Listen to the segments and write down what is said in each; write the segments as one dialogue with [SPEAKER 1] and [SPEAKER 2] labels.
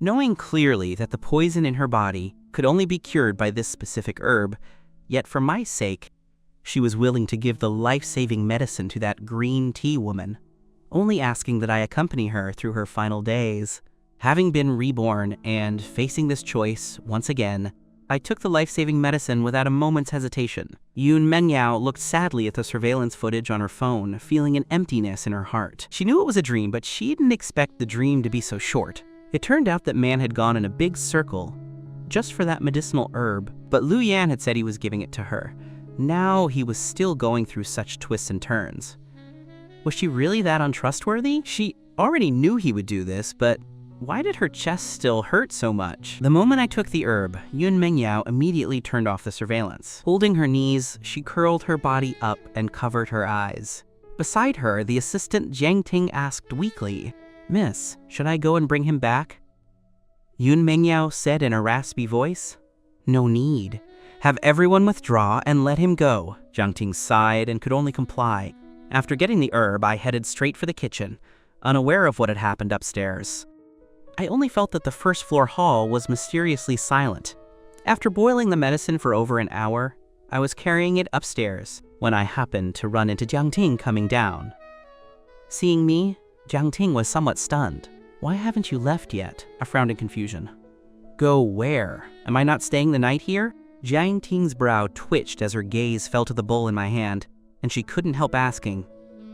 [SPEAKER 1] Knowing clearly that the poison in her body could only be cured by this specific herb, yet for my sake, she was willing to give the life-saving medicine to that green tea woman, only asking that I accompany her through her final days. Having been reborn and facing this choice once again, I took the life-saving medicine without a moment's hesitation. Yun Mangao looked sadly at the surveillance footage on her phone, feeling an emptiness in her heart. She knew it was a dream, but she didn't expect the dream to be so short. It turned out that man had gone in a big circle just for that medicinal herb, but Ling Yan had said he was giving it to her. Now he was still going through such twists and turns. Was she really that untrustworthy? She already knew he would do this, but why did her chest still hurt so much? The moment I took the herb, Yun Mangao immediately turned off the surveillance. Holding her knees, she curled her body up and covered her eyes. Beside her, the assistant Jiang Ting asked weakly, "Miss, should I go and bring him back?" Yun Mangao said in a raspy voice, "No need. Have everyone withdraw and let him go." Jiang Ting sighed and could only comply. After getting the herb, I headed straight for the kitchen, unaware of what had happened upstairs. I only felt that the first floor hall was mysteriously silent. After boiling the medicine for over an hour, I was carrying it upstairs when I happened to run into Jiang Ting coming down. Seeing me, Jiang Ting was somewhat stunned. "Why haven't you left yet?" I frowned in confusion. "Go where? Am I not staying the night here?" Jiang Ting's brow twitched as her gaze fell to the bowl in my hand, and she couldn't help asking,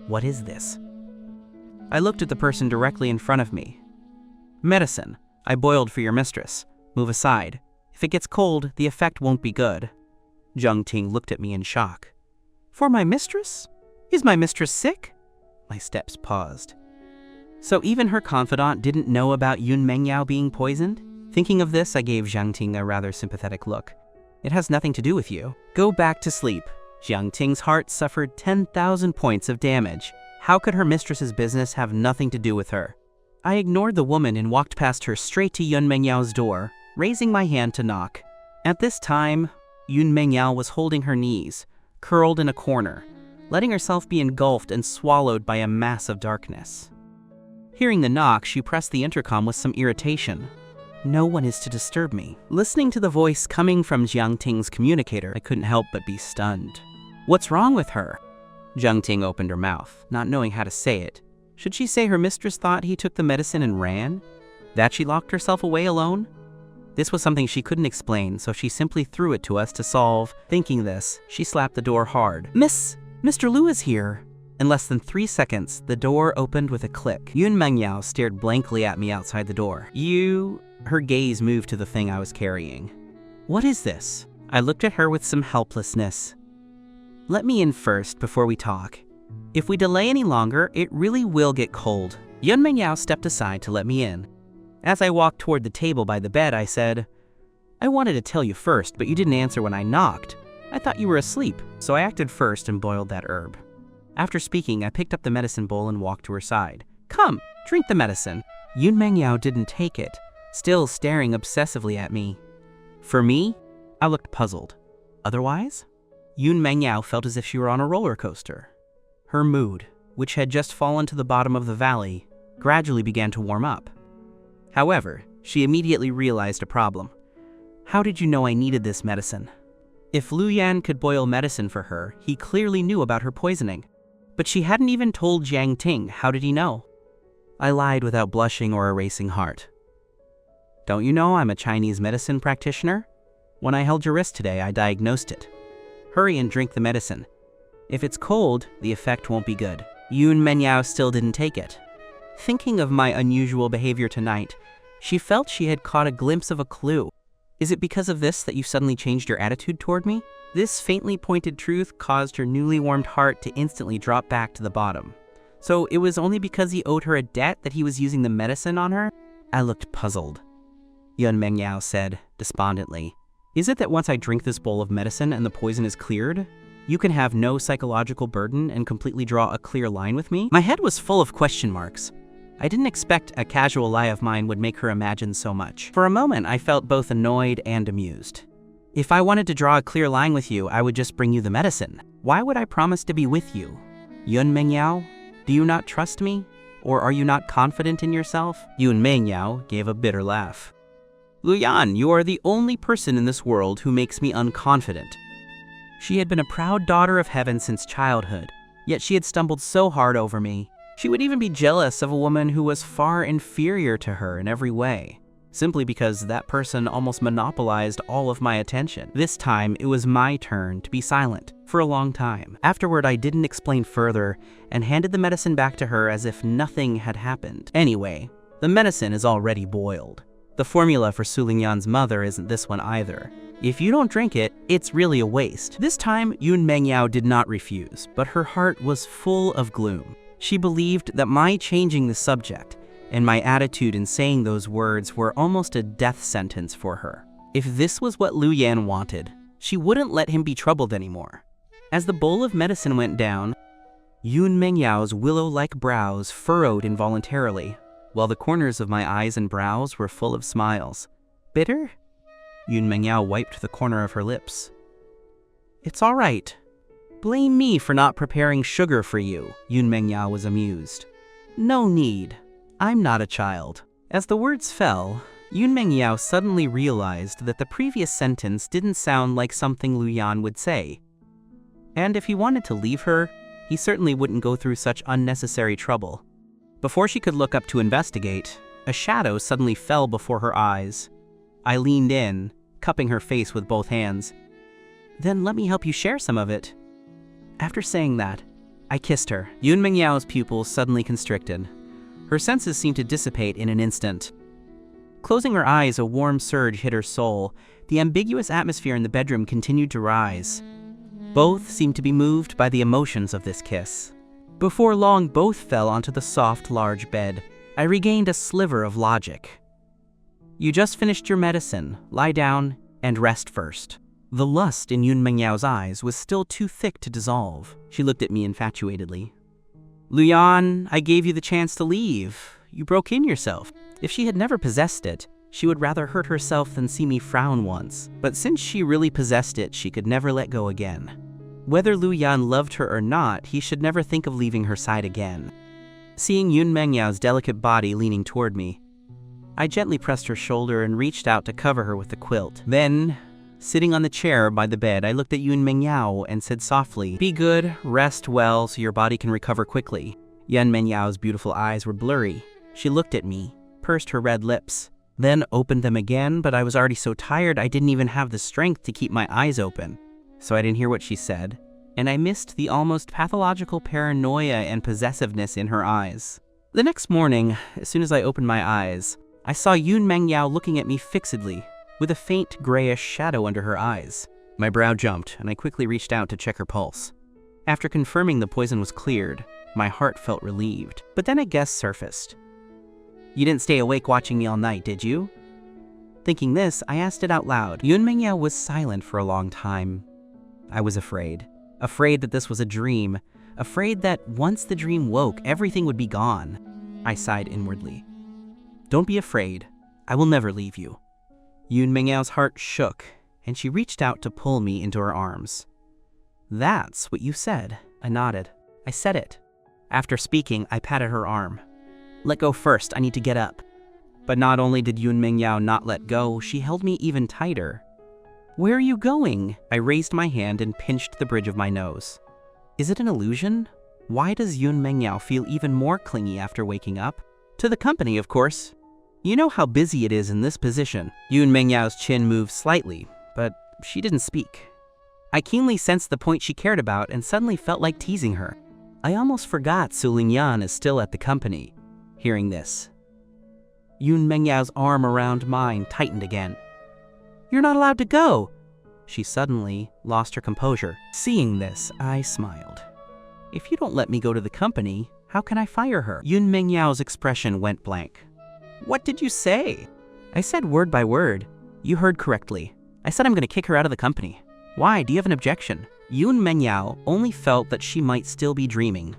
[SPEAKER 1] "What is this?" I looked at the person directly in front of me. "Medicine. I boiled for your mistress. Move aside. If it gets cold, the effect won't be good." Jiang Ting looked at me in shock. "For my mistress? Is my mistress sick?" My steps paused. So even her confidant didn't know about Yun Mangao being poisoned? Thinking of this, I gave Jiang Ting a rather sympathetic look. "It has nothing to do with you. Go back to sleep." Jiang Ting's heart suffered 10,000 points of damage. How could her mistress's business have nothing to do with her? I ignored the woman and walked past her straight to Yun Mangao's door, raising my hand to knock. At this time, Yun Mangao was holding her knees, curled in a corner, letting herself be engulfed and swallowed by a mass of darkness. Hearing the knock, she pressed the intercom with some irritation. No one is to disturb me. Listening to the voice coming from Jiang Ting's communicator, I couldn't help but be stunned. "What's wrong with her?" Jiang Ting opened her mouth, not knowing how to say it. Should she say her mistress thought he took the medicine and ran? That she locked herself away alone? This was something she couldn't explain, so she simply threw it to us to solve. Thinking this, she slapped the door hard. Mr. Liu is here." In less than 3 seconds, the door opened with a click. Yun Mangao stared blankly at me outside the door. "You..." Her gaze moved to the thing I was carrying. "What is this?" I looked at her with some helplessness. "Let me in first before we talk. If we delay any longer, it really will get cold." Yun Mangao stepped aside to let me in. As I walked toward the table by the bed, I said, "I wanted to tell you first, but you didn't answer when I knocked. I thought you were asleep, so I acted first and boiled that herb." After speaking, I picked up the medicine bowl and walked to her side. "Come, drink the medicine." Yun Mangao didn't take it, still staring obsessively at me. For me, I looked puzzled. Otherwise, Yun Mangao felt as if she were on a roller coaster. Her mood, which had just fallen to the bottom of the valley, gradually began to warm up. However, she immediately realized a problem. "How did you know I needed this medicine?" If Ling Yan could boil medicine for her, he clearly knew about her poisoning. But she hadn't even told Jiang Ting. How did he know? I lied without blushing or a racing heart. "Don't you know I'm a Chinese medicine practitioner? When I held your wrist today, I diagnosed it. Hurry and drink the medicine. If it's cold, the effect won't be good." Yun Mangao still didn't take it. Thinking of my unusual behavior tonight, she felt she had caught a glimpse of a clue. "Is it because of this that you suddenly changed your attitude toward me?" This faintly pointed truth caused her newly warmed heart to instantly drop back to the bottom. So it was only because he owed her a debt that he was using the medicine on her? I looked puzzled. Yun Mangao said, despondently, "Is it that once I drink this bowl of medicine and the poison is cleared, you can have no psychological burden and completely draw a clear line with me?" My head was full of question marks. I didn't expect a casual lie of mine would make her imagine so much. For a moment, I felt both annoyed and amused. If I wanted to draw a clear line with you, I would just bring you the medicine. Why would I promise to be with you? Yun Mangao, do you not trust me? Or are you not confident in yourself? Yun Mangao gave a bitter laugh. Lu Yan, you are the only person in this world who makes me unconfident. She had been a proud daughter of heaven since childhood, yet she had stumbled so hard over me. She would even be jealous of a woman who was far inferior to her in every way, simply because that person almost monopolized all of my attention. This time, it was my turn to be silent for a long time. Afterward, I didn't explain further and handed the medicine back to her as if nothing had happened. Anyway, the medicine is already boiled. The formula for Suling Yan's mother isn't this one either. If you don't drink it, it's really a waste. This time, Yun Mangao did not refuse, but her heart was full of gloom. She believed that my changing the subject and my attitude in saying those words were almost a death sentence for her. If this was what Lu Yan wanted, she wouldn't let him be troubled anymore. As the bowl of medicine went down, Yun Mangao's willow-like brows furrowed involuntarily, while the corners of my eyes and brows were full of smiles. Bitter? Yun Mangao wiped the corner of her lips. It's all right. Blame me for not preparing sugar for you, Yun Mangao was amused. No need. I'm not a child. As the words fell, Yun Mangao suddenly realized that the previous sentence didn't sound like something Lu Yan would say. And if he wanted to leave her, he certainly wouldn't go through such unnecessary trouble. Before she could look up to investigate, a shadow suddenly fell before her eyes. I leaned in, cupping her face with both hands. Then let me help you share some of it. After saying that, I kissed her. Yun Mangao's pupils suddenly constricted. Her senses seemed to dissipate in an instant. Closing her eyes, a warm surge hit her soul. The ambiguous atmosphere in the bedroom continued to rise. Both seemed to be moved by the emotions of this kiss. Before long, both fell onto the soft, large bed. I regained a sliver of logic. You just finished your medicine. Lie down and rest first. The lust in Yun Mangao's eyes was still too thick to dissolve. She looked at me infatuatedly. Lu Yan, I gave you the chance to leave. You broke in yourself. If she had never possessed it, she would rather hurt herself than see me frown once. But since she really possessed it, she could never let go again. Whether Lu Yan loved her or not, he should never think of leaving her side again. Seeing Yun Mangao's delicate body leaning toward me, I gently pressed her shoulder and reached out to cover her with the quilt. Then, sitting on the chair by the bed, I looked at Yun Mangao and said softly, Be good, rest well so your body can recover quickly. Yun Mangao's beautiful eyes were blurry. She looked at me, pursed her red lips, then opened them again, but I was already so tired I didn't even have the strength to keep my eyes open. So I didn't hear what she said, and I missed the almost pathological paranoia and possessiveness in her eyes. The next morning, as soon as I opened my eyes, I saw Yun Mangao looking at me fixedly, with a faint grayish shadow under her eyes. My brow jumped, and I quickly reached out to check her pulse. After confirming the poison was cleared, my heart felt relieved, but then a guess surfaced. You didn't stay awake watching me all night, did you? Thinking this, I asked it out loud. Yun Mangao was silent for a long time. I was afraid. Afraid that this was a dream. Afraid that once the dream woke, everything would be gone. I sighed inwardly. Don't be afraid. I will never leave you. Yun Mangao's heart shook, and she reached out to pull me into her arms. That's what you said. I nodded. I said it. After speaking, I patted her arm. Let go first, I need to get up. But not only did Yun Mangao not let go, she held me even tighter. Where are you going? I raised my hand and pinched the bridge of my nose. Is it an illusion? Why does Yun Mangao feel even more clingy after waking up? To the company, of course. You know how busy it is in this position. Yun Mangao's chin moved slightly, but she didn't speak. I keenly sensed the point she cared about and suddenly felt like teasing her. I almost forgot Suling Yan is still at the company. Hearing this, Yun Mangao's arm around mine tightened again. You're not allowed to go. She suddenly lost her composure. Seeing this, I smiled. If you don't let me go to the company, how can I fire her? Yun Mangao's expression went blank. What did you say? I said word by word. You heard correctly. I said I'm going to kick her out of the company. Why? Do you have an objection? Yun Mangao only felt that she might still be dreaming.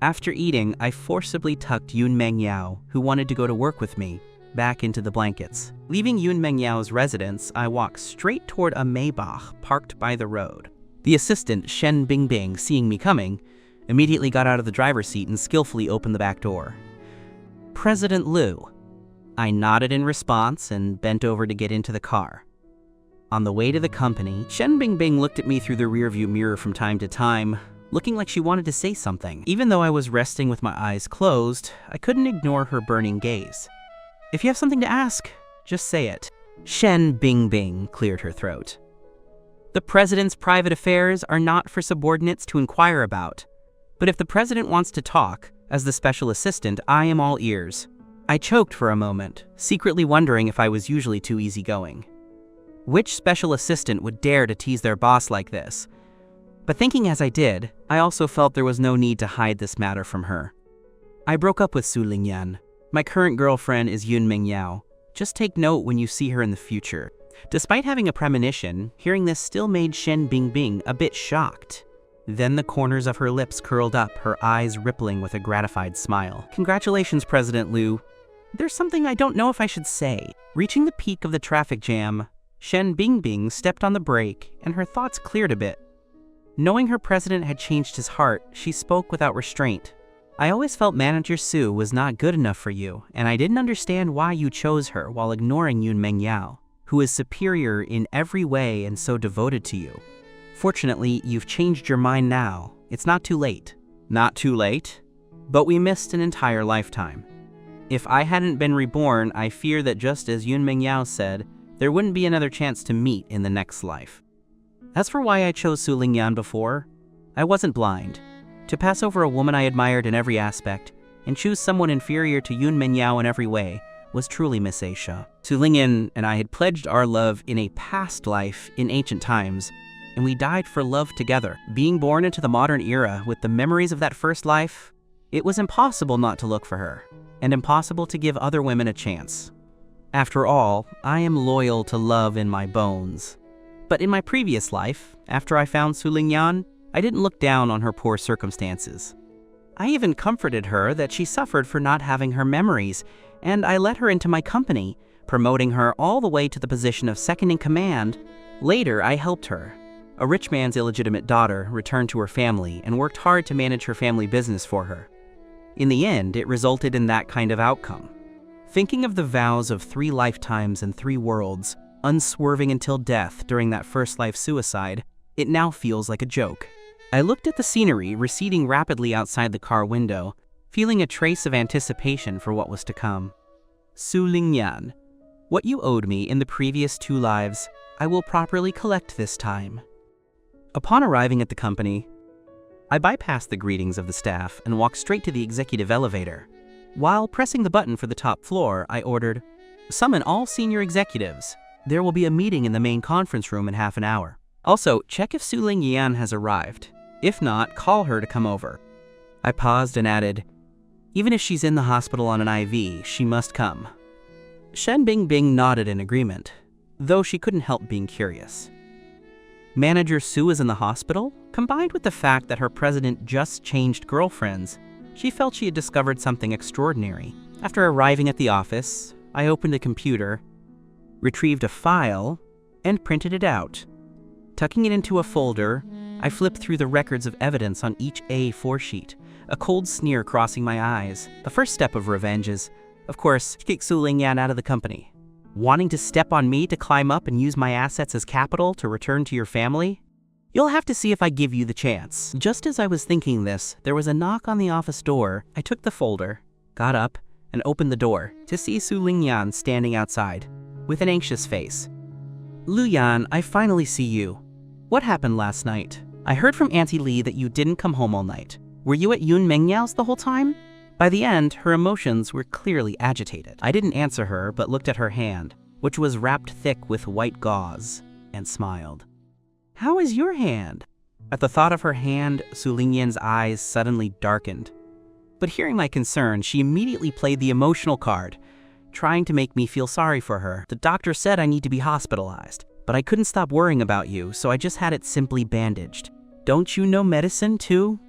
[SPEAKER 1] After eating, I forcibly tucked Yun Mangao, who wanted to go to work with me, back into the blankets. Leaving Yun Mangao's residence, I walked straight toward a Maybach parked by the road. The assistant, Shen Bing Bing, seeing me coming, immediately got out of the driver's seat and skillfully opened the back door. "President Liu." I nodded in response and bent over to get into the car. On the way to the company, Shen Bing Bing looked at me through the rearview mirror from time to time, looking like she wanted to say something. Even though I was resting with my eyes closed, I couldn't ignore her burning gaze. "If you have something to ask, just say it." Shen Bing Bing cleared her throat. "The president's private affairs are not for subordinates to inquire about. But if the president wants to talk, as the special assistant, I am all ears." I choked for a moment, secretly wondering if I was usually too easygoing. Which special assistant would dare to tease their boss like this? But thinking as I did, I also felt there was no need to hide this matter from her. "I broke up with Suling Yan. My current girlfriend is Yun Mangao. Just take note when you see her in the future." Despite having a premonition, hearing this still made Shen Bing Bing a bit shocked. Then the corners of her lips curled up, her eyes rippling with a gratified smile. "Congratulations, President Liu. There's something I don't know if I should say." Reaching the peak of the traffic jam, Shen Bing Bing stepped on the brake, and her thoughts cleared a bit. Knowing her president had changed his heart, she spoke without restraint. "I always felt Manager Su was not good enough for you, and I didn't understand why you chose her while ignoring Yun Mangao, who is superior in every way and so devoted to you. Fortunately, you've changed your mind now. It's not too late." "Not too late? But we missed an entire lifetime. If I hadn't been reborn, I fear that just as Yun Mangao said, there wouldn't be another chance to meet in the next life. As for why I chose Suling Yan before, I wasn't blind. To pass over a woman I admired in every aspect, and choose someone inferior to Yun Mangao in every way, was truly Miss Asia. Suling Yan and I had pledged our love in a past life in ancient times, and we died for love together. Being born into the modern era with the memories of that first life, it was impossible not to look for her, and impossible to give other women a chance. After all, I am loyal to love in my bones. But in my previous life, after I found Suling Yan, I didn't look down on her poor circumstances. I even comforted her that she suffered for not having her memories, and I let her into my company, promoting her all the way to the position of second in command. Later, I helped her, a rich man's illegitimate daughter, return to her family and worked hard to manage her family business for her. In the end, it resulted in that kind of outcome. Thinking of the vows of 3 lifetimes and 3 worlds, unswerving until death during that first life suicide, it now feels like a joke. I looked at the scenery receding rapidly outside the car window, feeling a trace of anticipation for what was to come. "Suling Yan, what you owed me in the previous 2 lives, I will properly collect this time." Upon arriving at the company, I bypassed the greetings of the staff and walked straight to the executive elevator. While pressing the button for the top floor, I ordered, "Summon all senior executives. There will be a meeting in the main conference room in half an hour. Also, check if Suling Yan has arrived. If not, call her to come over." I paused and added, "Even if she's in the hospital on an IV, she must come." Shen Bing Bing nodded in agreement, though she couldn't help being curious. Manager Su is in the hospital? Combined with the fact that her president just changed girlfriends, she felt she had discovered something extraordinary. After arriving at the office, I opened a computer, retrieved a file, and printed it out. Tucking it into a folder, I flipped through the records of evidence on each A4 sheet, a cold sneer crossing my eyes. The first step of revenge is, of course, kick Suling Yan out of the company. Wanting to step on me to climb up and use my assets as capital to return to your family? You'll have to see if I give you the chance. Just as I was thinking this, there was a knock on the office door. I took the folder, got up, and opened the door to see Suling Yan standing outside, with an anxious face. "Liu Yan, I finally see you. What happened last night? I heard from Auntie Lee that you didn't come home all night. Were you at Yun Mangao's the whole time?" By the end, her emotions were clearly agitated. I didn't answer her, but looked at her hand, which was wrapped thick with white gauze, and smiled. "How is your hand?" At the thought of her hand, Suling Yan's eyes suddenly darkened. But hearing my concern, she immediately played the emotional card, trying to make me feel sorry for her. "The doctor said I need to be hospitalized, but I couldn't stop worrying about you, so I just had it simply bandaged. Don't you know medicine too?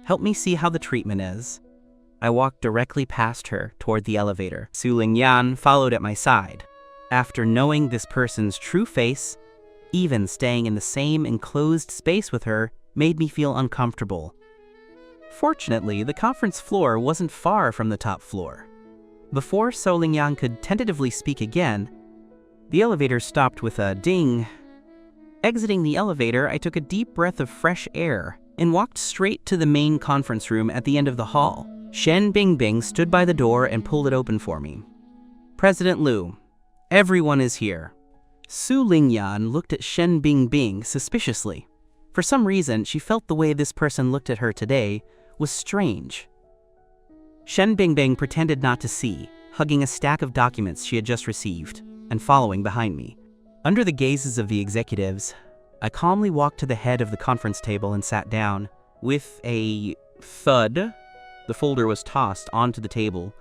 [SPEAKER 1] Help me see how the treatment is." I walked directly past her toward the elevator. Suling Yan followed at my side. After knowing this person's true face, even staying in the same enclosed space with her made me feel uncomfortable. Fortunately, the conference floor wasn't far from the top floor. Before Suling Yan could tentatively speak again, the elevator stopped with a ding. Exiting the elevator, I took a deep breath of fresh air and walked straight to the main conference room at the end of the hall. Shen Bing Bing stood by the door and pulled it open for me. "President Liu, everyone is here." Suling Yan looked at Shen Bing Bing suspiciously. For some reason, she felt the way this person looked at her today was strange. Shen Bing Bing pretended not to see, hugging a stack of documents she had just received and following behind me. Under the gazes of the executives, I calmly walked to the head of the conference table and sat down. With a thud, the folder was tossed onto the table,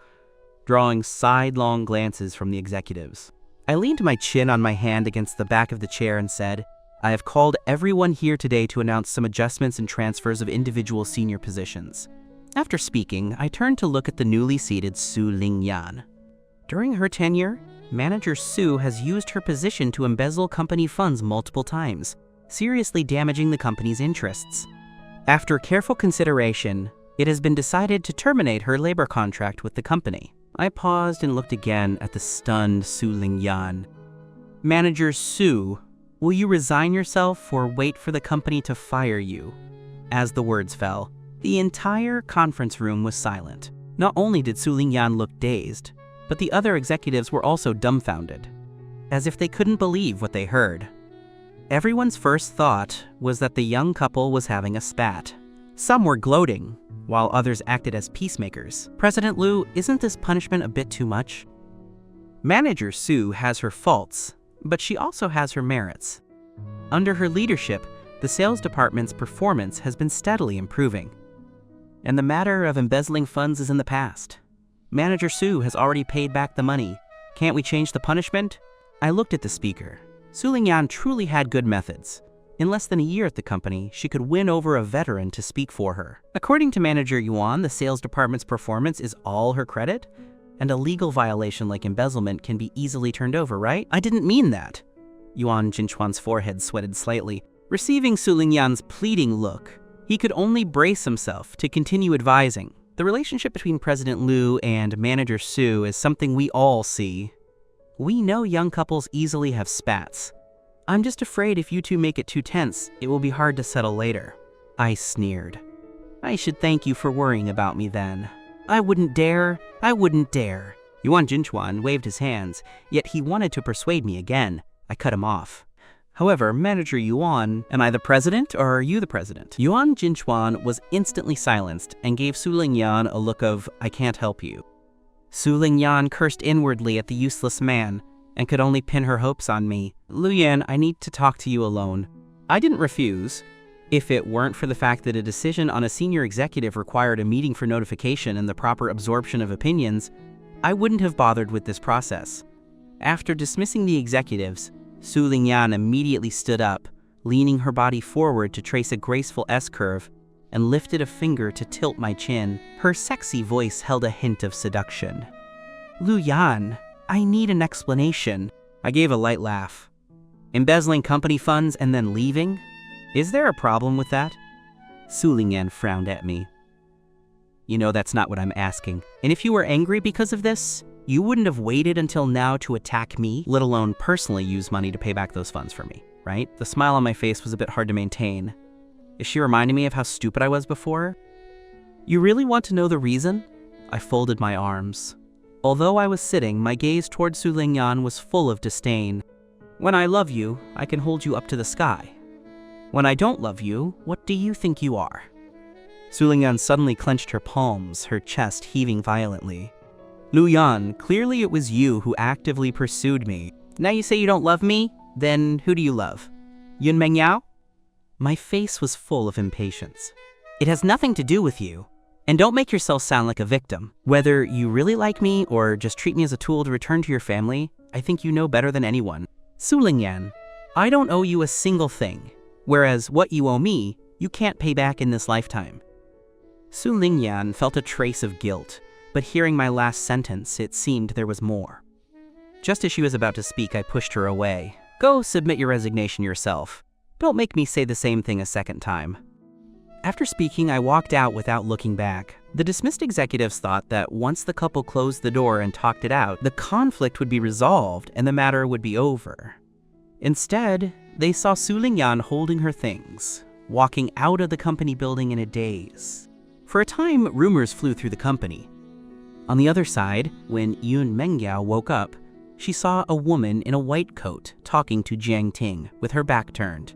[SPEAKER 1] drawing sidelong glances from the executives. I leaned my chin on my hand against the back of the chair and said, "I have called everyone here today to announce some adjustments and transfers of individual senior positions." After speaking, I turned to look at the newly seated Suling Yan. During her tenure, Manager Su has used her position to embezzle company funds multiple times, seriously damaging the company's interests. After careful consideration, it has been decided to terminate her labor contract with the company. I paused and looked again at the stunned Suling Yan. "Manager Su, will you resign yourself or wait for the company to fire you?" As the words fell, the entire conference room was silent. Not only did Suling Yan look dazed, but the other executives were also dumbfounded, as if they couldn't believe what they heard. Everyone's first thought was that the young couple was having a spat. Some were gloating, while others acted as peacemakers. "President Liu, isn't this punishment a bit too much?" Manager Su has her faults, but she also has her merits. Under her leadership, the sales department's performance has been steadily improving, and the matter of embezzling funds is in the past. Manager Su has already paid back the money. Can't we change the punishment? I looked at the speaker. Suling Yan truly had good methods. In less than a year at the company, she could win over a veteran to speak for her. According to Manager Yuan, the sales department's performance is all her credit, and a legal violation like embezzlement can be easily turned over, right? I didn't mean that. Yuan Jinchuan's forehead sweated slightly. Receiving Suling Yan's pleading look, he could only brace himself to continue advising. The relationship between President Liu and Manager Su is something we all see. We know young couples easily have spats. I'm just afraid if you two make it too tense, it will be hard to settle later. I sneered. I should thank you for worrying about me then. I wouldn't dare. Yuan Jinchuan waved his hands, yet he wanted to persuade me again. I cut him off. However, Manager Yuan, am I the president or are you the president? Yuan Jinchuan was instantly silenced and gave Suling Yan a look of, I can't help you. Suling Yan cursed inwardly at the useless man and could only pin her hopes on me. Liu Yan, I need to talk to you alone. I didn't refuse. If it weren't for the fact that a decision on a senior executive required a meeting for notification and the proper absorption of opinions, I wouldn't have bothered with this process. After dismissing the executives, Suling Yan immediately stood up, leaning her body forward to trace a graceful S-curve, and lifted a finger to tilt my chin. Her sexy voice held a hint of seduction. Liu Yan, I need an explanation. I gave a light laugh. Embezzling company funds and then leaving? Is there a problem with that? Suling Yan frowned at me. You know that's not what I'm asking. And if you were angry because of this, you wouldn't have waited until now to attack me, let alone personally use money to pay back those funds for me, right? The smile on my face was a bit hard to maintain. Is she reminding me of how stupid I was before? You really want to know the reason? I folded my arms. Although I was sitting, my gaze toward Suling Yan was full of disdain. When I love you, I can hold you up to the sky. When I don't love you, what do you think you are? Suling Yan suddenly clenched her palms, her chest heaving violently. Liu Yan, clearly it was you who actively pursued me. Now you say you don't love me? Then who do you love? Yun Mangao? My face was full of impatience. It has nothing to do with you. And don't make yourself sound like a victim. Whether you really like me or just treat me as a tool to return to your family, I think you know better than anyone. Suling Yan, I don't owe you a single thing, whereas what you owe me, you can't pay back in this lifetime. Suling Yan felt a trace of guilt, but hearing my last sentence, it seemed there was more. Just as she was about to speak, I pushed her away. Go submit your resignation yourself. Don't make me say the same thing a second time. After speaking, I walked out without looking back. The dismissed executives thought that once the couple closed the door and talked it out, the conflict would be resolved and the matter would be over. Instead, they saw Suling Yan holding her things, walking out of the company building in a daze. For a time, rumors flew through the company. On the other side, when Yun Mangao woke up, she saw a woman in a white coat talking to Jiang Ting with her back turned.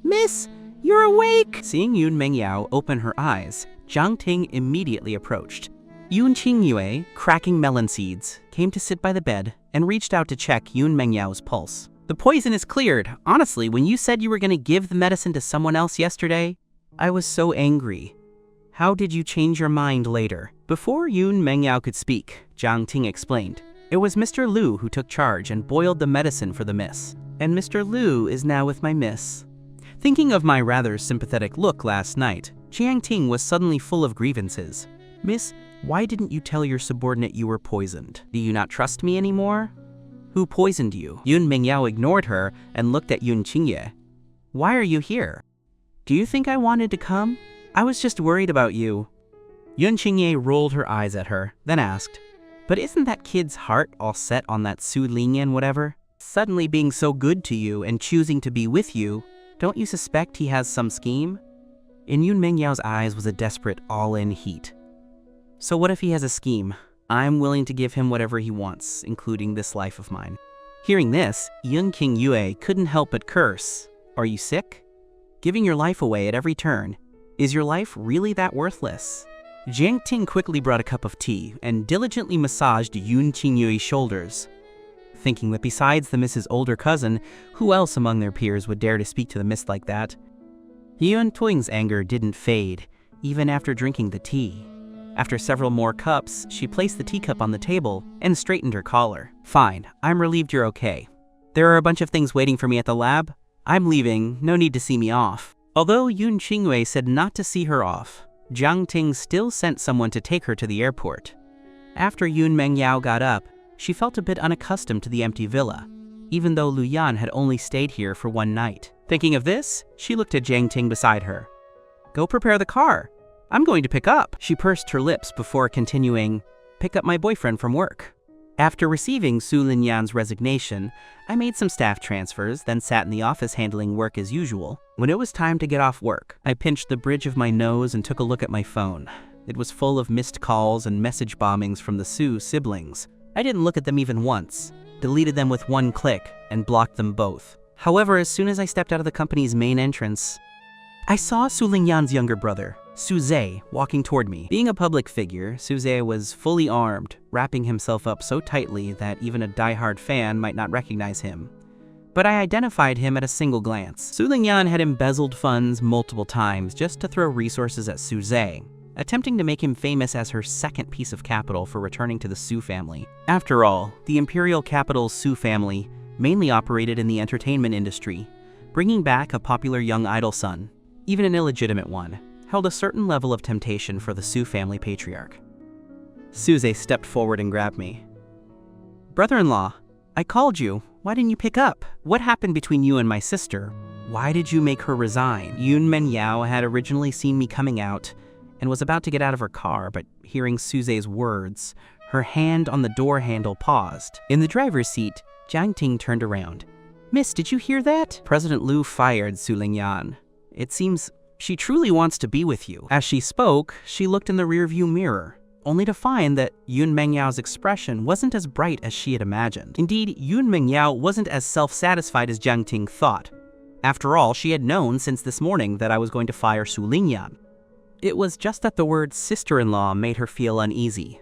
[SPEAKER 1] "Miss, you're awake!" Seeing Yun Mangao open her eyes, Jiang Ting immediately approached. Yun Qingyue, cracking melon seeds, came to sit by the bed and reached out to check Yun Mangao's pulse. "The poison is cleared. Honestly, when you said you were going to give the medicine to someone else yesterday, I was so angry. How did you change your mind later?" Before Yun Mangao could speak, Jiang Ting explained. "It was Mr. Liu who took charge and boiled the medicine for the miss. And Mr. Liu is now with my miss." Thinking of my rather sympathetic look last night, Jiang Ting was suddenly full of grievances. "Miss, why didn't you tell your subordinate you were poisoned? Do you not trust me anymore? Who poisoned you?" Yun Mangao ignored her and looked at Yun Qingyue. "Why are you here? Do you think I wanted to come? I was just worried about you." Yun Qingyue rolled her eyes at her, then asked, "But isn't that kid's heart all set on that Ling Yan whatever? Suddenly being so good to you and choosing to be with you, don't you suspect he has some scheme?" In Yun Mangao's eyes was a desperate, all-in heat. "So what if he has a scheme? I'm willing to give him whatever he wants, including this life of mine." Hearing this, Yun Qingyue couldn't help but curse. "Are you sick? Giving your life away at every turn. Is your life really that worthless?" Jiang Ting quickly brought a cup of tea and diligently massaged Yun Qingyue's shoulders, thinking that besides the Miss's older cousin, who else among their peers would dare to speak to the Miss like that? Yun Tuing's anger didn't fade, even after drinking the tea. After several more cups, she placed the teacup on the table and straightened her collar. "Fine, I'm relieved you're okay. There are a bunch of things waiting for me at the lab. I'm leaving, no need to see me off." Although Yun Qingyue said not to see her off, Jiang Ting still sent someone to take her to the airport. After Yun Mangao got up, she felt a bit unaccustomed to the empty villa, even though Lu Yan had only stayed here for one night. Thinking of this, she looked at Jiang Ting beside her. "Go prepare the car. I'm going to pick up." She pursed her lips before continuing, "Pick up my boyfriend from work." After receiving Suling Yan's resignation, I made some staff transfers, then sat in the office handling work as usual. When it was time to get off work, I pinched the bridge of my nose and took a look at my phone. It was full of missed calls and message bombings from the Su siblings. I didn't look at them even once, deleted them with one click, and blocked them both. However, as soon as I stepped out of the company's main entrance, I saw Suling Yan's younger brother, Suze, walking toward me. Being a public figure, Suze was fully armed, wrapping himself up so tightly that even a die-hard fan might not recognize him. But I identified him at a single glance. Suling Yan had embezzled funds multiple times just to throw resources at Suze, attempting to make him famous as her second piece of capital for returning to the Su family. After all, the imperial capital's Su family mainly operated in the entertainment industry, bringing back a popular young idol son, even an illegitimate one, held a certain level of temptation for the Su family patriarch. Suze stepped forward and grabbed me. "Brother-in-law, I called you. Why didn't you pick up? What happened between you and my sister? Why did you make her resign?" Yun Mangao had originally seen me coming out and was about to get out of her car, but hearing Suze's words, her hand on the door handle paused. In the driver's seat, Jiang Ting turned around. "Miss, did you hear that?" President Liu fired Suling Yan. "It seems she truly wants to be with you." As she spoke, she looked in the rearview mirror, only to find that Yun Mangao's expression wasn't as bright as she had imagined. Indeed, Yun Mangao wasn't as self-satisfied as Jiang Ting thought. After all, she had known since this morning that I was going to fire Suling Yan. It was just that the word sister-in-law made her feel uneasy.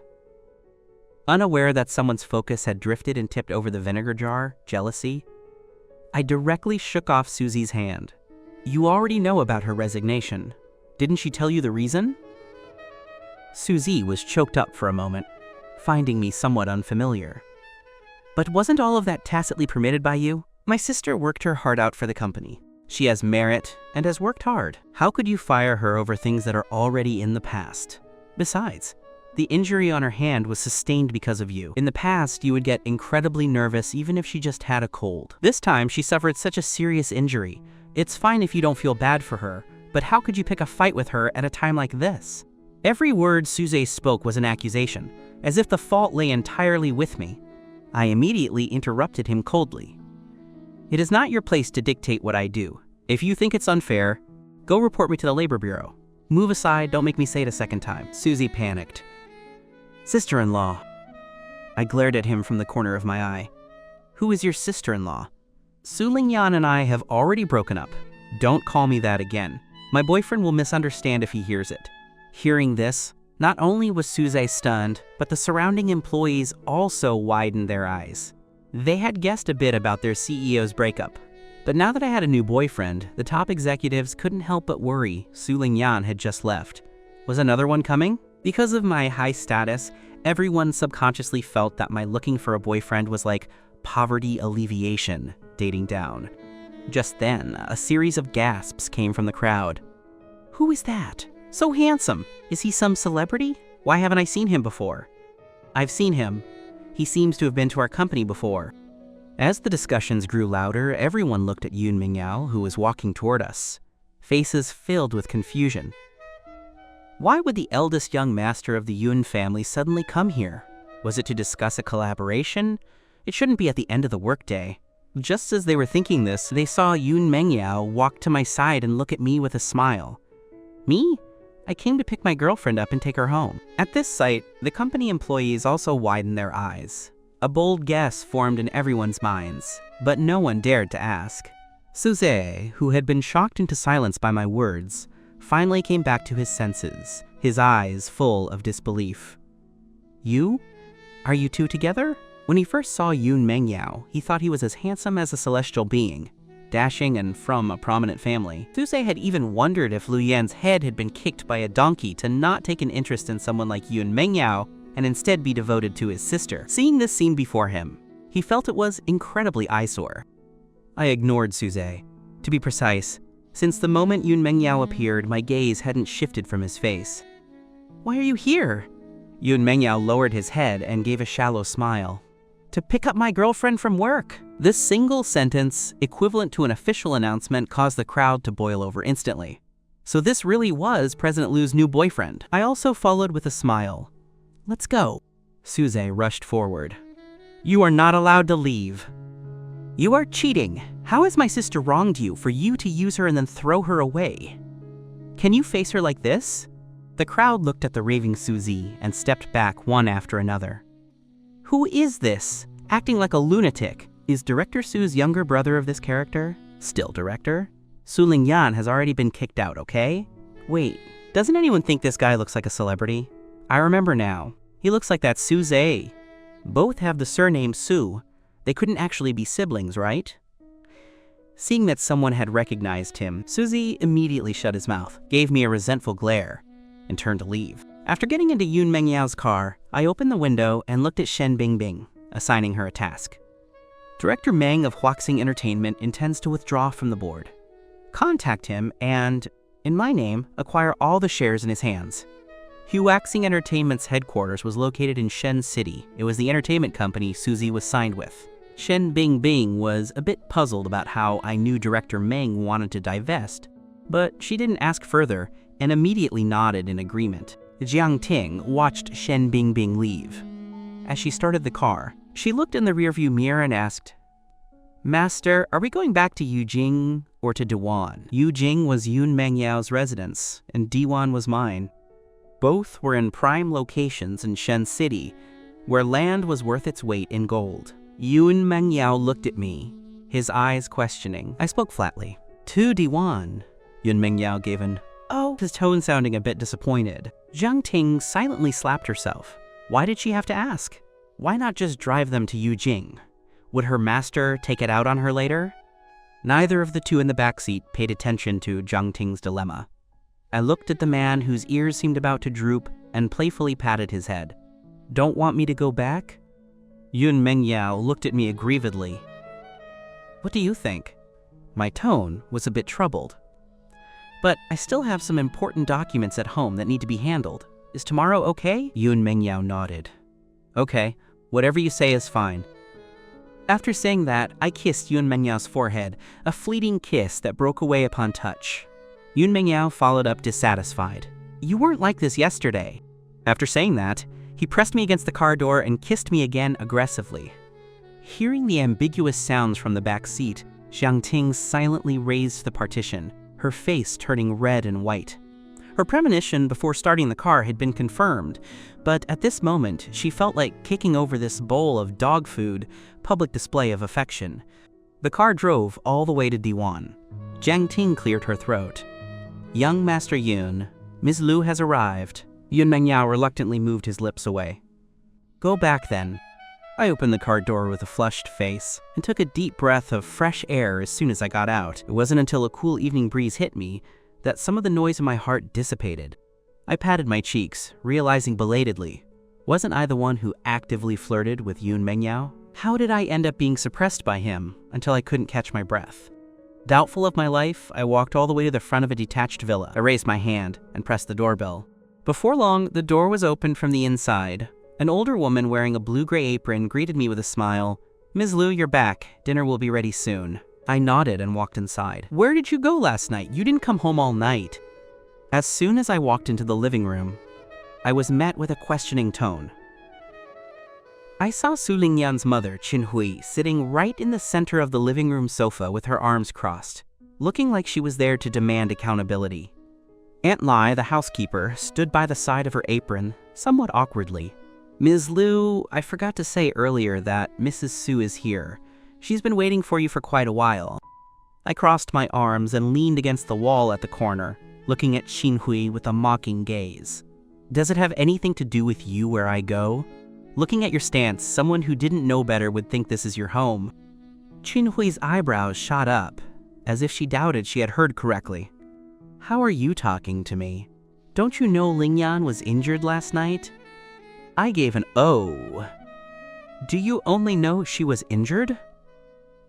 [SPEAKER 1] Unaware that someone's focus had drifted and tipped over the vinegar jar, jealousy, I directly shook off Susie's hand. "You already know about her resignation. Didn't she tell you the reason?" Susie was choked up for a moment, finding me somewhat unfamiliar. "But wasn't all of that tacitly permitted by you? My sister worked her heart out for the company. She has merit and has worked hard. How could you fire her over things that are already in the past? Besides, the injury on her hand was sustained because of you. In the past, you would get incredibly nervous even if she just had a cold. This time, she suffered such a serious injury. It's fine if you don't feel bad for her, But how could you pick a fight with her at a time like this? Every word Suze spoke was an accusation, as if the fault lay entirely with me. I immediately interrupted him coldly. It is not your place to dictate what I do. If you think it's unfair, go report me to the Labor Bureau. Move aside, don't make me say it a second time. Susie panicked. Sister-in-law. I glared at him from the corner of my eye. Who is your sister-in-law? Suling Yan and I have already broken up. Don't call me that again. My boyfriend will misunderstand if he hears it. Hearing this, not only was Suze stunned, but the surrounding employees also widened their eyes. They had guessed a bit about their CEO's breakup. But now that I had a new boyfriend, the top executives couldn't help but worry Suling Yan had just left. Was another one coming? Because of my high status, everyone subconsciously felt that my looking for a boyfriend was like poverty alleviation, dating down. Just then, a series of gasps came from the crowd. Who is that? So handsome. Is he some celebrity? Why haven't I seen him before? I've seen him. He seems to have been to our company before. As the discussions grew louder, everyone looked at Yun Mangao, who was walking toward us, faces filled with confusion. Why would the eldest young master of the Yun family suddenly come here? Was it to discuss a collaboration? It shouldn't be at the end of the workday. Just as they were thinking this, they saw Yun Mangao walk to my side and look at me with a smile. Me? I came to pick my girlfriend up and take her home. At this sight, the company employees also widened their eyes. A bold guess formed in everyone's minds, but no one dared to ask. Suze, who had been shocked into silence by my words, finally came back to his senses, his eyes full of disbelief. You? Are you two together? When he first saw Yun Mangao, he thought he was as handsome as a celestial being, dashing and from a prominent family. Suze had even wondered if Lu Yan's head had been kicked by a donkey to not take an interest in someone like Yun Mangao and instead be devoted to his sister. Seeing this scene before him, he felt it was incredibly eyesore. I ignored Suze. To be precise, since the moment Yun Mangao appeared, my gaze hadn't shifted from his face. Why are you here? Yun Mangao lowered his head and gave a shallow smile. To pick up my girlfriend from work. This single sentence, equivalent to an official announcement, caused the crowd to boil over instantly. So this really was President Lu's new boyfriend. I also followed with a smile. Let's go. Suze rushed forward. You are not allowed to leave. You are cheating. How has my sister wronged you for you to use her and then throw her away? Can you face her like this? The crowd looked at the raving Suzy and stepped back one after another. Who is this? Acting like a lunatic. Is Director Su's younger brother of this character? Still director? Suling Yan has already been kicked out, okay? Wait, doesn't anyone think this guy looks like a celebrity? I remember now. He looks like that Suze. Both have the surname Su. They couldn't actually be siblings, right? Seeing that someone had recognized him, Suzy immediately shut his mouth, gave me a resentful glare, and turned to leave. After getting into Yun Mangao's car, I opened the window and looked at Shen Bing Bing, assigning her a task. Director Meng of Huxing Entertainment intends to withdraw from the board. Contact him and, in my name, acquire all the shares in his hands. Huxing Entertainment's headquarters was located in Shen City. It was the entertainment company Suzy was signed with. Shen Bing Bing was a bit puzzled about how I knew Director Meng wanted to divest, but she didn't ask further and immediately nodded in agreement. Jiang Ting watched Shen Bing Bing leave. As she started the car, she looked in the rearview mirror and asked, Master, are we going back to Yujing or to Diwan? Yujing was Yun Mangao's residence, and Diwan was mine. Both were in prime locations in Shen City, where land was worth its weight in gold. Yun Mangao looked at me, his eyes questioning. I spoke flatly. To Diwan. Yun Mangao gave an "oh," his tone sounding a bit disappointed. Jiang Ting silently slapped herself. Why did she have to ask? Why not just drive them to Yujing? Would her master take it out on her later? Neither of the two in the backseat paid attention to Jiang Ting's dilemma. I looked at the man whose ears seemed about to droop and playfully patted his head. Don't want me to go back? Yun Mangao looked at me aggrievedly. What do you think? My tone was a bit troubled. But I still have some important documents at home that need to be handled. Is tomorrow okay? Yun Mangao nodded. Okay, whatever you say is fine. After saying that, I kissed Yun Mangao's forehead, a fleeting kiss that broke away upon touch. Yun Mangao followed up dissatisfied. You weren't like this yesterday. After saying that, he pressed me against the car door and kissed me again aggressively. Hearing the ambiguous sounds from the back seat, Zhang Ting silently raised the partition, her face turning red and white. Her premonition before starting the car had been confirmed, but at this moment, she felt like kicking over this bowl of dog food, public display of affection. The car drove all the way to Diwan. Zhang Ting cleared her throat. Young Master Yun, Ms. Lu has arrived. Yun Mangao reluctantly moved his lips away. Go back then. I opened the car door with a flushed face and took a deep breath of fresh air as soon as I got out. It wasn't until a cool evening breeze hit me that some of the noise in my heart dissipated. I patted my cheeks, realizing belatedly, wasn't I the one who actively flirted with Yun Mangao? How did I end up being suppressed by him until I couldn't catch my breath? Doubtful of my life, I walked all the way to the front of a detached villa. I raised my hand and pressed the doorbell. Before long, the door was opened from the inside. An older woman wearing a blue-gray apron greeted me with a smile. Ms. Lu, you're back. Dinner will be ready soon. I nodded and walked inside. Where did you go last night? You didn't come home all night. As soon as I walked into the living room, I was met with a questioning tone. I saw Suling Yan's mother, Qin Hui, sitting right in the center of the living room sofa with her arms crossed, looking like she was there to demand accountability. Aunt Lai, the housekeeper, stood by the side of her apron, somewhat awkwardly. Ms. Lu, I forgot to say earlier that Mrs. Su is here. She's been waiting for you for quite a while. I crossed my arms and leaned against the wall at the corner, looking at Qin Hui with a mocking gaze. Does it have anything to do with you where I go? Looking at your stance, someone who didn't know better would think this is your home. Qin Hui's eyebrows shot up, as if she doubted she had heard correctly. How are you talking to me? Don't you know Ling Yan was injured last night? I gave an oh. Do you only know she was injured?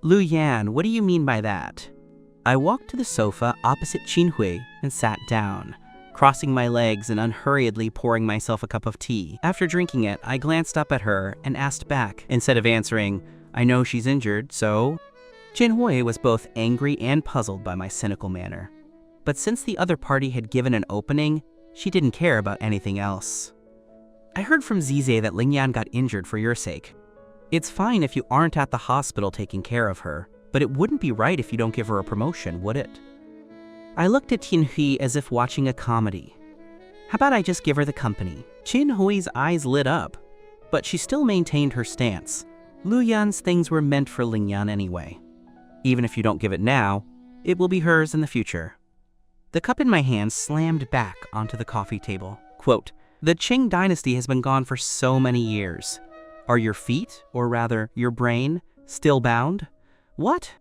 [SPEAKER 1] Lu Yan, what do you mean by that? I walked to the sofa opposite Qin Hui and sat down, crossing my legs and unhurriedly pouring myself a cup of tea. After drinking it, I glanced up at her and asked back, instead of answering, I know she's injured, so? Qin Hui was both angry and puzzled by my cynical manner. But since the other party had given an opening, she didn't care about anything else. I heard from Zize that Ling Yan got injured for your sake. It's fine if you aren't at the hospital taking care of her, but it wouldn't be right if you don't give her a promotion, would it? I looked at Qin Hui as if watching a comedy. How about I just give her the company? Qin Hui's eyes lit up, but she still maintained her stance. Lu Yan's things were meant for Ling Yan anyway. Even if you don't give it now, it will be hers in the future. The cup in my hand slammed back onto the coffee table. Quote, the Qing dynasty has been gone for so many years. Are your feet, or rather your brain, still bound? What?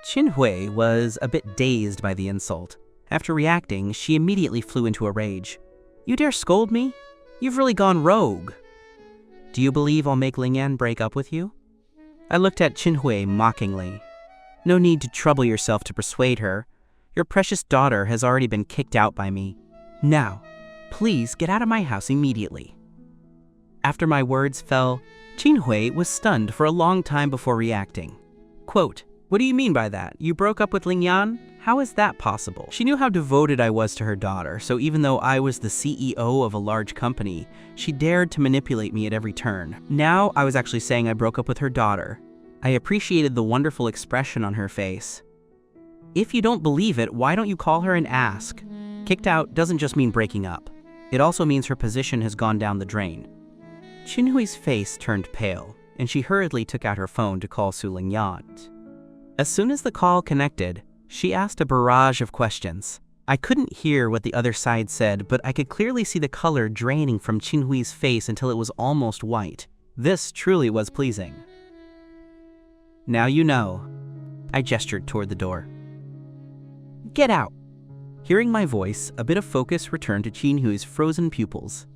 [SPEAKER 1] Qin Hui was a bit dazed by the insult. After reacting, she immediately flew into a rage. You dare scold me? You've really gone rogue. Do you believe I'll make Ling Yan break up with you? I looked at Qin Hui mockingly. No need to trouble yourself to persuade her. Your precious daughter has already been kicked out by me. Now, please get out of my house immediately. After my words fell, Qin Hui was stunned for a long time before reacting. Quote, what do you mean by that? You broke up with Ling Yan? How is that possible? She knew how devoted I was to her daughter, so even though I was the CEO of a large company, she dared to manipulate me at every turn. Now I was actually saying I broke up with her daughter. I appreciated the wonderful expression on her face. If you don't believe it, why don't you call her and ask? Kicked out doesn't just mean breaking up. It also means her position has gone down the drain. Qin Hui's face turned pale, and she hurriedly took out her phone to call Suling Yan. As soon as the call connected, she asked a barrage of questions. I couldn't hear what the other side said, but I could clearly see the color draining from Qin Hui's face until it was almost white. This truly was pleasing. Now you know. I gestured toward the door. Get out. Hearing my voice, a bit of focus returned to Qin Hui's frozen pupils.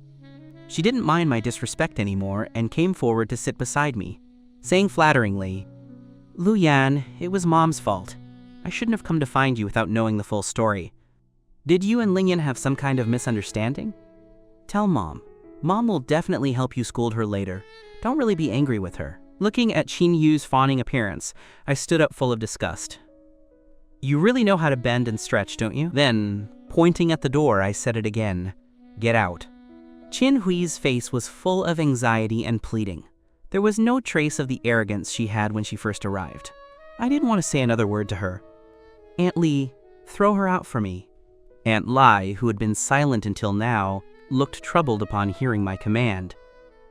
[SPEAKER 1] She didn't mind my disrespect anymore and came forward to sit beside me, saying flatteringly, Lu Yan, it was Mom's fault. I shouldn't have come to find you without knowing the full story. Did you and Ling Yan have some kind of misunderstanding? Tell Mom. Mom will definitely help you scold her later. Don't really be angry with her. Looking at Qin Yu's fawning appearance, I stood up full of disgust. You really know how to bend and stretch, don't you? Then, pointing at the door, I said it again. Get out. Qin Hui's face was full of anxiety and pleading. There was no trace of the arrogance she had when she first arrived. I didn't want to say another word to her. Aunt Li, throw her out for me. Aunt Lai, who had been silent until now, looked troubled upon hearing my command.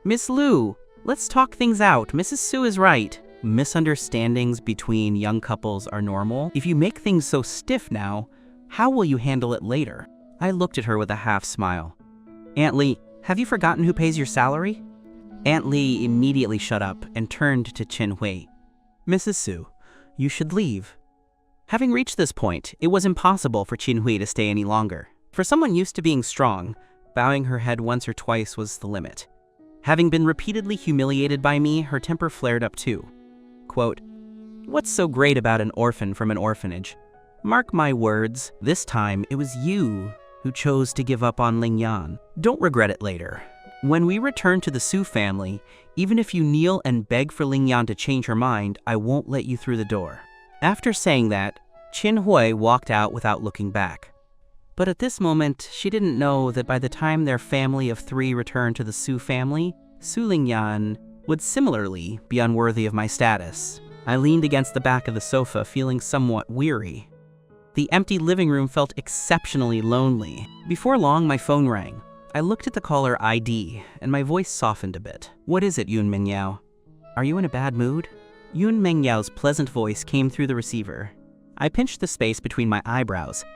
[SPEAKER 1] Miss Lu, let's talk things out. Mrs. Su is right. Misunderstandings between young couples are normal. If you make things so stiff now, how will you handle it later? I looked at her with a half smile. Aunt Li, have you forgotten who pays your salary? Aunt Li immediately shut up and turned to Qin Hui. Mrs. Su, you should leave. Having reached this point, it was impossible for Qin Hui to stay any longer. For someone used to being strong, bowing her head once or twice was the limit. Having been repeatedly humiliated by me, her temper flared up too. Quote, what's so great about an orphan from an orphanage? Mark my words, this time it was you who chose to give up on Ling Yan. Don't regret it later. When we return to the Su family, even if you kneel and beg for Ling Yan to change her mind, I won't let you through the door. After saying that, Qin Hui walked out without looking back. But at this moment, she didn't know that by the time their family of 3 returned to the Su family, Suling Yan would similarly be unworthy of my status. I leaned against the back of the sofa, feeling somewhat weary. The empty living room felt exceptionally lonely. Before long, my phone rang. I looked at the caller ID, and my voice softened a bit. What is it, Yun Mangao? Are you in a bad mood? Yun Mangao's pleasant voice came through the receiver. I pinched the space between my eyebrows.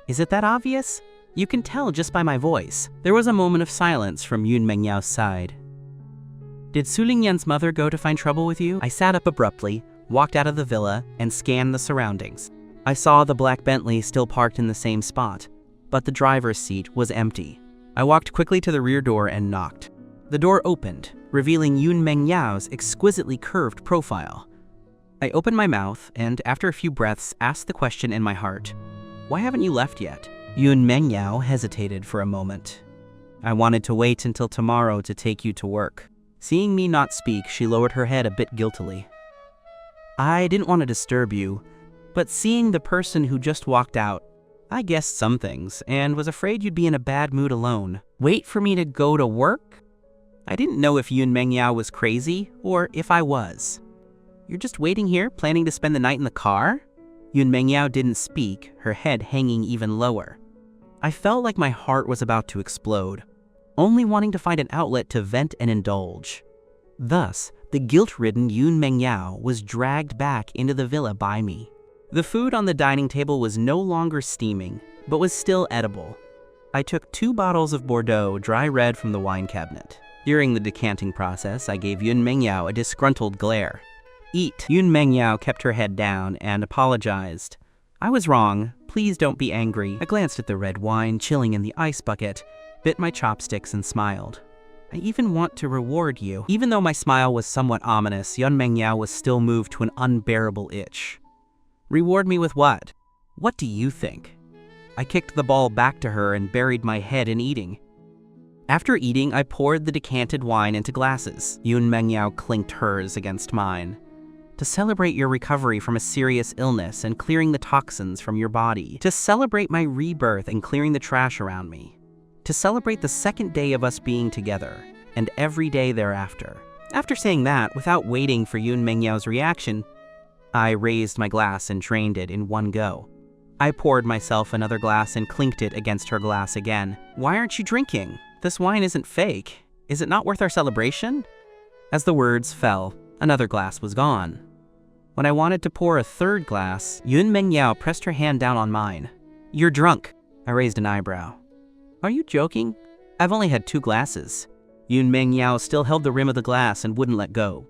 [SPEAKER 1] Is it that obvious? You can tell just by my voice. There was a moment of silence from Yun Mangao's side. Did Suling Yan's mother go to find trouble with you? I sat up abruptly, walked out of the villa, and scanned the surroundings. I saw the black Bentley still parked in the same spot, but the driver's seat was empty. I walked quickly to the rear door and knocked. The door opened, revealing Yun Mangao's exquisitely curved profile. I opened my mouth and, after a few breaths, asked the question in my heart. Why haven't you left yet? Yun Mangao hesitated for a moment. I wanted to wait until tomorrow to take you to work. Seeing me not speak, she lowered her head a bit guiltily. I didn't want to disturb you, but seeing the person who just walked out, I guessed some things and was afraid you'd be in a bad mood alone. Wait for me to go to work? I didn't know if Yun Mangao was crazy or if I was. You're just waiting here, planning to spend the night in the car? Yun Mangao didn't speak, her head hanging even lower. I felt like my heart was about to explode, only wanting to find an outlet to vent and indulge. Thus, the guilt-ridden Yun Mangao was dragged back into the villa by me. The food on the dining table was no longer steaming, but was still edible. I took 2 bottles of Bordeaux dry red from the wine cabinet. During the decanting process, I gave Yun Mangao a disgruntled glare. Eat. Yun Mangao kept her head down and apologized. I was wrong. Please don't be angry. I glanced at the red wine chilling in the ice bucket, bit my chopsticks and smiled. I even want to reward you. Even though my smile was somewhat ominous, Yun Mangao was still moved to an unbearable itch. Reward me with what? What do you think? I kicked the ball back to her and buried my head in eating. After eating, I poured the decanted wine into glasses. Yun Mangao clinked hers against mine. To celebrate your recovery from a serious illness and clearing the toxins from your body. To celebrate my rebirth and clearing the trash around me. To celebrate the 2nd day of us being together, and every day thereafter. After saying that, without waiting for Yun Mangao's reaction, I raised my glass and drained it in one go. I poured myself another glass and clinked it against her glass again. Why aren't you drinking? This wine isn't fake. Is it not worth our celebration? As the words fell, another glass was gone. When I wanted to pour a 3rd glass, Yun Mangao pressed her hand down on mine. You're drunk. I raised an eyebrow. Are you joking? I've only had 2 glasses. Yun Mangao still held the rim of the glass and wouldn't let go.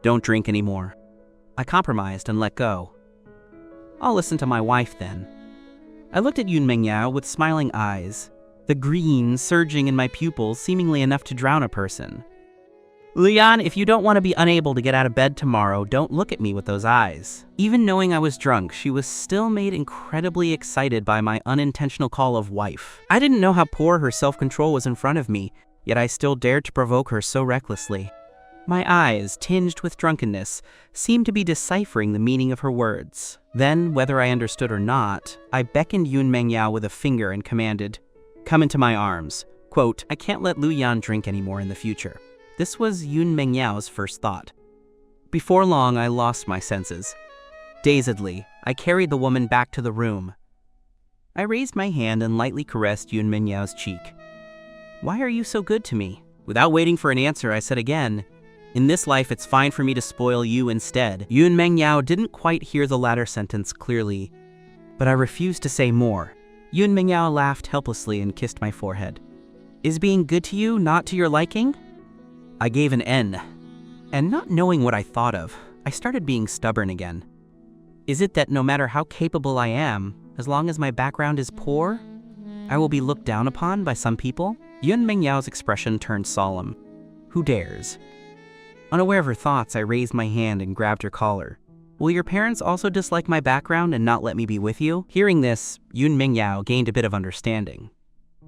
[SPEAKER 1] Don't drink anymore. I compromised and let go. I'll listen to my wife then. I looked at Yun Mangao with smiling eyes, the green surging in my pupils seemingly enough to drown a person. Lian, if you don't want to be unable to get out of bed tomorrow, don't look at me with those eyes. Even knowing I was drunk, she was still made incredibly excited by my unintentional call of wife. I didn't know how poor her self-control was in front of me, yet I still dared to provoke her so recklessly. My eyes, tinged with drunkenness, seemed to be deciphering the meaning of her words. Then, whether I understood or not, I beckoned Yun Mangao with a finger and commanded, "Come into my arms." Quote, "I can't let Lu Yan drink anymore in the future." This was Yun Mangao's first thought. Before long, I lost my senses. Dazedly, I carried the woman back to the room. I raised my hand and lightly caressed Yun Mangao's cheek. "Why are you so good to me?" Without waiting for an answer, I said again, "In this life, it's fine for me to spoil you instead." Yun Mangao didn't quite hear the latter sentence clearly, but I refused to say more. Yun Mangao laughed helplessly and kissed my forehead. "Is being good to you not to your liking?" I gave an N, and not knowing what I thought of, I started being stubborn again. "Is it that no matter how capable I am, as long as my background is poor, I will be looked down upon by some people?" Yun Mangao's expression turned solemn. "Who dares?" Unaware of her thoughts, I raised my hand and grabbed her collar. "Will your parents also dislike my background and not let me be with you?" Hearing this, Yun Mangao gained a bit of understanding.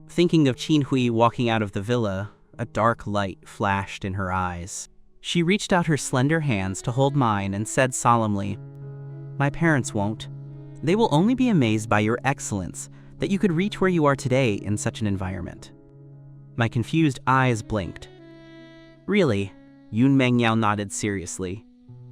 [SPEAKER 1] Thinking of Qin Hui walking out of the villa, a dark light flashed in her eyes. She reached out her slender hands to hold mine and said solemnly, "My parents won't. They will only be amazed by your excellence, that you could reach where you are today in such an environment." My confused eyes blinked. "Really?" Yun Mangao nodded seriously.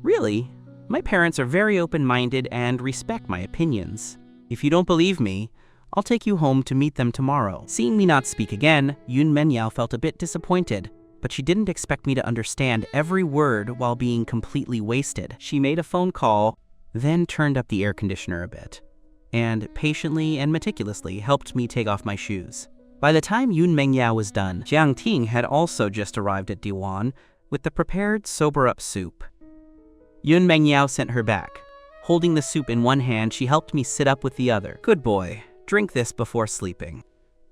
[SPEAKER 1] "Really? My parents are very open-minded and respect my opinions. If you don't believe me, I'll take you home to meet them tomorrow." Seeing me not speak again, Yun Mangao felt a bit disappointed, but she didn't expect me to understand every word while being completely wasted. She made a phone call, then turned up the air conditioner a bit, and patiently and meticulously helped me take off my shoes. By the time Yun Mangao was done, Jiang Ting had also just arrived at Diwan with the prepared sober-up soup. Yun Mangao sent her back. Holding the soup in one hand, she helped me sit up with the other. "Good boy, drink this before sleeping."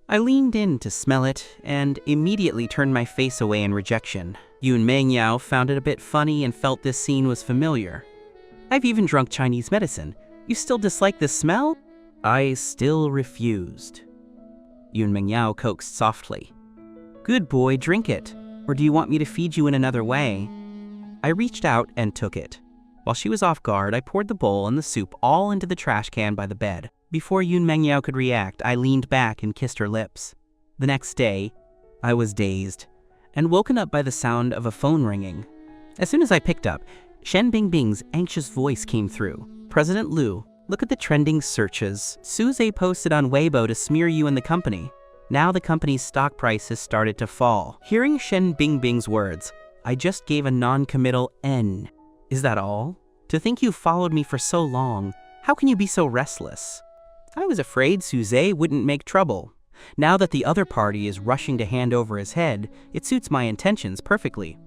[SPEAKER 1] I leaned in to smell it and immediately turned my face away in rejection. Yun Mangao found it a bit funny and felt this scene was familiar. "I've even drunk Chinese medicine. You still dislike the smell?" I still refused. Yun Mangao coaxed softly. "Good boy, drink it. Or do you want me to feed you in another way?" I reached out and took it. While she was off guard, I poured the bowl and the soup all into the trash can by the bed. Before Yun Mangao could react, I leaned back and kissed her lips. The next day, I was dazed and woken up by the sound of a phone ringing. As soon as I picked up, Shen Bing Bing's anxious voice came through. "President Liu, look at the trending searches. Suze posted on Weibo to smear you and the company. Now the company's stock price has started to fall." Hearing Shen Bing Bing's words, I just gave a non-committal N. "Is that all? To think you followed me for so long, how can you be so restless?" I was afraid Suze wouldn't make trouble. Now that the other party is rushing to hand over his head, it suits my intentions perfectly.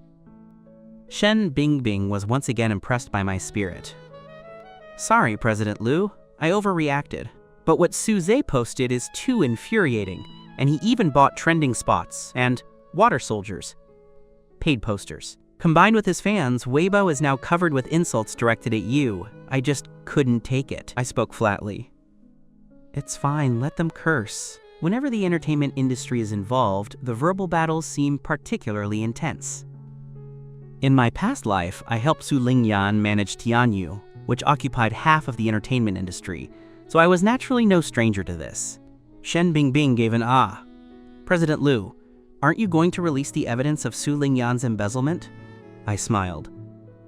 [SPEAKER 1] Shen Bing Bing was once again impressed by my spirit. "Sorry, President Liu, I overreacted. But what Suze posted is too infuriating, and he even bought trending spots and water soldiers. Paid posters. Combined with his fans, Weibo is now covered with insults directed at you. I just couldn't take it." I spoke flatly. "It's fine, let them curse. Whenever the entertainment industry is involved, the verbal battles seem particularly intense. In my past life, I helped Ling Yan manage Tianyu, which occupied half of the entertainment industry, so I was naturally no stranger to this." Shen Bing Bing gave an ah. "President Liu, aren't you going to release the evidence of Ling Yan's embezzlement?" I smiled.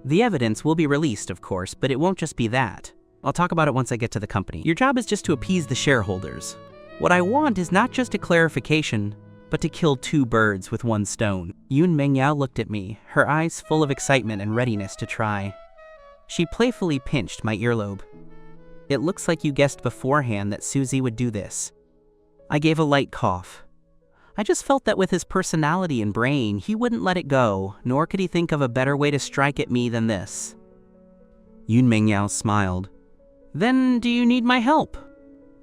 [SPEAKER 1] "The evidence will be released, of course, but it won't just be that. I'll talk about it once I get to the company. Your job is just to appease the shareholders. What I want is not just a clarification, but to kill two birds with one stone." Yun Mangao looked at me, her eyes full of excitement and readiness to try. She playfully pinched my earlobe. "It looks like you guessed beforehand that Suzy would do this." I gave a light cough. I just felt that with his personality and brain, he wouldn't let it go, nor could he think of a better way to strike at me than this. Yun Mangao smiled. "Then do you need my help?"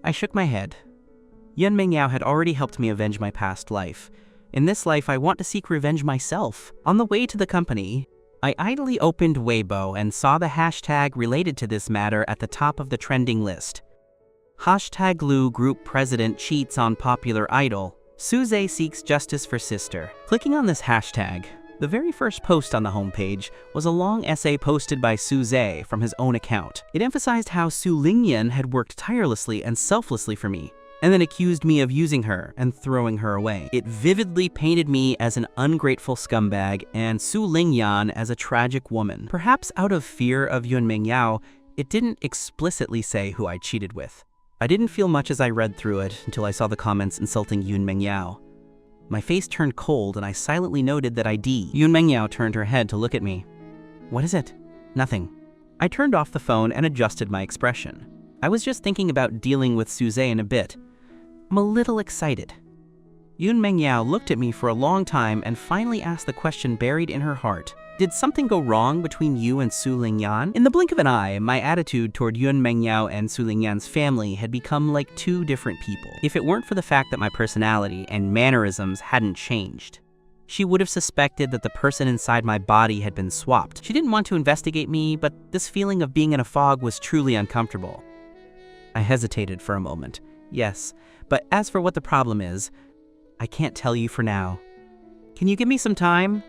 [SPEAKER 1] I shook my head. Yun Mangao had already helped me avenge my past life. In this life, I want to seek revenge myself. On the way to the company, I idly opened Weibo and saw the hashtag related to this matter at the top of the trending list. Hashtag Lu Group President cheats on popular idol. Suze seeks justice for sister. Clicking on this hashtag, The very first post on the homepage was a long essay posted by Suze from his own account. It emphasized how Suling Yan had worked tirelessly and selflessly for me, and then accused me of using her and throwing her away. It vividly painted me as an ungrateful scumbag and Suling Yan as a tragic woman. Perhaps out of fear of Yun Mangao, it didn't explicitly say who I cheated with. I didn't feel much as I read through it until I saw the comments insulting Yun Mangao. My face turned cold and I silently noted that ID. Yun Mangao turned her head to look at me. "What is it?" "Nothing." I turned off the phone and adjusted my expression. I was just thinking about dealing with Suze in a bit. I'm a little excited. Yun Mangao looked at me for a long time and finally asked the question buried in her heart. "Did something go wrong between you and Suling Yan?" In the blink of an eye, my attitude toward Yun Mangao and Suling Yan's family had become like two different people. If it weren't for the fact that my personality and mannerisms hadn't changed, she would have suspected that the person inside my body had been swapped. She didn't want to investigate me, but this feeling of being in a fog was truly uncomfortable. I hesitated for a moment. "Yes, but as for what the problem is, I can't tell you for now. Can you give me some time?"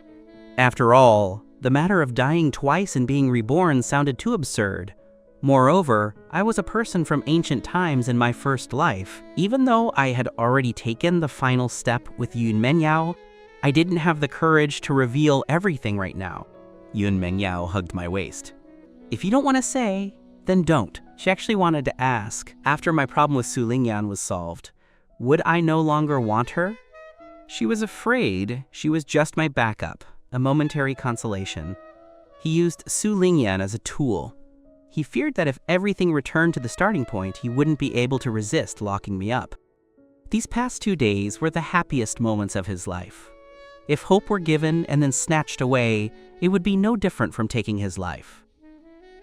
[SPEAKER 1] After all, the matter of dying twice and being reborn sounded too absurd. Moreover, I was a person from ancient times in my first life. Even though I had already taken the final step with Yun Mangao, I didn't have the courage to reveal everything right now. Yun Mangao hugged my waist. "If you don't want to say, then don't." She actually wanted to ask, after my problem with Suling Yan was solved, would I no longer want her? She was afraid she was just my backup, a momentary consolation. He used Suling Yan as a tool. He feared that if everything returned to the starting point, he wouldn't be able to resist locking me up. These past 2 days were the happiest moments of his life. If hope were given and then snatched away, it would be no different from taking his life.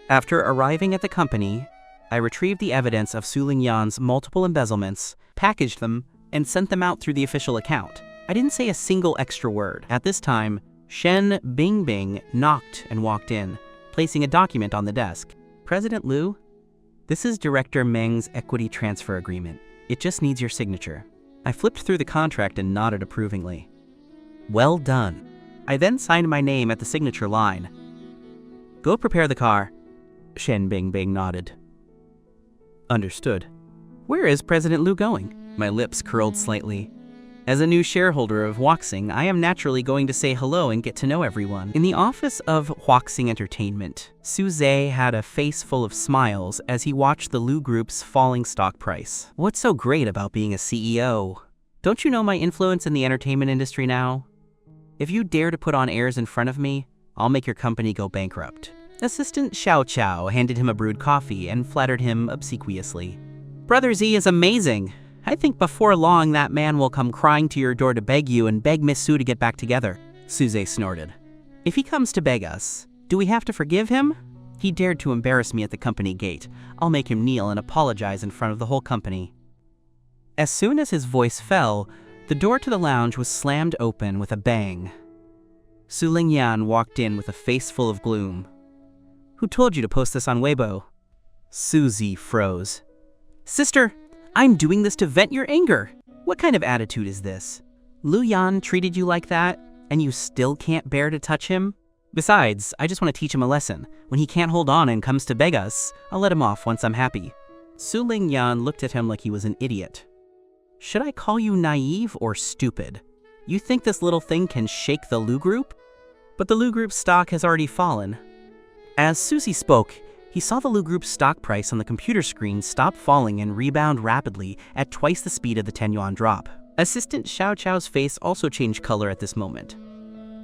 [SPEAKER 1] After arriving at the company, I retrieved the evidence of Suling Yan's multiple embezzlements, packaged them, and sent them out through the official account. I didn't say a single extra word. At this time, Shen Bing Bing knocked and walked in, placing a document on the desk. "President Liu, this is Director Meng's equity transfer agreement. It just needs your signature." I flipped through the contract and nodded approvingly. "Well done." I then signed my name at the signature line. "Go prepare the car." Shen Bing Bing nodded. "Understood." "Where is President Liu going?" My lips curled slightly. As a new shareholder of Huxing, I am naturally going to say hello and get to know everyone. In the office of Huxing Entertainment, Suze had a face full of smiles as he watched the Liu Group's falling stock price. "What's so great about being a CEO? Don't you know my influence in the entertainment industry now? If you dare to put on airs in front of me, I'll make your company go bankrupt." Assistant Xiao Chao handed him a brewed coffee and flattered him obsequiously. "Brother Z is amazing. I think before long that man will come crying to your door to beg you and beg Miss Su to get back together," Suze snorted. "If he comes to beg us, do we have to forgive him? He dared to embarrass me at the company gate. I'll make him kneel and apologize in front of the whole company." As soon as his voice fell, the door to the lounge was slammed open with a bang. Suling Yan walked in with a face full of gloom. "Who told you to post this on Weibo?" Suzy froze. "Sister, I'm doing this to vent your anger. What kind of attitude is this? Liu Yan treated you like that, and you still can't bear to touch him? Besides, I just want to teach him a lesson. When he can't hold on and comes to beg us, I'll let him off once I'm happy." Suling Yan looked at him like he was an idiot. "Should I call you naive or stupid? You think this little thing can shake the Liu Group? But the Liu Group's stock has already fallen." As Suzy spoke, he saw the Liu Group's stock price on the computer screen stop falling and rebound rapidly at twice the speed of the 10-yuan drop. Assistant Xiao Chao's face also changed color at this moment.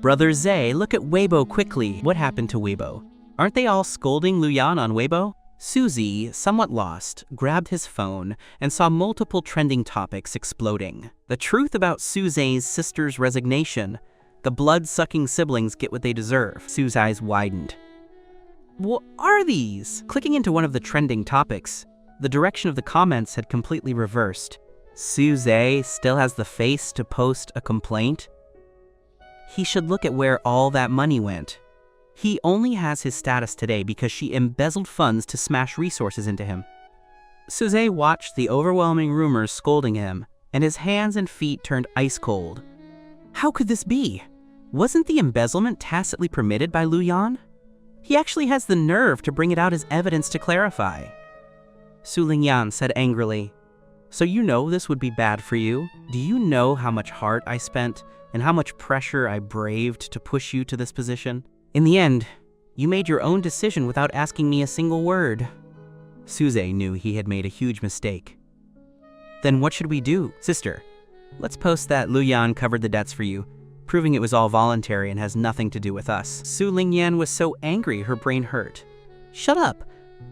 [SPEAKER 1] "Brother Zay, look at Weibo quickly." "What happened to Weibo? Aren't they all scolding Liu Yan on Weibo?" Suzy, somewhat lost, grabbed his phone and saw multiple trending topics exploding. The truth about Suze's sister's resignation. The blood-sucking siblings get what they deserve. Sue's eyes widened. "What are these?" Clicking into one of the trending topics, the direction of the comments had completely reversed. Suze still has the face to post a complaint? He should look at where all that money went. He only has his status today because she embezzled funds to smash resources into him. Suze watched the overwhelming rumors scolding him, and his hands and feet turned ice cold. How could this be? Wasn't the embezzlement tacitly permitted by Lu Yan? He actually has the nerve to bring it out as evidence to clarify. Suling Yan said angrily, "So you know this would be bad for you? Do you know how much heart I spent and how much pressure I braved to push you to this position? In the end, you made your own decision without asking me a single word." Suze knew he had made a huge mistake. "Then what should we do? Sister, let's post that Lu Yan covered the debts for you, proving it was all voluntary and has nothing to do with us." Suling Yan was so angry her brain hurt. "Shut up!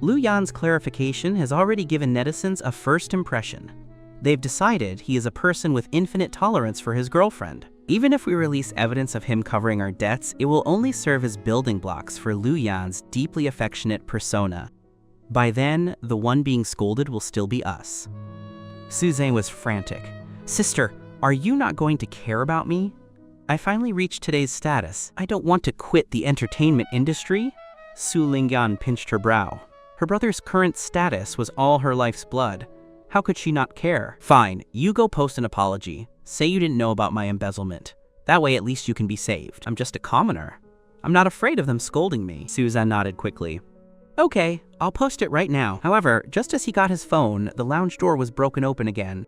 [SPEAKER 1] Lu Yan's clarification has already given netizens a first impression. They've decided he is a person with infinite tolerance for his girlfriend. Even if we release evidence of him covering our debts, it will only serve as building blocks for Lu Yan's deeply affectionate persona. By then, the one being scolded will still be us." Suze was frantic. "Sister, are you not going to care about me? I finally reached today's status. I don't want to quit the entertainment industry." Suling Yan pinched her brow. Her brother's current status was all her life's blood. How could she not care? "Fine, you go post an apology. Say you didn't know about my embezzlement. That way at least you can be saved. I'm just a commoner. I'm not afraid of them scolding me." Susan nodded quickly. "Okay, I'll post it right now." However, just as he got his phone, the lounge door was broken open again.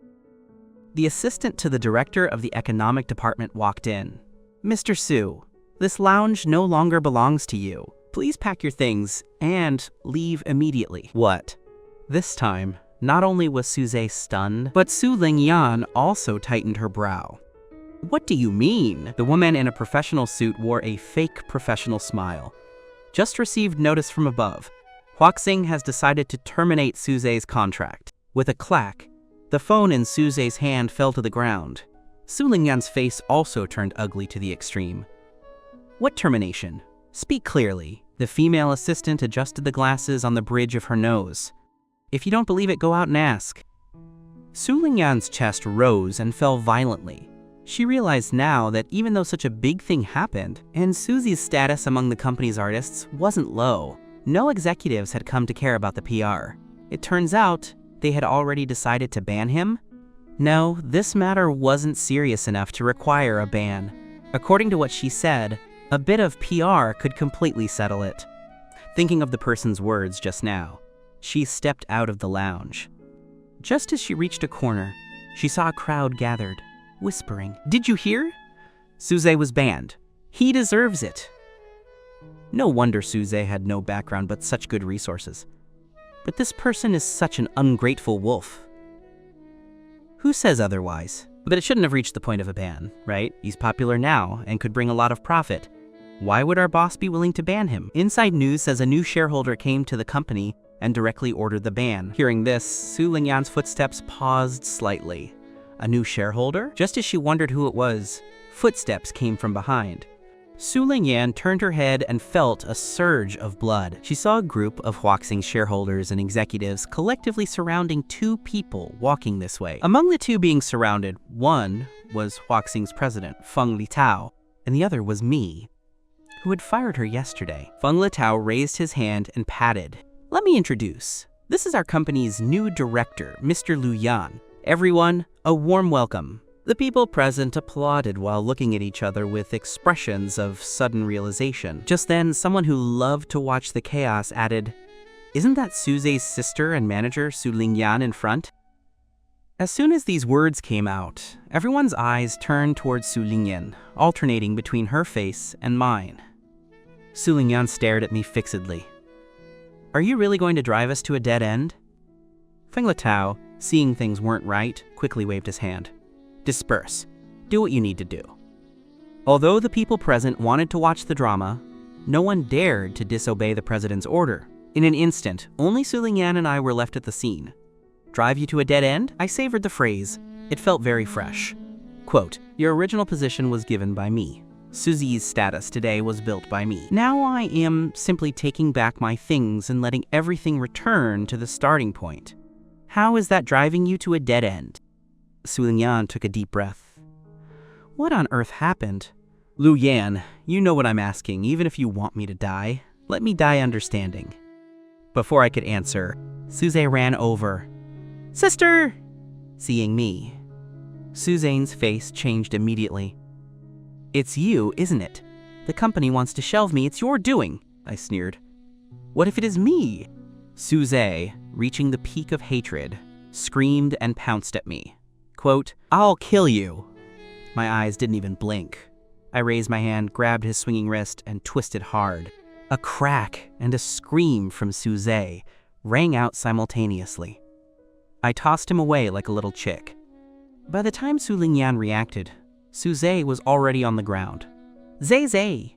[SPEAKER 1] The assistant to the director of the economic department walked in. "Mr. Su, this lounge no longer belongs to you. Please pack your things and leave immediately." What? This time, not only was Suze stunned, but Suling Yan also tightened her brow. "What do you mean?" The woman in a professional suit wore a fake professional smile. "Just received notice from above. Huxing has decided to terminate Suze's contract." With a clack, the phone in Suze's hand fell to the ground. Suling Yan's face also turned ugly to the extreme. "What termination? Speak clearly." The female assistant adjusted the glasses on the bridge of her nose. "If you don't believe it, go out and ask." Suling Yan's chest rose and fell violently. She realized now that even though such a big thing happened, and Susie's status among the company's artists wasn't low, no executives had come to care about the PR. It turns out they had already decided to ban him. No, this matter wasn't serious enough to require a ban. According to what she said, a bit of PR could completely settle it. Thinking of the person's words just now, she stepped out of the lounge. Just as she reached a corner, she saw a crowd gathered, whispering, "Did you hear? Suze was banned. He deserves it." No wonder Suze had no background but such good resources. But this person is such an ungrateful wolf. Who says otherwise? But it shouldn't have reached the point of a ban, right? He's popular now and could bring a lot of profit. Why would our boss be willing to ban him? Inside news says a new shareholder came to the company and directly ordered the ban. Hearing this, Suling Yan's footsteps paused slightly. A new shareholder? Just as she wondered who it was, footsteps came from behind. Suling Yan turned her head and felt a surge of blood. She saw a group of Huxing's shareholders and executives collectively surrounding two people walking this way. Among the two being surrounded, one was Huxing's president, Feng Litao, and the other was me, who had fired her yesterday. Feng Litao raised his hand and patted. "Let me introduce. This is our company's new director, Mr. Lu Yan. Everyone, a warm welcome." The people present applauded while looking at each other with expressions of sudden realization. Just then, someone who loved to watch the chaos added, "Isn't that Suze's sister and manager, Suling Yan, in front?" As soon as these words came out, everyone's eyes turned towards Suling Yan, alternating between her face and mine. Suling Yan stared at me fixedly. "Are you really going to drive us to a dead end?" Feng Litao, seeing things weren't right, quickly waved his hand. "Disperse. Do what you need to do." Although the people present wanted to watch the drama, no one dared to disobey the president's order. In an instant, only Suling Yan and I were left at the scene. "Drive you to a dead end?" I savored the phrase. It felt very fresh. Quote, "Your original position was given by me. Susie's status today was built by me. Now I am simply taking back my things and letting everything return to the starting point. How is that driving you to a dead end?" Suling Yan took a deep breath. "What on earth happened?" "Lu Yan, you know what I'm asking, even if you want me to die. Let me die understanding." Before I could answer, Suze ran over. "Sister!" Seeing me, Suzanne's face changed immediately. It's you, isn't it? The company wants to shelve me, it's your doing, I sneered. What if it is me? Suze, reaching the peak of hatred, screamed and pounced at me. Quote, I'll kill you. My eyes didn't even blink. I raised my hand, grabbed his swinging wrist, and twisted hard. A crack and a scream from Suze rang out simultaneously. I tossed him away like a little chick. By the time Suling Yan reacted, Suze was already on the ground. Zay!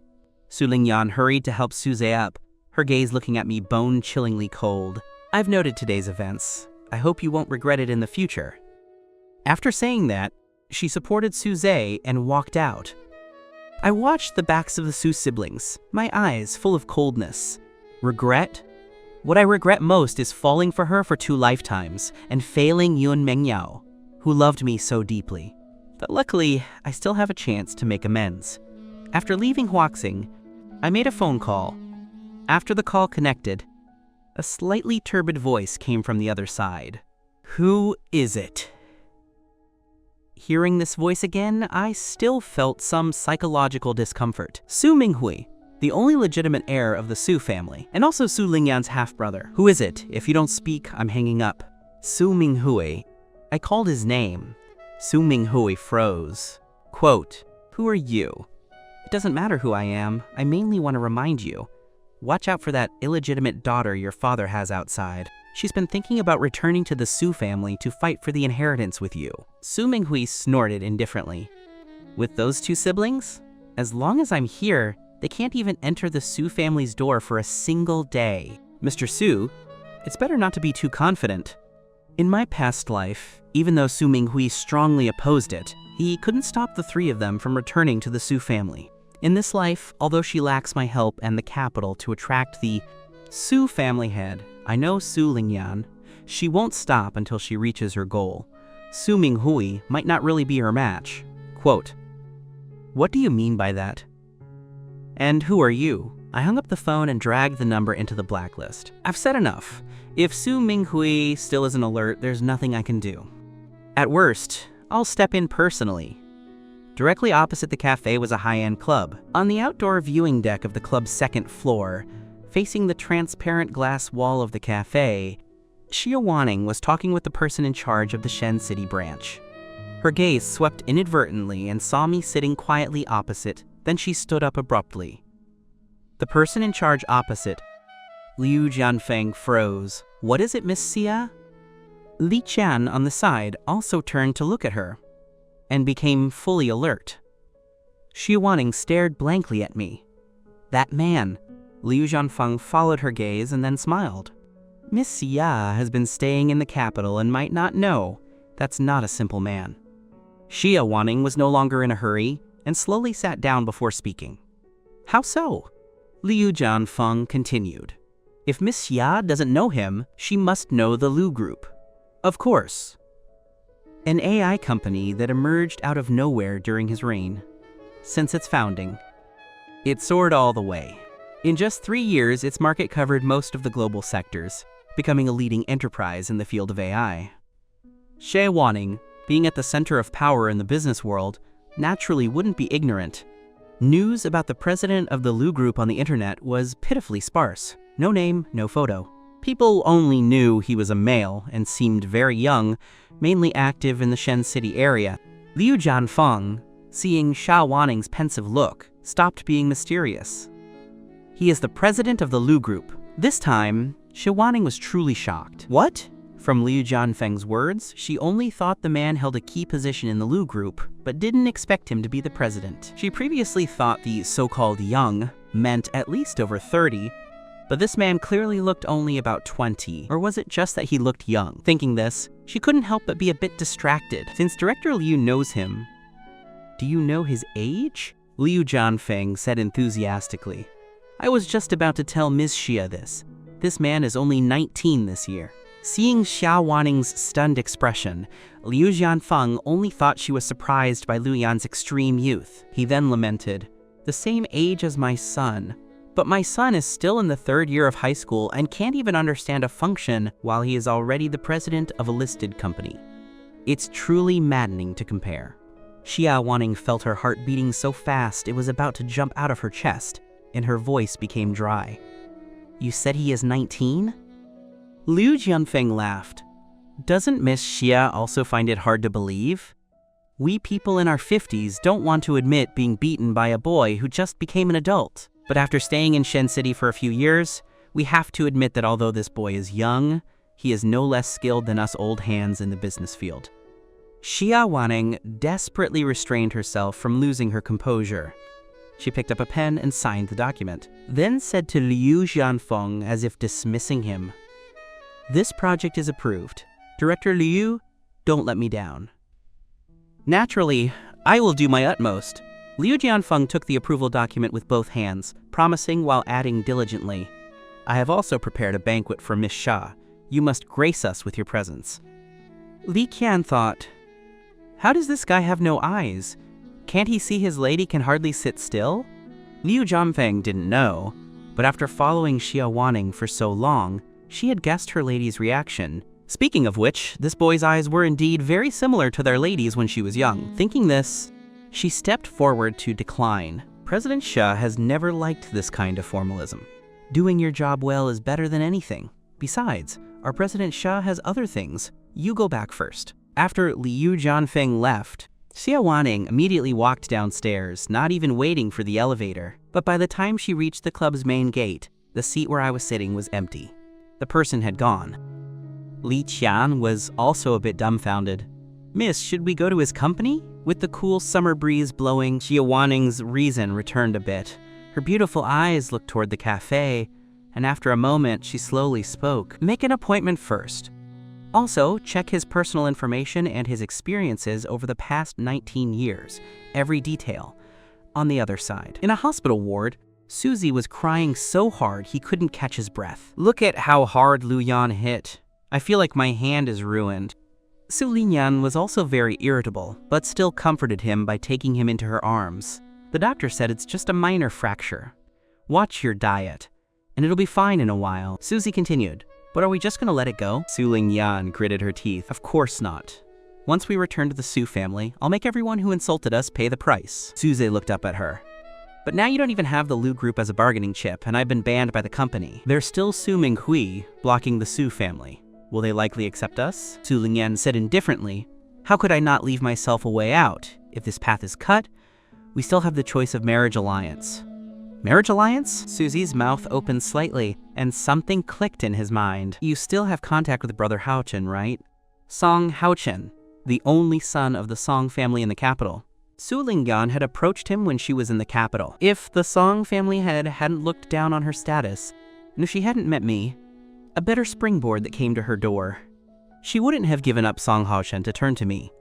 [SPEAKER 1] Suling Yan hurried to help Suze up, her gaze looking at me bone-chillingly cold. I've noted today's events. I hope you won't regret it in the future. After saying that, she supported Suze and walked out. I watched the backs of the Su siblings, my eyes full of coldness. Regret? What I regret most is falling for her for 2 lifetimes and failing Yun Mangao, who loved me so deeply. But luckily, I still have a chance to make amends. After leaving Huxing, I made a phone call. After the call connected, a slightly turbid voice came from the other side. Who is it? Hearing this voice again, I still felt some psychological discomfort. Su Minghui, the only legitimate heir of the Su family, and also Su Lingyan's half-brother. Who is it? If you don't speak, I'm hanging up. Su Minghui. I called his name. Su Minghui froze. Quote, who are you? It doesn't matter who I am. I mainly want to remind you. Watch out for that illegitimate daughter your father has outside. She's been thinking about returning to the Su family to fight for the inheritance with you. Su Minghui snorted indifferently. With those 2 siblings? As long as I'm here, they can't even enter the Su family's door for a single day. Mr. Su, it's better not to be too confident. In my past life, even though Su Minghui strongly opposed it, he couldn't stop the 3 of them from returning to the Su family. In this life, although she lacks my help and the capital to attract the Su family head, I know Suling Yan. She won't stop until she reaches her goal. Su Minghui might not really be her match. Quote, what do you mean by that? And who are you? I hung up the phone and dragged the number into the blacklist. I've said enough. If Su Minghui still isn't alert, there's nothing I can do. At worst, I'll step in personally. Directly opposite the cafe was a high-end club. On the outdoor viewing deck of the club's 2nd floor, facing the transparent glass wall of the cafe, Shia Waning was talking with the person in charge of the Shen City branch. Her gaze swept inadvertently and saw me sitting quietly opposite, then she stood up abruptly. The person in charge opposite, Liu Jianfeng, froze. What is it, Miss Xia? Li Qian on the side also turned to look at her, and became fully alert. Shia Waning stared blankly at me. That man. Liu Jianfeng followed her gaze and then smiled. Miss Xia has been staying in the capital and might not know. That's not a simple man. Shia Waning was no longer in a hurry and slowly sat down before speaking. How so? Liu Jianfeng continued. If Miss Xia doesn't know him, she must know the Lu Group. Of course. An AI company that emerged out of nowhere during his reign. Since its founding, it soared all the way. In just 3 years, its market covered most of the global sectors, becoming a leading enterprise in the field of AI. Shia Waning, being at the center of power in the business world, naturally wouldn't be ignorant. News about the president of the Lu Group on the internet was pitifully sparse. No name, no photo. People only knew he was a male and seemed very young, mainly active in the Shen City area. Liu Jianfeng, seeing Shia Waning's pensive look, stopped being mysterious. He is the president of the Lu Group. This time, Shia Waning was truly shocked. What? From Liu Jianfeng's words, she only thought the man held a key position in the Lu Group, but didn't expect him to be the president. She previously thought the so-called young meant at least over 30, but this man clearly looked only about 20. Or was it just that he looked young? Thinking this, she couldn't help but be a bit distracted. Since Director Liu knows him, do you know his age? Liu Jianfeng said enthusiastically. I was just about to tell Ms. Xia this. This man is only 19 this year. Seeing Shia Waning's stunned expression, Liu Jianfeng only thought she was surprised by Liu Yan's extreme youth. He then lamented, the same age as my son. But my son is still in the 3rd year of high school and can't even understand a function while he is already the president of a listed company. It's truly maddening to compare. Shia Waning felt her heart beating so fast it was about to jump out of her chest, and her voice became dry. "You said he is 19? Liu Jianfeng laughed. "Doesn't Miss Xia also find it hard to believe? We people in our 50s don't want to admit being beaten by a boy who just became an adult. But after staying in Shen City for a few years, we have to admit that although this boy is young, he is no less skilled than us old hands in the business field." Shia Waning desperately restrained herself from losing her composure. She picked up a pen and signed the document, then said to Liu Jianfeng as if dismissing him, "This project is approved. Director Liu, don't let me down." "Naturally, I will do my utmost." Liu Jianfeng took the approval document with both hands, promising while adding diligently, "I have also prepared a banquet for Miss Xia. You must grace us with your presence." Li Qian thought, "How does this guy have no eyes? Can't he see his lady can hardly sit still?" Liu Jianfeng didn't know, but after following Shia Waning for so long, she had guessed her lady's reaction. Speaking of which, this boy's eyes were indeed very similar to their lady's when she was young. Thinking this, she stepped forward to decline. President Xia has never liked this kind of formalism. Doing your job well is better than anything. Besides, our President Xia has other things. You go back first. After Liu Jianfeng left, Xia Waning immediately walked downstairs, not even waiting for the elevator. But by the time she reached the club's main gate, the seat where I was sitting was empty. The person had gone. Li Qian was also a bit dumbfounded. "Miss, should we go to his company?" With the cool summer breeze blowing, Xia Waning's reason returned a bit. Her beautiful eyes looked toward the cafe, and after a moment, she slowly spoke. "Make an appointment first. Also, check his personal information and his experiences over the past 19 years, every detail." On the other side, in a hospital ward, Suzy was crying so hard he couldn't catch his breath. "Look at how hard Lu Yan hit. I feel like my hand is ruined." Ling Yan was also very irritable, but still comforted him by taking him into her arms. The doctor said it's just a minor fracture. "Watch your diet, and it'll be fine in a while." Suzy continued, "But are we just gonna let it go?" Ling Yan gritted her teeth. "Of course not. Once we return to the Su family, I'll make everyone who insulted us pay the price." Suzy looked up at her. "But now you don't even have the Lu group as a bargaining chip, and I've been banned by the company. There's still Su Minghui blocking the Su family. Will they likely accept us?" Ling Yan said indifferently, "How could I not leave myself a way out? If this path is cut, we still have the choice of marriage alliance." "Marriage alliance?" Suzy's mouth opened slightly, and something clicked in his mind. "You still have contact with Brother Haochen, right? Song Haochen, the only son of the Song family in the capital." Ling Yan had approached him when she was in the capital. If the Song family head hadn't looked down on her status, and if she hadn't met me, a better springboard that came to her door, she wouldn't have given up Song Haochen to turn to me.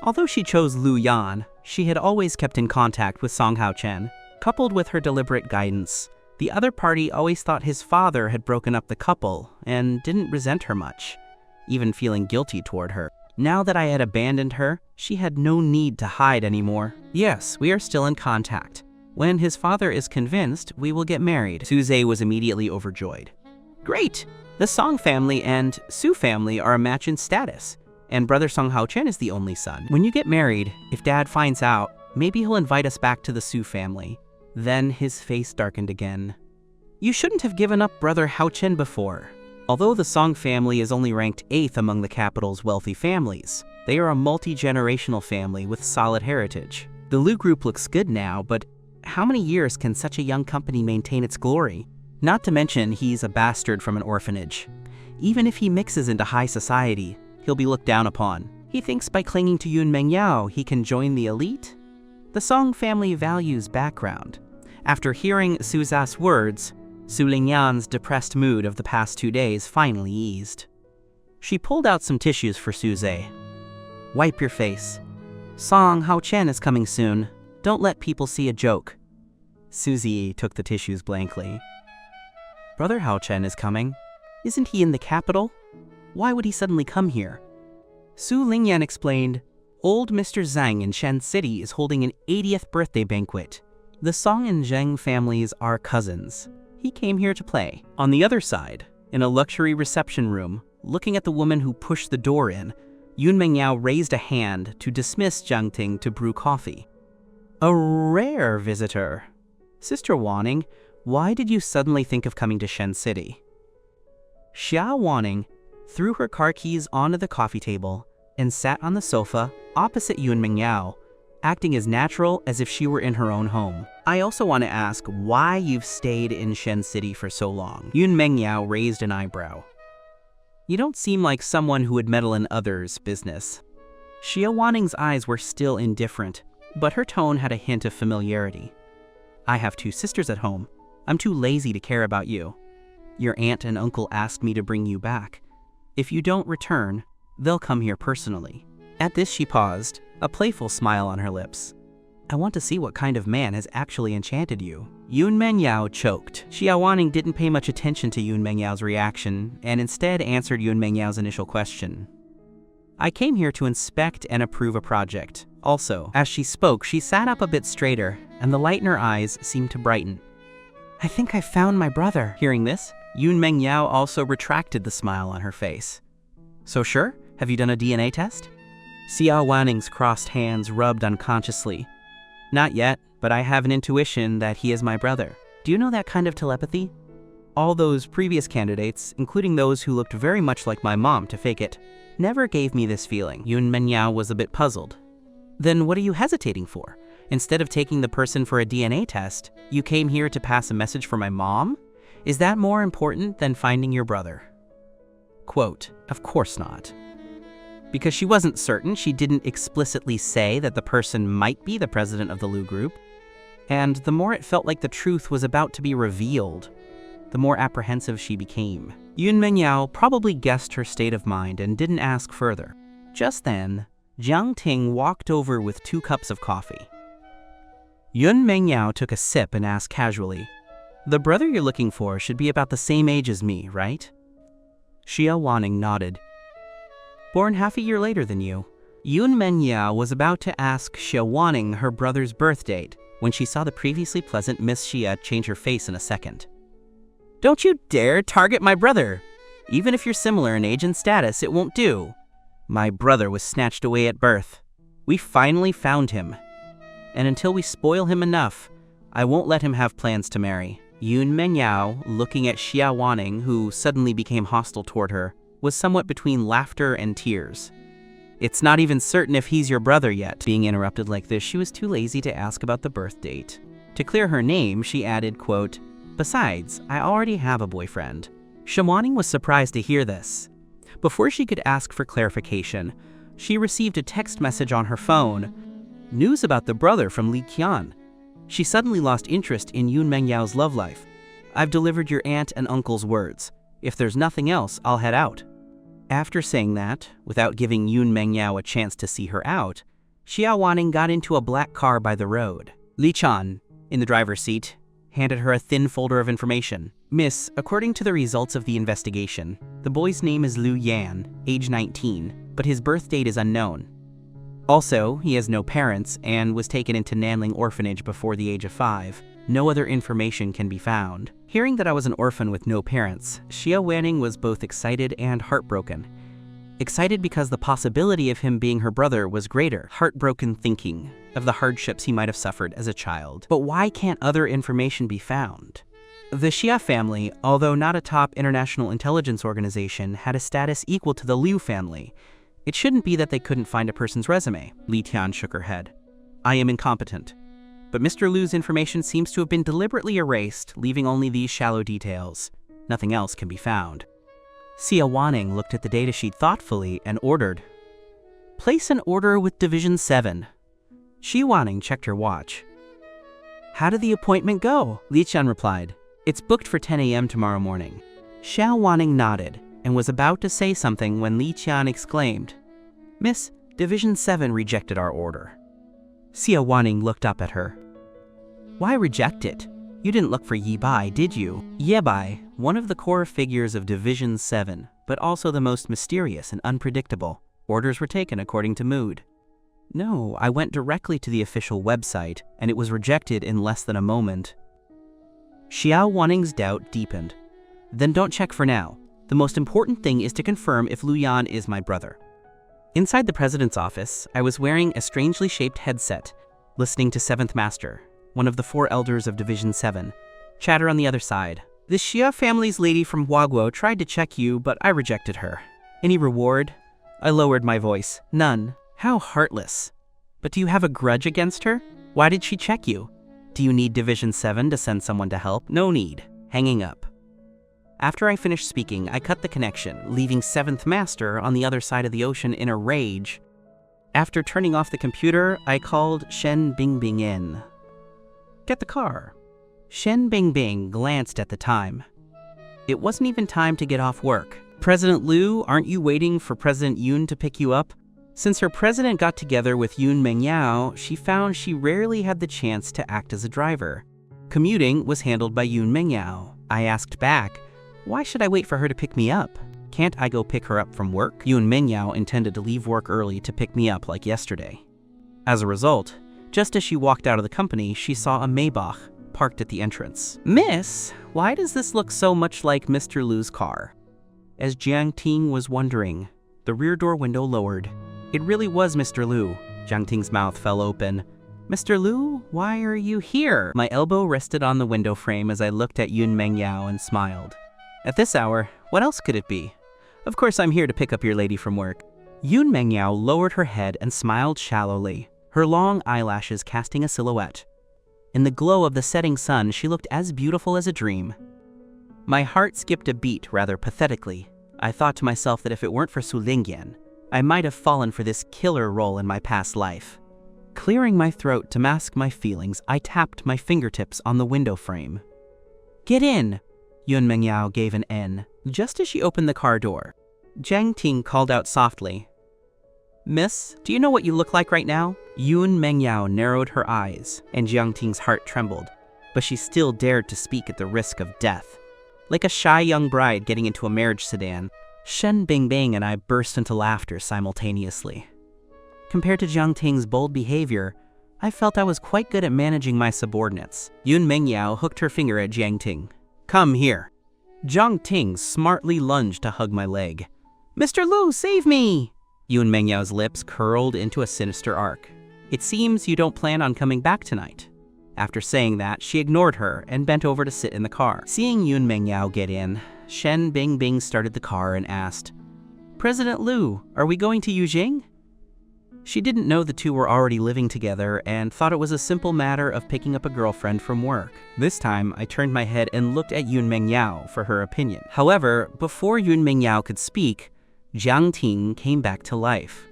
[SPEAKER 1] Although she chose Lu Yan, she had always kept in contact with Song Haochen. Coupled with her deliberate guidance, the other party always thought his father had broken up the couple and didn't resent her much, even feeling guilty toward her. Now that I had abandoned her, she had no need to hide anymore. "Yes, we are still in contact. When his father is convinced, we will get married." Suzy was immediately overjoyed. "Great! The Song family and Su family are a match in status, and Brother Song Haochen is the only son. When you get married, if Dad finds out, maybe he'll invite us back to the Su family." Then his face darkened again. "You shouldn't have given up Brother Haochen before. Although the Song family is only ranked 8th among the capital's wealthy families, they are a multi-generational family with solid heritage. The Lu group looks good now, but how many years can such a young company maintain its glory? Not to mention he's a bastard from an orphanage. Even if he mixes into high society, he'll be looked down upon. He thinks by clinging to Yun Mangao, he can join the elite? The Song family values background." After hearing Suza's words, Ling Yan's depressed mood of the past 2 days finally eased. She pulled out some tissues for Suzy. "Wipe your face. Song Haochen is coming soon. Don't let people see a joke." Suzy took the tissues blankly. "Brother Haochen is coming. Isn't he in the capital? Why would he suddenly come here?" Ling Yan explained, "Old Mr. Zang in Shen City is holding an 80th birthday banquet. The Song and Zheng families are cousins. He came here to play." On the other side, in a luxury reception room, looking at the woman who pushed the door in, Yun Mangao raised a hand to dismiss Zhang Ting to brew coffee. A rare visitor. Sister Waning, why did you suddenly think of coming to Shen City? Shia Waning threw her car keys onto the coffee table and sat on the sofa opposite Yun Mangao, acting as natural as if she were in her own home. I also want to ask why you've stayed in Shen City for so long. Yun Mangao raised an eyebrow. You don't seem like someone who would meddle in others' business. Shia Waning's eyes were still indifferent, but her tone had a hint of familiarity. I have 2 sisters at home. I'm too lazy to care about you. Your aunt and uncle asked me to bring you back. If you don't return, they'll come here personally. At this she paused, a playful smile on her lips. I want to see what kind of man has actually enchanted you. Yun Mangao choked. Shia Waning didn't pay much attention to Yun Mangao's reaction, and instead answered Yun Mangao's initial question. I came here to inspect and approve a project. Also, as she spoke, she sat up a bit straighter, and the light in her eyes seemed to brighten. I think I found my brother. Hearing this, Yun Mangao also retracted the smile on her face. So sure? Have you done a DNA test? Shia Waning's crossed hands rubbed unconsciously. Not yet, but I have an intuition that he is my brother. Do you know that kind of telepathy? All those previous candidates, including those who looked very much like my mom to fake it, never gave me this feeling. Yun Mangao was a bit puzzled. Then what are you hesitating for? Instead of taking the person for a DNA test, you came here to pass a message for my mom? Is that more important than finding your brother? Quote, of course not. Because she wasn't certain, she didn't explicitly say that the person might be the president of the Lu Group. And the more it felt like the truth was about to be revealed, the more apprehensive she became. Yun Mangao probably guessed her state of mind and didn't ask further. Just then, Zhang Ting walked over with 2 cups of coffee. Yun Mangao took a sip and asked casually, the brother you're looking for should be about the same age as me, right? Shia Waning nodded. Born half a year later than you. Yun Mangao was about to ask Shia Waning her brother's birth date when she saw the previously pleasant Miss Shia change her face in a second. Don't you dare target my brother! Even if you're similar in age and status, it won't do. My brother was snatched away at birth. We finally found him. And until we spoil him enough, I won't let him have plans to marry. Yun Mangao, looking at Shia Waning, who suddenly became hostile toward her, was somewhat between laughter and tears. It's not even certain if he's your brother yet. Being interrupted like this, she was too lazy to ask about the birth date. To clear her name, she added, quote, besides, I already have a boyfriend. Shia Waning was surprised to hear this. Before she could ask for clarification, she received a text message on her phone. News about the brother from Ling Yan. She suddenly lost interest in Yun Mangao's love life. I've delivered your aunt and uncle's words. If there's nothing else, I'll head out. After saying that, without giving Yun Mangao a chance to see her out, Shia Waning got into a black car by the road. Li Chan, in the driver's seat, handed her a thin folder of information. Miss, according to the results of the investigation, the boy's name is Ling Yan, age 19, but his birth date is unknown. Also, he has no parents and was taken into Nanling Orphanage before the age of 5. No other information can be found. Hearing that I was an orphan with no parents, Shia Waning was both excited and heartbroken. Excited because the possibility of him being her brother was greater, heartbroken thinking of the hardships he might have suffered as a child. But why can't other information be found? The Shia family, although not a top international intelligence organization, had a status equal to the Liu family. It shouldn't be that they couldn't find a person's resume. Li Tian shook her head. I am incompetent. But Mr. Liu's information seems to have been deliberately erased, leaving only these shallow details. Nothing else can be found. Shia Waning looked at the datasheet thoughtfully and ordered, place an order with Division 7. Shia Waning checked her watch. How did the appointment go? Li Tian replied, it's booked for 10 a.m. tomorrow morning. Shia Waning nodded and was about to say something when Li Tian exclaimed, Miss, Division 7 rejected our order. Shia Waning looked up at her. Why reject it? You didn't look for Yi Bai, did you? Yi Bai, one of the core figures of Division 7, but also the most mysterious and unpredictable. Orders were taken according to mood. No, I went directly to the official website, and it was rejected in less than a moment. Shia Waning's doubt deepened. Then don't check for now. The most important thing is to confirm if Lu Yan is my brother. Inside the president's office, I was wearing a strangely shaped headset, listening to 7th Master, one of the 4 elders of Division 7, chatter on the other side. "The Shia family's lady from Huaguo tried to check you, but I rejected her. Any reward?" I lowered my voice. "None." How heartless. "But do you have a grudge against her? Why did she check you? Do you need Division 7 to send someone to help?" "No need." Hanging up. After I finished speaking, I cut the connection, leaving 7th Master on the other side of the ocean in a rage. After turning off the computer, I called Shen Bing Bing in. "Get the car." Shen Bing Bing glanced at the time. It wasn't even time to get off work. "President Liu, aren't you waiting for President Yun to pick you up?" Since her president got together with Yun Mangao, she found she rarely had the chance to act as a driver. Commuting was handled by Yun Mangao. I asked back, "Why should I wait for her to pick me up? Can't I go pick her up from work?" Yun Mangao intended to leave work early to pick me up like yesterday. As a result, just as she walked out of the company, she saw a Maybach parked at the entrance. "Miss, why does this look so much like Mr. Liu's car?" As Jiang Ting was wondering, the rear door window lowered. It really was Mr. Liu. Jiang Ting's mouth fell open. "Mr. Liu, why are you here?" My elbow rested on the window frame as I looked at Yun Mangao and smiled. "At this hour, what else could it be? Of course I'm here to pick up your lady from work." Yun Mangao lowered her head and smiled shallowly, her long eyelashes casting a silhouette. In the glow of the setting sun, she looked as beautiful as a dream. My heart skipped a beat rather pathetically. I thought to myself that if it weren't for Suling Yan, I might have fallen for this killer role in my past life. Clearing my throat to mask my feelings, I tapped my fingertips on the window frame. "Get in!" Yun Mangao gave an N. Just as she opened the car door, Jiang Ting called out softly, "Miss, do you know what you look like right now?" Yun Mangao narrowed her eyes, and Jiang Ting's heart trembled, but she still dared to speak at the risk of death. Like a shy young bride getting into a marriage sedan, Shen Bing Bing and I burst into laughter simultaneously. Compared to Jiang Ting's bold behavior, I felt I was quite good at managing my subordinates. Yun Mangao hooked her finger at Jiang Ting. "Come here." Jiang Ting smartly lunged to hug my leg. "Mr. Liu, save me!" Yun Mangao's lips curled into a sinister arc. "It seems you don't plan on coming back tonight." After saying that, she ignored her and bent over to sit in the car. Seeing Yun Mangao get in, Shen Bing Bing started the car and asked, "President Liu, are we going to Yujing?" She didn't know the two were already living together and thought it was a simple matter of picking up a girlfriend from work. This time, I turned my head and looked at Yun Mangao for her opinion. However, before Yun Mangao could speak, Jiang Ting came back to life.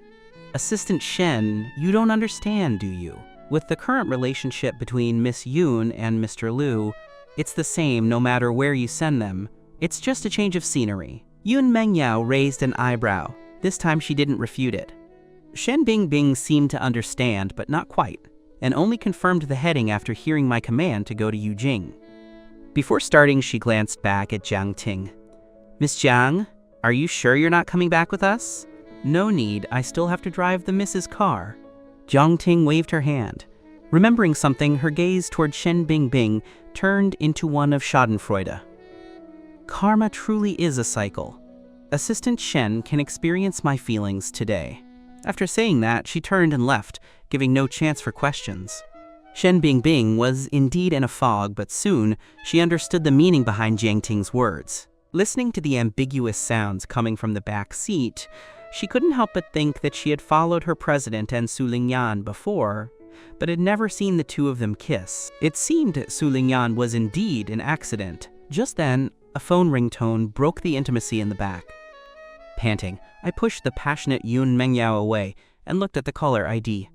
[SPEAKER 1] "Assistant Shen, you don't understand, do you? With the current relationship between Miss Yun and Mr. Liu, it's the same no matter where you send them. It's just a change of scenery." Yun Mangao raised an eyebrow. This time she didn't refute it. Shen Bing Bing seemed to understand, but not quite, and only confirmed the heading after hearing my command to go to Yujing. Before starting, she glanced back at Jiang Ting. "Miss Jiang, are you sure you're not coming back with us?" "No need, I still have to drive the Mrs. car." Jiang Ting waved her hand. Remembering something, her gaze toward Shen Bing Bing turned into one of schadenfreude. Karma truly is a cycle. Assistant Shen can experience my feelings today. After saying that, she turned and left, giving no chance for questions. Shen Bing Bing was indeed in a fog, but soon she understood the meaning behind Jiang Ting's words. Listening to the ambiguous sounds coming from the back seat, she couldn't help but think that she had followed her president and Suling Yan before, but had never seen the two of them kiss. It seemed Suling Yan was indeed an accident. Just then, a phone ringtone broke the intimacy in the back. Panting, I pushed the passionate Yun Mangao away and looked at the caller ID.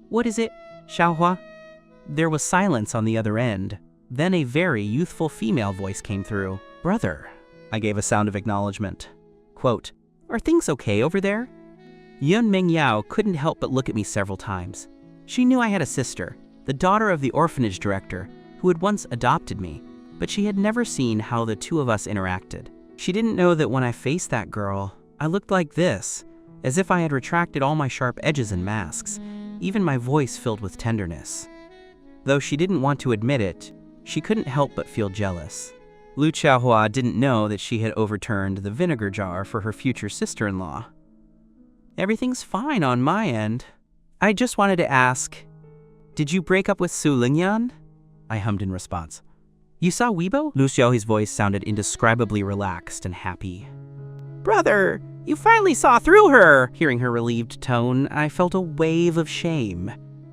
[SPEAKER 1] "What is it, Shiawa?" There was silence on the other end. Then a very youthful female voice came through. "Brother," I gave a sound of acknowledgement. Quote, "Are things okay over there?" Yun Mangao couldn't help but look at me several times. She knew I had a sister, the daughter of the orphanage director, who had once adopted me, but she had never seen how the two of us interacted. She didn't know that when I faced that girl, I looked like this, as if I had retracted all my sharp edges and masks, even my voice filled with tenderness. Though she didn't want to admit it, she couldn't help but feel jealous. Lu Xiaohua didn't know that she had overturned the vinegar jar for her future sister-in-law. Everything's fine on my end. I just wanted to ask, did you break up with Suling Yan? I hummed in response. You saw Weibo? Lu Xiaohui's voice sounded indescribably relaxed and happy. Brother, you finally saw through her! Hearing her relieved tone, I felt a wave of shame.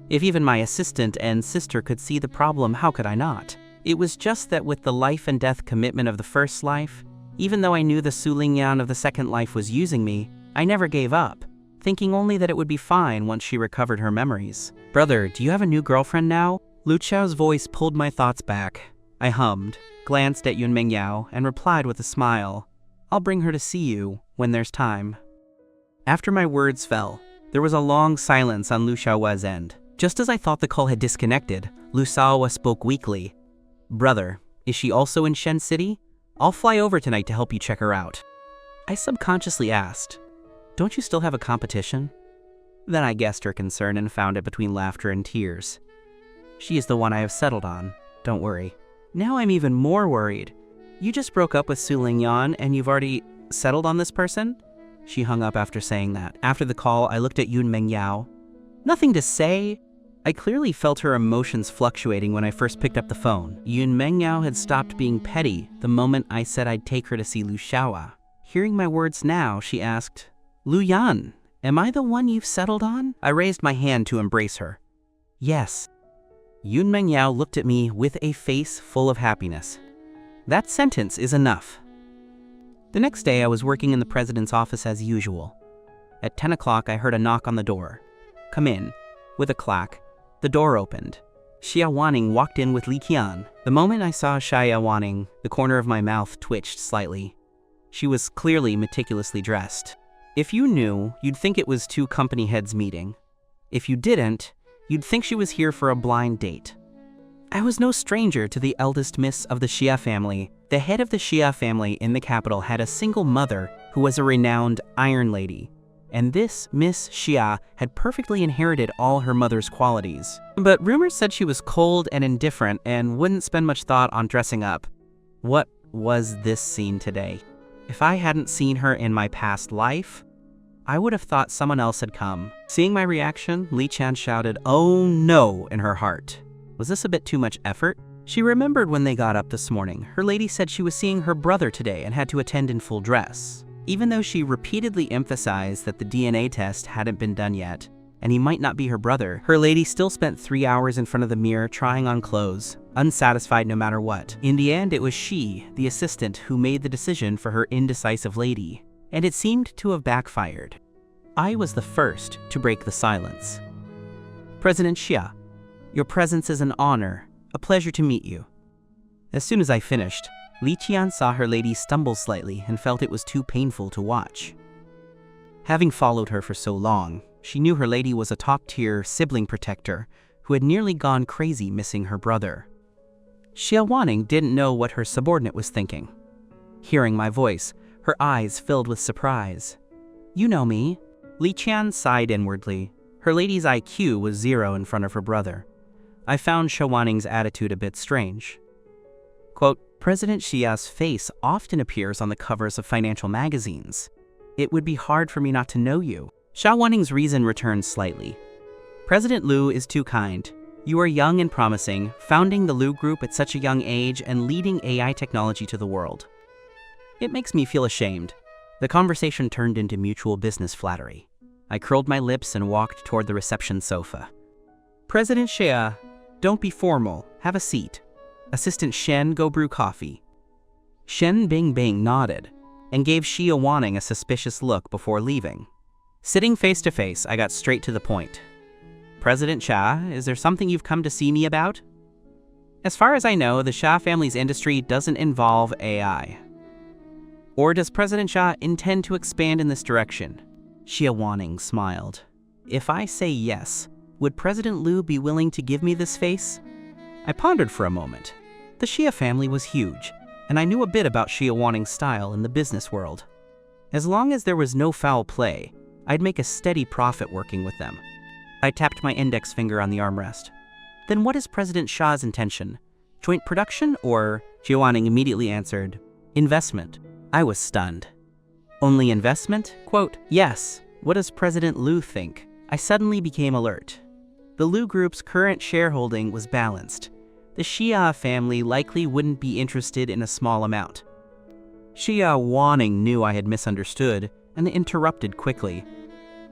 [SPEAKER 1] If even my assistant and sister could see the problem, how could I not? It was just that with the life and death commitment of the first life, even though I knew the Suling Yan of the second life was using me, I never gave up, thinking only that it would be fine once she recovered her memories. Brother, do you have a new girlfriend now? Lu Xiao's voice pulled my thoughts back. I hummed, glanced at Yun Mangao, and replied with a smile. I'll bring her to see you when there's time. After my words fell, there was a long silence on Lu Xiao's end. Just as I thought the call had disconnected, Lu Xiaowa spoke weakly. Brother, is she also in Shen City? I'll fly over tonight to help you check her out. I subconsciously asked, don't you still have a competition? Then I guessed her concern and found it between laughter and tears. She is the one I have settled on, don't worry. Now I'm even more worried. You just broke up with Suling Yan and you've already settled on this person? She hung up after saying that. After the call, I looked at Yun Mangao. Nothing to say. I clearly felt her emotions fluctuating when I first picked up the phone. Yun Mangao had stopped being petty the moment I said I'd take her to see Lu Xiaowa. Hearing my words now, she asked, Lu Yan, am I the one you've settled on? I raised my hand to embrace her. Yes. Yun Mangao looked at me with a face full of happiness. That sentence is enough. The next day, I was working in the president's office as usual. At 10 o'clock, I heard a knock on the door. Come in. With a clack, the door opened. Shia Waning walked in with Ling Yan. The moment I saw Shia Waning, the corner of my mouth twitched slightly. She was clearly meticulously dressed. If you knew, you'd think it was two company heads meeting. If you didn't, you'd think she was here for a blind date. I was no stranger to the eldest miss of the Shia family. The head of the Shia family in the capital had a single mother who was a renowned Iron Lady. And this Miss Shia had perfectly inherited all her mother's qualities. But rumors said she was cold and indifferent and wouldn't spend much thought on dressing up. What was this scene today? If I hadn't seen her in my past life, I would have thought someone else had come. Seeing my reaction, Li Chan shouted, "Oh no," in her heart. Was this a bit too much effort? She remembered when they got up this morning. Her lady said she was seeing her brother today and had to attend in full dress. Even though she repeatedly emphasized that the DNA test hadn't been done yet, and he might not be her brother, her lady still spent 3 hours in front of the mirror trying on clothes, unsatisfied no matter what. In the end, it was she, the assistant, who made the decision for her indecisive lady, and it seemed to have backfired. I was the first to break the silence. President Xia, your presence is an honor, a pleasure to meet you. As soon as I finished, Li Qian saw her lady stumble slightly and felt it was too painful to watch. Having followed her for so long, she knew her lady was a top-tier sibling protector who had nearly gone crazy missing her brother. Shia Waning didn't know what her subordinate was thinking. Hearing my voice, her eyes filled with surprise. You know me. Li Qian sighed inwardly. Her lady's IQ was 0 in front of her brother. I found Shia Waning's attitude a bit strange. Quote, President Xia's face often appears on the covers of financial magazines. It would be hard for me not to know you. Shia Waning's reason returned slightly. President Lu is too kind. You are young and promising, founding the Lu Group at such a young age and leading AI technology to the world. It makes me feel ashamed. The conversation turned into mutual business flattery. I curled my lips and walked toward the reception sofa. President Xia, don't be formal. Have a seat. Assistant Shen, go brew coffee. Shen Bing Bing nodded and gave Shia Waning a suspicious look before leaving. Sitting face to face, I got straight to the point. President Xia, is there something you've come to see me about? As far as I know, the Xia family's industry doesn't involve AI. Or does President Xia intend to expand in this direction? Shia Waning smiled. If I say yes, would President Lu be willing to give me this face? I pondered for a moment. The Xia family was huge, and I knew a bit about Shia Waning's style in the business world. As long as there was no foul play, I'd make a steady profit working with them. I tapped my index finger on the armrest. Then what is President Xia's intention? Joint production or? Shia Waning immediately answered, investment. I was stunned. Only investment? Quote, yes. What does President Liu think? I suddenly became alert. The Liu Group's current shareholding was balanced. The Shia family likely wouldn't be interested in a small amount. Shia Waning knew I had misunderstood and interrupted quickly.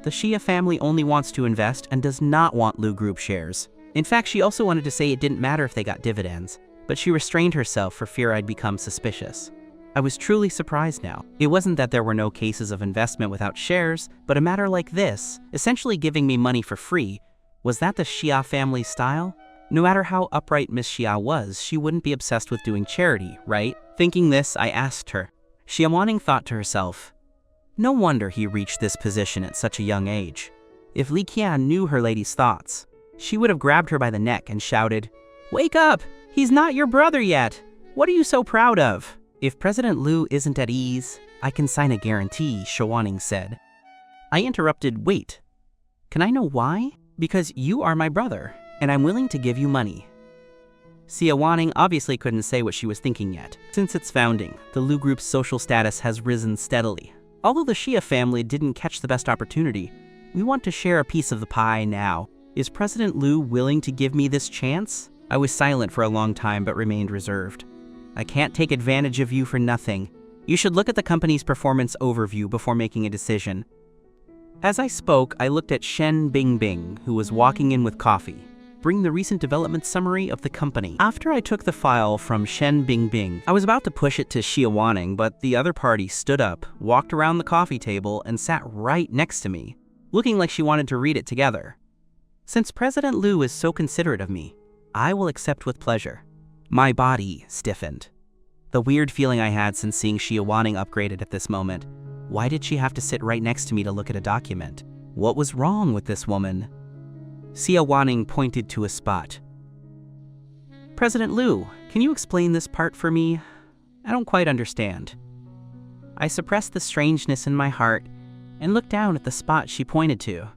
[SPEAKER 1] The Shia family only wants to invest and does not want Liu Group shares. In fact, she also wanted to say it didn't matter if they got dividends, but she restrained herself for fear I'd become suspicious. I was truly surprised now. It wasn't that there were no cases of investment without shares, but a matter like this, essentially giving me money for free, was that the Shia family style? No matter how upright Miss Shia was, she wouldn't be obsessed with doing charity, right? Thinking this, I asked her. Shia Waning thought to herself, no wonder he reached this position at such a young age. If Ling Yan knew her lady's thoughts, she would have grabbed her by the neck and shouted, "Wake up! He's not your brother yet! What are you so proud of?" If President Liu isn't at ease, I can sign a guarantee, Shia Waning said. I interrupted, wait, can I know why? Because you are my brother, and I'm willing to give you money. Shia Waning obviously couldn't say what she was thinking yet. Since its founding, the Liu Group's social status has risen steadily. Although the Shia family didn't catch the best opportunity, we want to share a piece of the pie now. Is President Liu willing to give me this chance? I was silent for a long time but remained reserved. I can't take advantage of you for nothing. You should look at the company's performance overview before making a decision. As I spoke, I looked at Shen Bing Bing, who was walking in with coffee. Bring the recent development summary of the company. After I took the file from Shen Bing Bing, I was about to push it to Shia Waning, but the other party stood up, walked around the coffee table, and sat right next to me, looking like she wanted to read it together. Since President Liu is so considerate of me, I will accept with pleasure. My body stiffened. The weird feeling I had since seeing Shia Waning upgraded at this moment. Why did she have to sit right next to me to look at a document? What was wrong with this woman? Shia Waning pointed to a spot. President Liu, can you explain this part for me? I don't quite understand. I suppressed the strangeness in my heart and looked down at the spot she pointed to.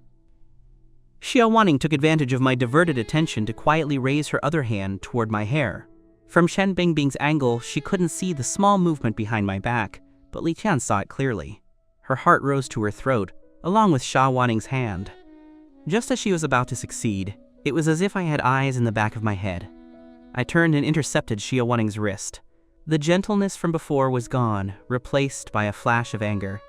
[SPEAKER 1] Shia Waning took advantage of my diverted attention to quietly raise her other hand toward my hair. From Shen Bing Bing's angle, she couldn't see the small movement behind my back, but Ling Yan saw it clearly. Her heart rose to her throat, along with Shia Waning's hand. Just as she was about to succeed, it was as if I had eyes in the back of my head. I turned and intercepted Shia Waning's wrist. The gentleness from before was gone, replaced by a flash of anger.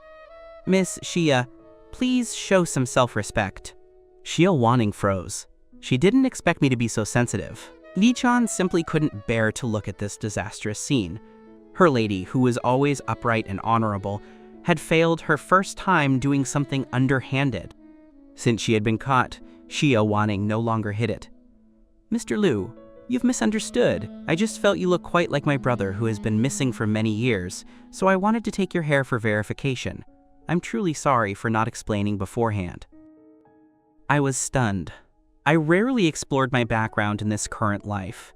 [SPEAKER 1] Miss Shia, please show some self-respect. Shia Waning froze. She didn't expect me to be so sensitive. Ling Yan simply couldn't bear to look at this disastrous scene. Her lady, who was always upright and honorable, had failed her first time doing something underhanded. Since she had been caught, Shia Waning no longer hid it. Mr. Liu, you've misunderstood. I just felt you look quite like my brother who has been missing for many years, so I wanted to take your hair for verification. I'm truly sorry for not explaining beforehand. I was stunned. I rarely explored my background in this current life.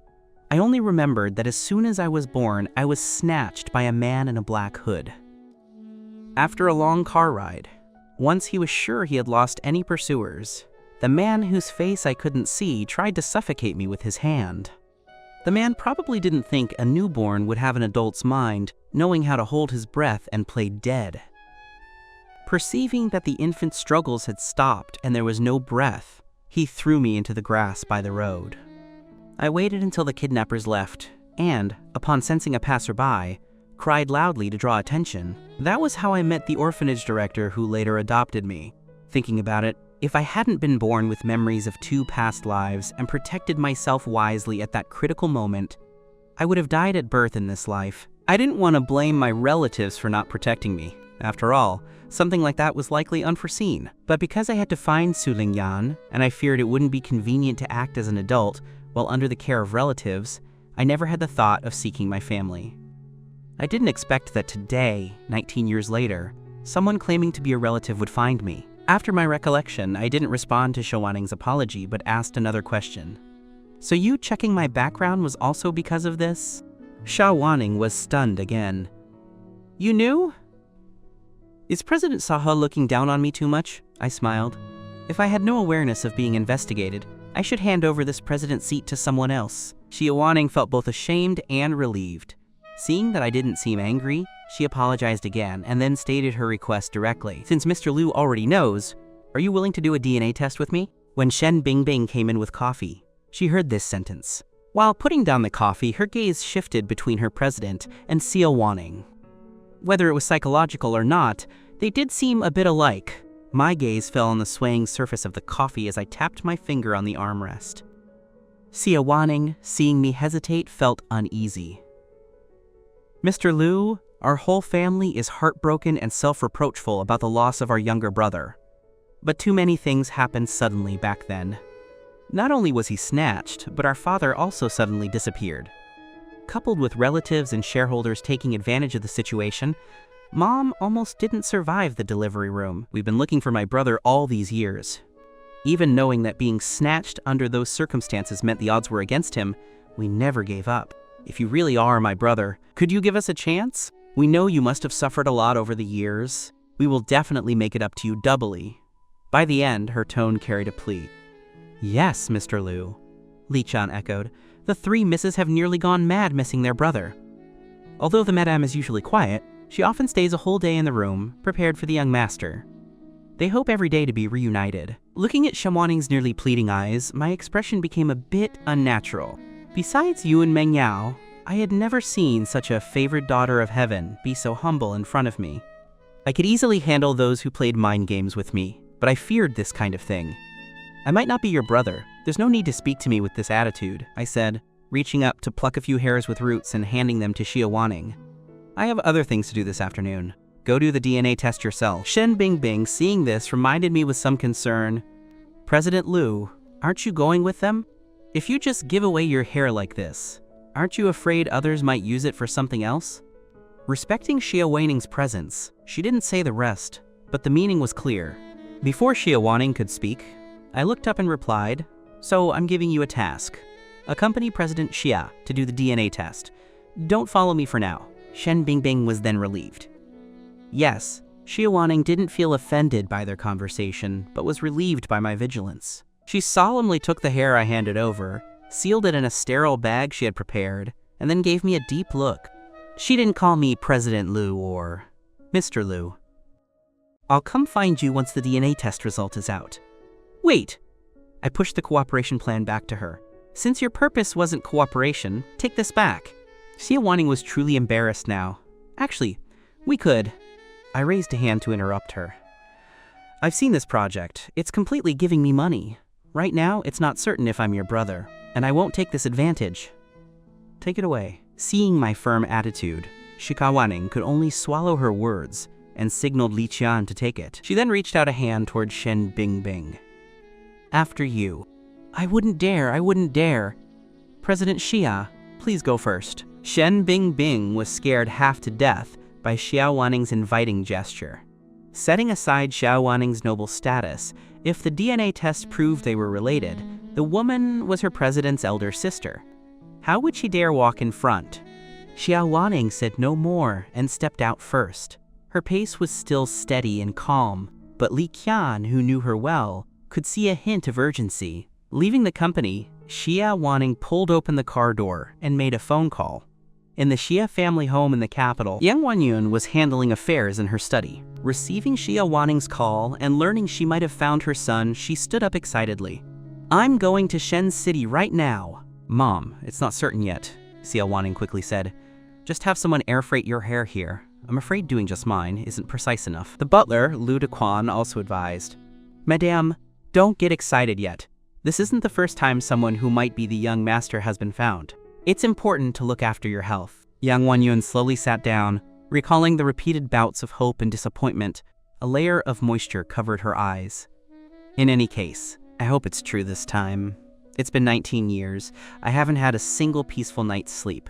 [SPEAKER 1] I only remembered that as soon as I was born, I was snatched by a man in a black hood. After a long car ride, once he was sure he had lost any pursuers, the man whose face I couldn't see tried to suffocate me with his hand. The man probably didn't think a newborn would have an adult's mind, knowing how to hold his breath and play dead. Perceiving that the infant's struggles had stopped and there was no breath, he threw me into the grass by the road. I waited until the kidnappers left, and, upon sensing a passerby, cried loudly to draw attention. That was how I met the orphanage director who later adopted me. Thinking about it, if I hadn't been born with memories of 2 past lives and protected myself wisely at that critical moment, I would have died at birth in this life. I didn't want to blame my relatives for not protecting me. After all, something like that was likely unforeseen. But because I had to find Suling Yan, and I feared it wouldn't be convenient to act as an adult while under the care of relatives, I never had the thought of seeking my family. I didn't expect that today, 19 years later, someone claiming to be a relative would find me. After my recollection, I didn't respond to Shia Waning's apology, but asked another question. So you checking my background was also because of this? Shia Waning was stunned again. You knew? Is President Saha looking down on me too much? I smiled. If I had no awareness of being investigated, I should hand over this president seat to someone else. Shia Waning felt both ashamed and relieved. Seeing that I didn't seem angry, She apologized again and then stated her request directly. Since Mr. Liu already knows, are you willing to do a DNA test with me? When Shen Bing Bing came in with coffee, she heard this sentence. While putting down the coffee, her gaze shifted between her president and Shia Waning. Whether it was psychological or not, they did seem a bit alike. My gaze fell on the swaying surface of the coffee as I tapped my finger on the armrest. Shia Waning, seeing me hesitate, felt uneasy. Mr. Liu, our whole family is heartbroken and self-reproachful about the loss of our younger brother. But too many things happened suddenly back then. Not only was he snatched, but our father also suddenly disappeared. Coupled with relatives and shareholders taking advantage of the situation, Mom almost didn't survive the delivery room. We've been looking for my brother all these years. Even knowing that being snatched under those circumstances meant the odds were against him, we never gave up. If you really are my brother, could you give us a chance? We know you must have suffered a lot over the years. We will definitely make it up to you doubly. By the end, her tone carried a plea. Yes, Mr. Liu, Li Chan echoed. The three misses have nearly gone mad missing their brother. Although the madame is usually quiet, she often stays a whole day in the room, prepared for the young master. They hope every day to be reunited. Looking at Shia Waning's nearly pleading eyes, my expression became a bit unnatural. Besides Yun Mangao, I had never seen such a favored daughter of heaven be so humble in front of me. I could easily handle those who played mind games with me, but I feared this kind of thing. I might not be your brother. There's no need to speak to me with this attitude, I said, reaching up to pluck a few hairs with roots and handing them to Shia Waning. I have other things to do this afternoon. Go do the DNA test yourself. Shen Bing Bing, seeing this, reminded me with some concern. President Liu, aren't you going with them? If you just give away your hair like this, aren't you afraid others might use it for something else? Respecting Shia Waning's presence, she didn't say the rest, but the meaning was clear. Before Shia Waning could speak, I looked up and replied, so I'm giving you a task. Accompany President Shia to do the DNA test. Don't follow me for now. Shen Bing Bing was then relieved. Yes, Shia Waning didn't feel offended by their conversation, but was relieved by my vigilance. She solemnly took the hair I handed over, sealed it in a sterile bag she had prepared, and then gave me a deep look. She didn't call me President Liu or Mr. Liu. I'll come find you once the DNA test result is out. Wait! I pushed the cooperation plan back to her. Since your purpose wasn't cooperation, take this back. Shia Waning was truly embarrassed now. Actually, we could. I raised a hand to interrupt her. I've seen this project. It's completely giving me money. Right now, it's not certain if I'm your brother, and I won't take this advantage. Take it away. Seeing my firm attitude, Shia Waning could only swallow her words and signaled Li Qian to take it. She then reached out a hand toward Shen Bing Bing. After you. I wouldn't dare. President Shia, please go first. Shen Bing Bing was scared half to death by Shia Waning's inviting gesture. Setting aside Shia Waning's noble status, if the DNA test proved they were related, the woman was her president's elder sister. How would she dare walk in front? Shia Waning said no more and stepped out first. Her pace was still steady and calm, but Li Qian, who knew her well, could see a hint of urgency. Leaving the company, Shia Waning pulled open the car door and made a phone call. In the Shia family home in the capital, Yang Wanyun was handling affairs in her study. Receiving Shia Waning's call and learning she might have found her son, she stood up excitedly. I'm going to Shen City right now. Mom, it's not certain yet, Shia Waning quickly said. Just have someone air freight your hair here. I'm afraid doing just mine isn't precise enough. The butler, Lu Dequan, also advised. Madame, don't get excited yet. This isn't the first time someone who might be the young master has been found. It's important to look after your health. Yang Wanyun slowly sat down, recalling the repeated bouts of hope and disappointment. A layer of moisture covered her eyes. In any case, I hope it's true this time. It's been 19 years. I haven't had a single peaceful night's sleep.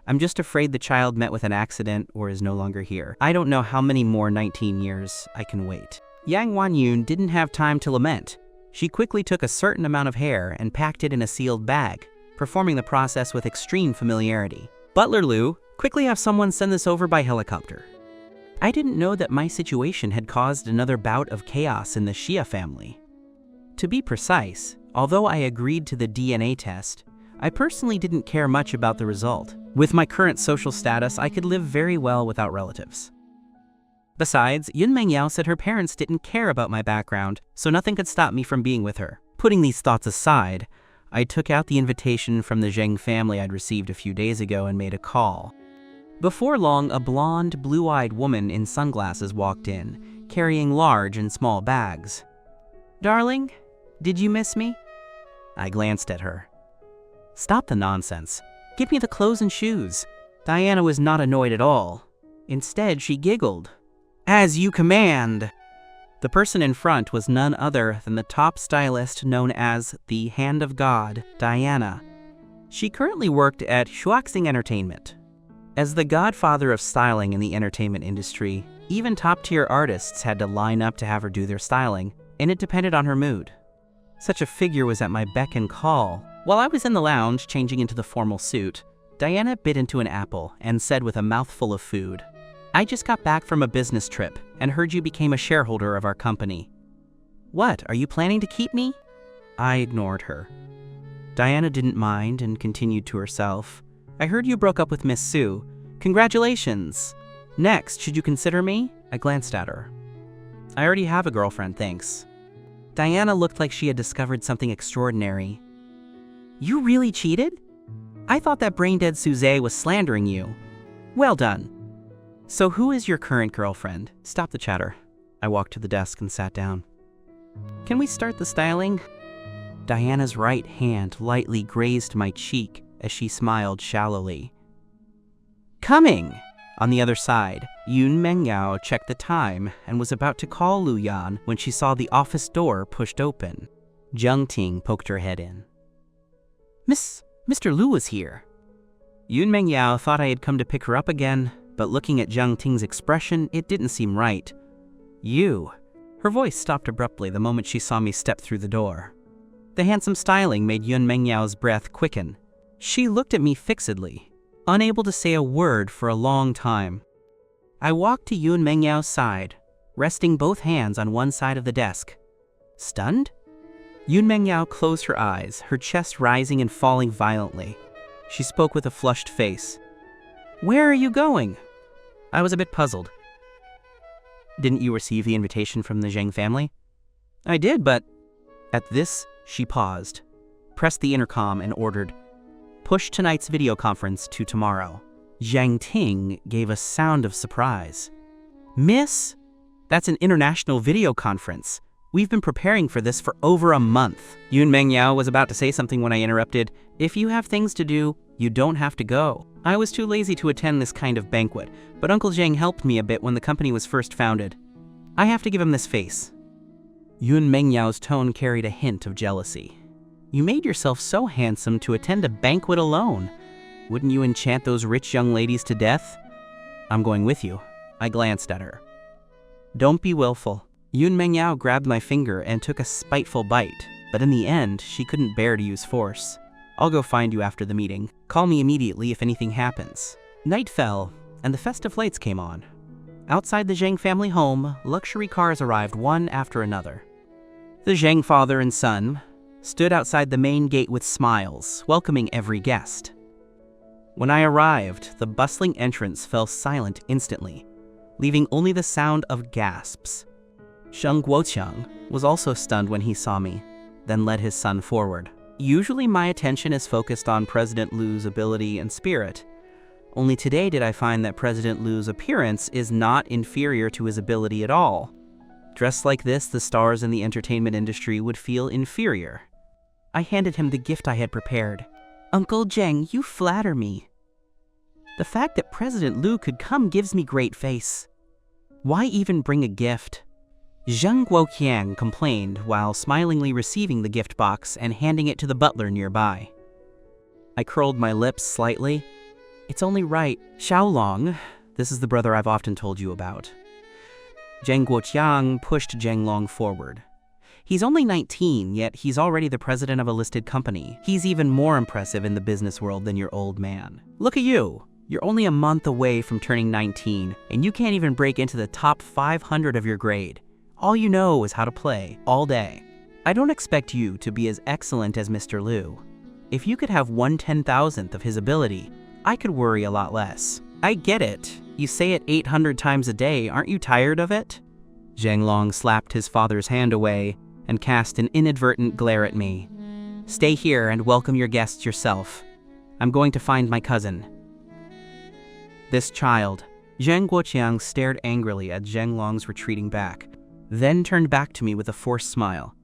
[SPEAKER 1] I'm just afraid the child met with an accident or is no longer here. I don't know how many more 19 years I can wait. Yang Wanyun didn't have time to lament. She quickly took a certain amount of hair and packed it in a sealed bag, performing the process with extreme familiarity. Butler Liu, quickly have someone send this over by helicopter. I didn't know that my situation had caused another bout of chaos in the Shia family. To be precise, although I agreed to the DNA test, I personally didn't care much about the result. With my current social status, I could live very well without relatives. Besides, Yun Mangao said her parents didn't care about my background, so nothing could stop me from being with her. Putting these thoughts aside, I took out the invitation from the Zhang family I'd received a few days ago and made a call. Before long, a blonde, blue-eyed woman in sunglasses walked in, carrying large and small bags. "Darling, did you miss me?" I glanced at her. "Stop the nonsense. Give me the clothes and shoes." Diana was not annoyed at all. Instead, she giggled. "As you command." The person in front was none other than the top stylist known as the Hand of God, Diana. She currently worked at Huxing Entertainment. As the godfather of styling in the entertainment industry, even top-tier artists had to line up to have her do their styling, and it depended on her mood. Such a figure was at my beck and call. While I was in the lounge changing into the formal suit, Diana bit into an apple and said with a mouthful of food, "I just got back from a business trip and heard you became a shareholder of our company. What, are you planning to keep me?" I ignored her. Diana didn't mind and continued to herself. "I heard you broke up with Miss Sue. Congratulations. Next, should you consider me?" I glanced at her. "I already have a girlfriend, thanks." Diana looked like she had discovered something extraordinary. "You really cheated? I thought that brain-dead Suze was slandering you. Well done. So who is your current girlfriend?" Stop the chatter. I walked to the desk and sat down. "Can we start the styling?" Diana's right hand lightly grazed my cheek as she smiled shallowly. "Coming!" On the other side, Yun Mangao checked the time and was about to call Lu Yan when she saw the office door pushed open. Zhang Ting poked her head in. Mr. Lu was here." Yun Mangao thought I had come to pick her up again, but looking at Zhang Ting's expression, it didn't seem right. "You." Her voice stopped abruptly the moment she saw me step through the door. The handsome styling made Yun Mangao's breath quicken. She looked at me fixedly, unable to say a word for a long time. I walked to Yun Mangao's side, resting both hands on one side of the desk. Stunned? Yun Mangao closed her eyes, her chest rising and falling violently. She spoke with a flushed face. "Where are you going?" I was a bit puzzled. "Didn't you receive the invitation from the Zhang family?" "I did, but..." At this, she paused, pressed the intercom and ordered, "Push tonight's video conference to tomorrow." Zhang Ting gave a sound of surprise. "Miss? That's an international video conference. We've been preparing for this for over a month." Yun Mangao was about to say something when I interrupted. "If you have things to do, you don't have to go. I was too lazy to attend this kind of banquet, but Uncle Zhang helped me a bit when the company was first founded. I have to give him this face." Yun Mangao's tone carried a hint of jealousy. "You made yourself so handsome to attend a banquet alone. Wouldn't you enchant those rich young ladies to death?" "I'm going with you." I glanced at her. "Don't be willful." Yun Mangao grabbed my finger and took a spiteful bite, but in the end, she couldn't bear to use force. "I'll go find you after the meeting. Call me immediately if anything happens." Night fell, and the festive lights came on. Outside the Zhang family home, luxury cars arrived one after another. The Zhang father and son stood outside the main gate with smiles, welcoming every guest. When I arrived, the bustling entrance fell silent instantly, leaving only the sound of gasps. Sheng Guoqiang was also stunned when he saw me, then led his son forward. Usually my attention is focused on President Lu's ability and spirit. Only today did I find that President Lu's appearance is not inferior to his ability at all. Dressed like this, the stars in the entertainment industry would feel inferior. I handed him the gift I had prepared. "Uncle Zhang, you flatter me." The fact that President Lu could come gives me great face. Why even bring a gift? Zhang Guoqiang complained while smilingly receiving the gift box and handing it to the butler nearby. I curled my lips slightly. "It's only right. Xiaolong," this is the brother I've often told you about. Zhang Guoqiang pushed Zhang Long forward. "He's only 19, yet he's already the president of a listed company. He's even more impressive in the business world than your old man. Look at you. You're only a month away from turning 19, and you can't even break into the top 500 of your grade. All you know is how to play, all day. I don't expect you to be as excellent as Mr. Lu. If you could have 1/10,000th of his ability, I could worry a lot less. I get it. You say it 800 times a day, aren't you tired of it? Zhang Long slapped his father's hand away and cast an inadvertent glare at me. Stay here and welcome your guests yourself. I'm going to find my cousin. This child. Zhang Guoqiang stared angrily at Zhang Long's retreating back, then turned back to me with a forced smile.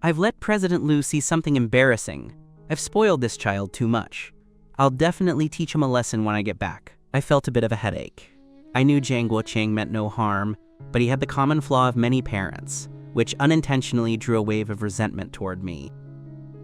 [SPEAKER 1] I've let President Liu see something embarrassing. I've spoiled this child too much. I'll definitely teach him a lesson when I get back. I felt a bit of a headache. I knew Zhang Guoqiang meant no harm, but he had the common flaw of many parents, which unintentionally drew a wave of resentment toward me.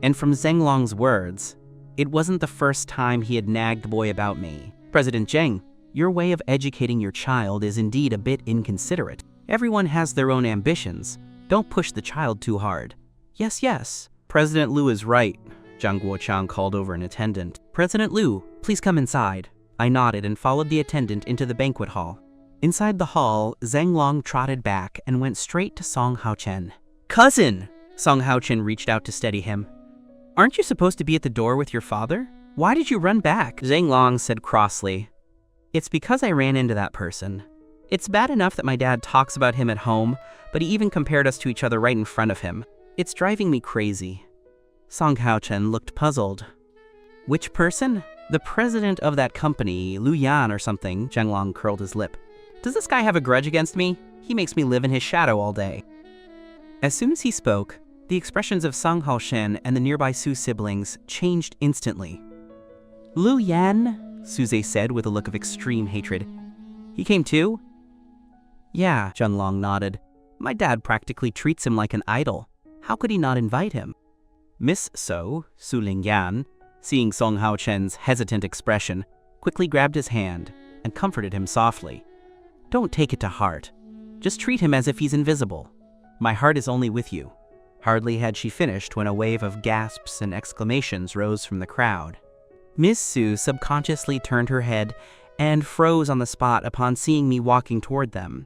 [SPEAKER 1] And from Zhang Long's words, it wasn't the first time he had nagged the boy about me. President Zhang, your way of educating your child is indeed a bit inconsiderate. Everyone has their own ambitions. Don't push the child too hard. Yes, President Liu is right, Zhang Guoqiang called over an attendant. President Liu, please come inside. I nodded and followed the attendant into the banquet hall. Inside the hall, Zhang Long trotted back and went straight to Song Haochen. Cousin! Song Haochen reached out to steady him. Aren't you supposed to be at the door with your father? Why did you run back? Zhang Long said crossly. It's because I ran into that person. It's bad enough that my dad talks about him at home, but he even compared us to each other right in front of him. It's driving me crazy. Song Haochen looked puzzled. Which person? The president of that company, Liu Yan or something. Zhang Long curled his lip. Does this guy have a grudge against me? He makes me live in his shadow all day. As soon as he spoke, the expressions of Song Haochen and the nearby Su siblings changed instantly. Liu Yan? Suze said with a look of extreme hatred. He came too? Yeah, Zhang Long nodded. My dad practically treats him like an idol. How could he not invite him? Miss Suling Yan, seeing Song Haochen's hesitant expression, quickly grabbed his hand and comforted him softly. Don't take it to heart. Just treat him as if he's invisible. My heart is only with you. Hardly had she finished when a wave of gasps and exclamations rose from the crowd. Miss Su subconsciously turned her head and froze on the spot upon seeing me walking toward them.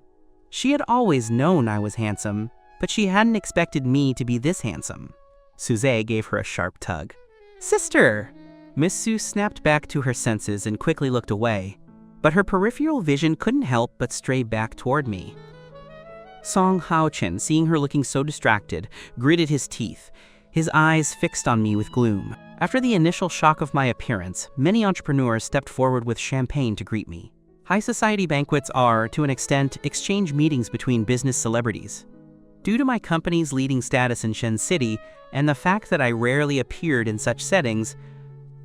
[SPEAKER 1] She had always known I was handsome, but she hadn't expected me to be this handsome. Suze gave her a sharp tug. Sister! Miss Su snapped back to her senses and quickly looked away, but her peripheral vision couldn't help but stray back toward me. Song Haochen, seeing her looking so distracted, gritted his teeth, his eyes fixed on me with gloom. After the initial shock of my appearance, many entrepreneurs stepped forward with champagne to greet me. High society banquets are, to an extent, exchange meetings between business celebrities. Due to my company's leading status in Shen City and the fact that I rarely appeared in such settings,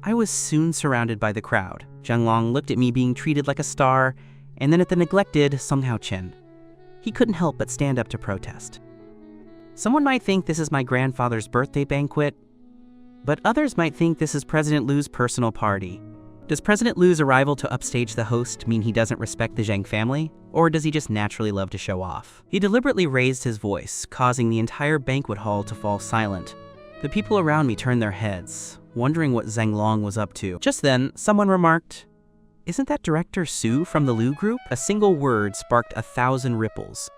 [SPEAKER 1] I was soon surrounded by the crowd. Zhang Long looked at me being treated like a star, and then at the neglected Song Haochen. He couldn't help but stand up to protest. Someone might think this is my grandfather's birthday banquet, but others might think this is President Liu's personal party. Does President Liu's arrival to upstage the host mean he doesn't respect the Zhang family, or does he just naturally love to show off? He deliberately raised his voice, causing the entire banquet hall to fall silent. The people around me turned their heads, wondering what Zhang Long was up to. Just then, someone remarked, "Isn't that Director Su from the Liu Group?" A single word sparked 1,000 ripples.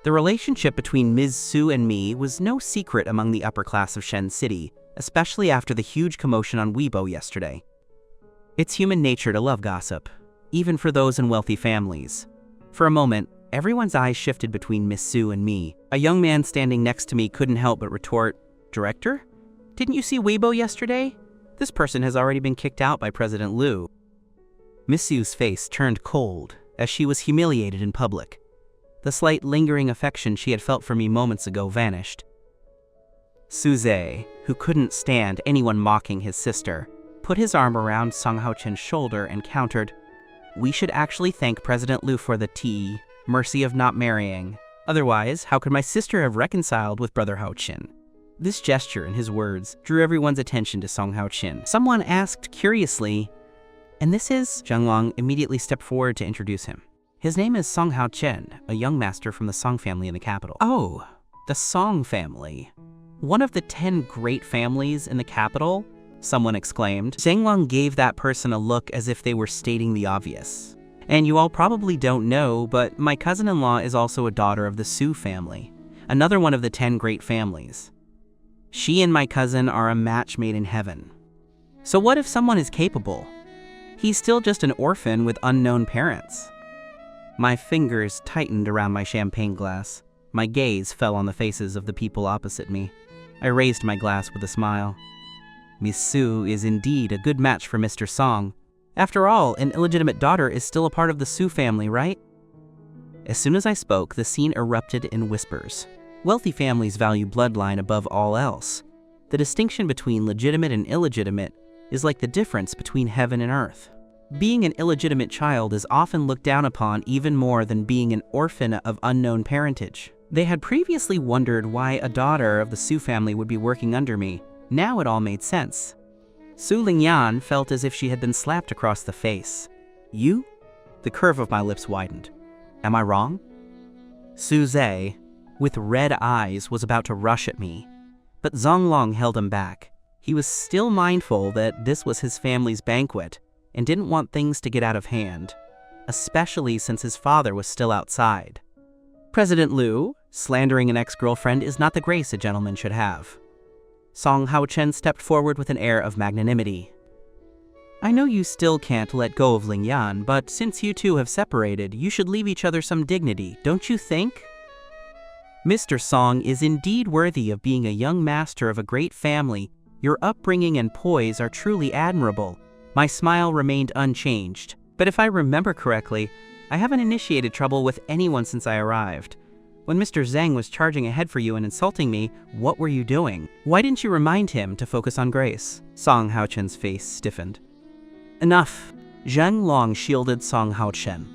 [SPEAKER 1] The relationship between Ms. Su and me was no secret among the upper class of Shen City, especially after the huge commotion on Weibo yesterday. It's human nature to love gossip, even for those in wealthy families. For a moment, everyone's eyes shifted between Miss Su and me. A young man standing next to me couldn't help but retort, "Director? Didn't you see Weibo yesterday? This person has already been kicked out by President Liu." Miss Su's face turned cold as she was humiliated in public. The slight lingering affection she had felt for me moments ago vanished. Suze, who couldn't stand anyone mocking his sister, put his arm around Song Haochen's shoulder and countered, "We should actually thank President Liu for the mercy of not marrying. Otherwise, how could my sister have reconciled with Brother Haochen?" This gesture and his words drew everyone's attention to Song Haochen. Someone asked curiously, "And this is?" Zhang Long immediately stepped forward to introduce him. His name is Song Haochen, a young master from the Song family in the capital. Oh, the Song family. One of the 10 great families in the capital? Someone exclaimed. Zhang Long gave that person a look as if they were stating the obvious. And you all probably don't know, but my cousin-in-law is also a daughter of the Su family, another one of the 10 great families. She and my cousin are a match made in heaven. So what if someone is capable? He's still just an orphan with unknown parents. My fingers tightened around my champagne glass. My gaze fell on the faces of the people opposite me. I raised my glass with a smile. Miss Su is indeed a good match for Mr. Song. After all, an illegitimate daughter is still a part of the Su family, right? As soon as I spoke, the scene erupted in whispers. Wealthy families value bloodline above all else. The distinction between legitimate and illegitimate is like the difference between heaven and earth. Being an illegitimate child is often looked down upon even more than being an orphan of unknown parentage. They had previously wondered why a daughter of the Su family would be working under me. Now it all made sense. Suling Yan felt as if she had been slapped across the face. You? The curve of my lips widened. Am I wrong? Su Zhe, with red eyes, was about to rush at me, but Zang Long held him back. He was still mindful that this was his family's banquet and didn't want things to get out of hand, especially since his father was still outside. President Liu, slandering an ex-girlfriend is not the grace a gentleman should have. Song Hao-chen stepped forward with an air of magnanimity. I know you still can't let go of Ling Yan, but since you two have separated, you should leave each other some dignity, don't you think? Mr. Song is indeed worthy of being a young master of a great family. Your upbringing and poise are truly admirable. My smile remained unchanged, but if I remember correctly, I haven't initiated trouble with anyone since I arrived. When Mr. Zhang was charging ahead for you and insulting me, what were you doing? Why didn't you remind him to focus on grace? Song Hao-chen's face stiffened. Enough. Zhang Long shielded Song Hao-chen.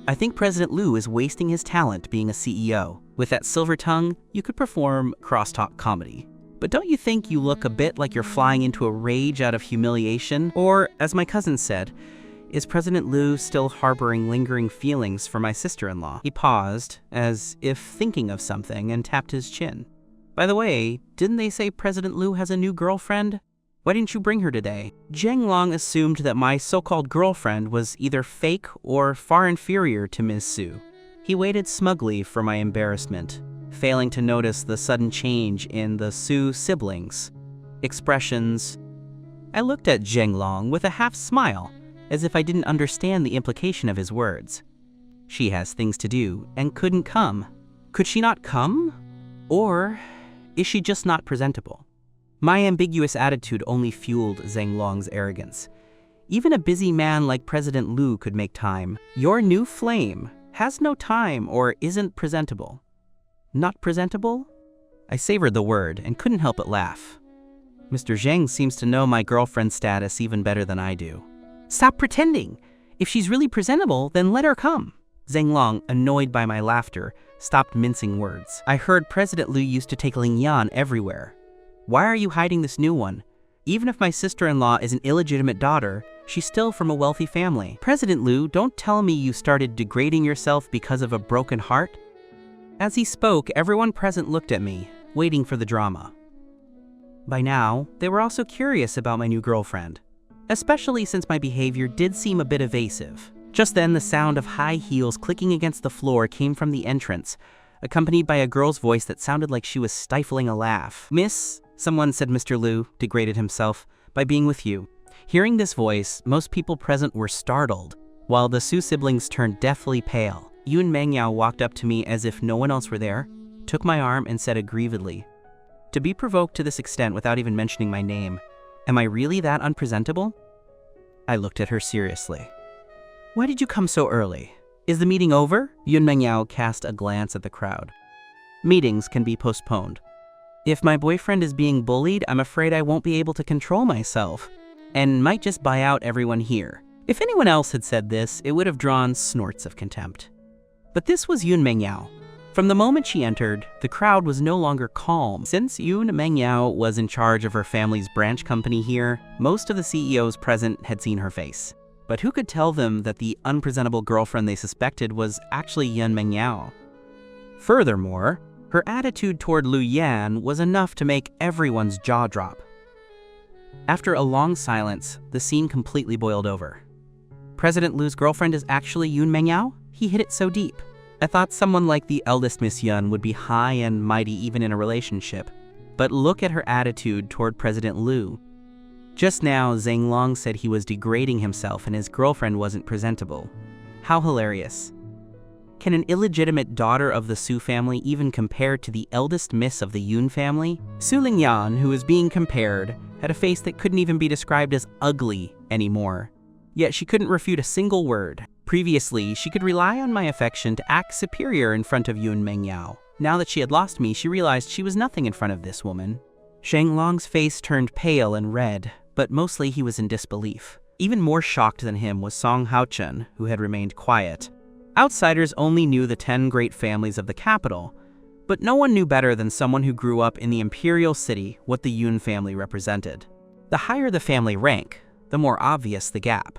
[SPEAKER 1] I think President Liu is wasting his talent being a CEO. With that silver tongue, you could perform crosstalk comedy. But don't you think you look a bit like you're flying into a rage out of humiliation? Or, as my cousin said, is President Liu still harboring lingering feelings for my sister-in-law? He paused, as if thinking of something, and tapped his chin. By the way, didn't they say President Liu has a new girlfriend? Why didn't you bring her today? Zheng Long assumed that my so-called girlfriend was either fake or far inferior to Ms. Su. He waited smugly for my embarrassment, failing to notice the sudden change in the Su siblings' expressions. I looked at Zheng Long with a half smile, as if I didn't understand the implication of his words. She has things to do and couldn't come. Could she not come? Or is she just not presentable? My ambiguous attitude only fueled Zheng Long's arrogance. Even a busy man like President Liu could make time. Your new flame has no time or isn't presentable. Not presentable? I savored the word and couldn't help but laugh. Mr. Zheng seems to know my girlfriend's status even better than I do. Stop pretending! If she's really presentable, then let her come. Zheng Long, annoyed by my laughter, stopped mincing words. I heard President Liu used to take Ling Yan everywhere. Why are you hiding this new one? Even if my sister-in-law is an illegitimate daughter, she's still from a wealthy family. President Liu, don't tell me you started degrading yourself because of a broken heart. As he spoke, everyone present looked at me, waiting for the drama. By now, they were also curious about my new girlfriend, especially since my behavior did seem a bit evasive. Just then, the sound of high heels clicking against the floor came from the entrance, accompanied by a girl's voice that sounded like she was stifling a laugh. Miss, someone said Mr. Liu degraded himself by being with you. Hearing this voice, most people present were startled, while the Su siblings turned deathly pale. Yun Mangao walked up to me as if no one else were there, took my arm and said aggrievedly, "To be provoked to this extent without even mentioning my name, am I really that unpresentable?" I looked at her seriously. Why did you come so early? Is the meeting over? Yun Mangao cast a glance at the crowd. Meetings can be postponed. If my boyfriend is being bullied, I'm afraid I won't be able to control myself, and might just buy out everyone here. If anyone else had said this, it would have drawn snorts of contempt. But this was Yun Mangao. From the moment she entered, the crowd was no longer calm. Since Yun Mangao was in charge of her family's branch company here, most of the CEOs present had seen her face. But who could tell them that the unpresentable girlfriend they suspected was actually Yun Mangao? Furthermore, her attitude toward Liu Yan was enough to make everyone's jaw drop. After a long silence, the scene completely boiled over. President Liu's girlfriend is actually Yun Mangao? He hit it so deep. I thought someone like the eldest Miss Yun would be high and mighty even in a relationship. But look at her attitude toward President Liu. Just now, Zhang Long said he was degrading himself and his girlfriend wasn't presentable. How hilarious. Can an illegitimate daughter of the Su family even compare to the eldest miss of the Yun family? Suling Yan, who was being compared, had a face that couldn't even be described as ugly anymore. Yet she couldn't refute a single word. Previously, she could rely on my affection to act superior in front of Yun Mangao. Now that she had lost me, she realized she was nothing in front of this woman. Zhang Long's face turned pale and red, but mostly he was in disbelief. Even more shocked than him was Song Haochen, who had remained quiet. Outsiders only knew the 10 great families of the capital, but no one knew better than someone who grew up in the imperial city what the Yun family represented. The higher the family rank, the more obvious the gap.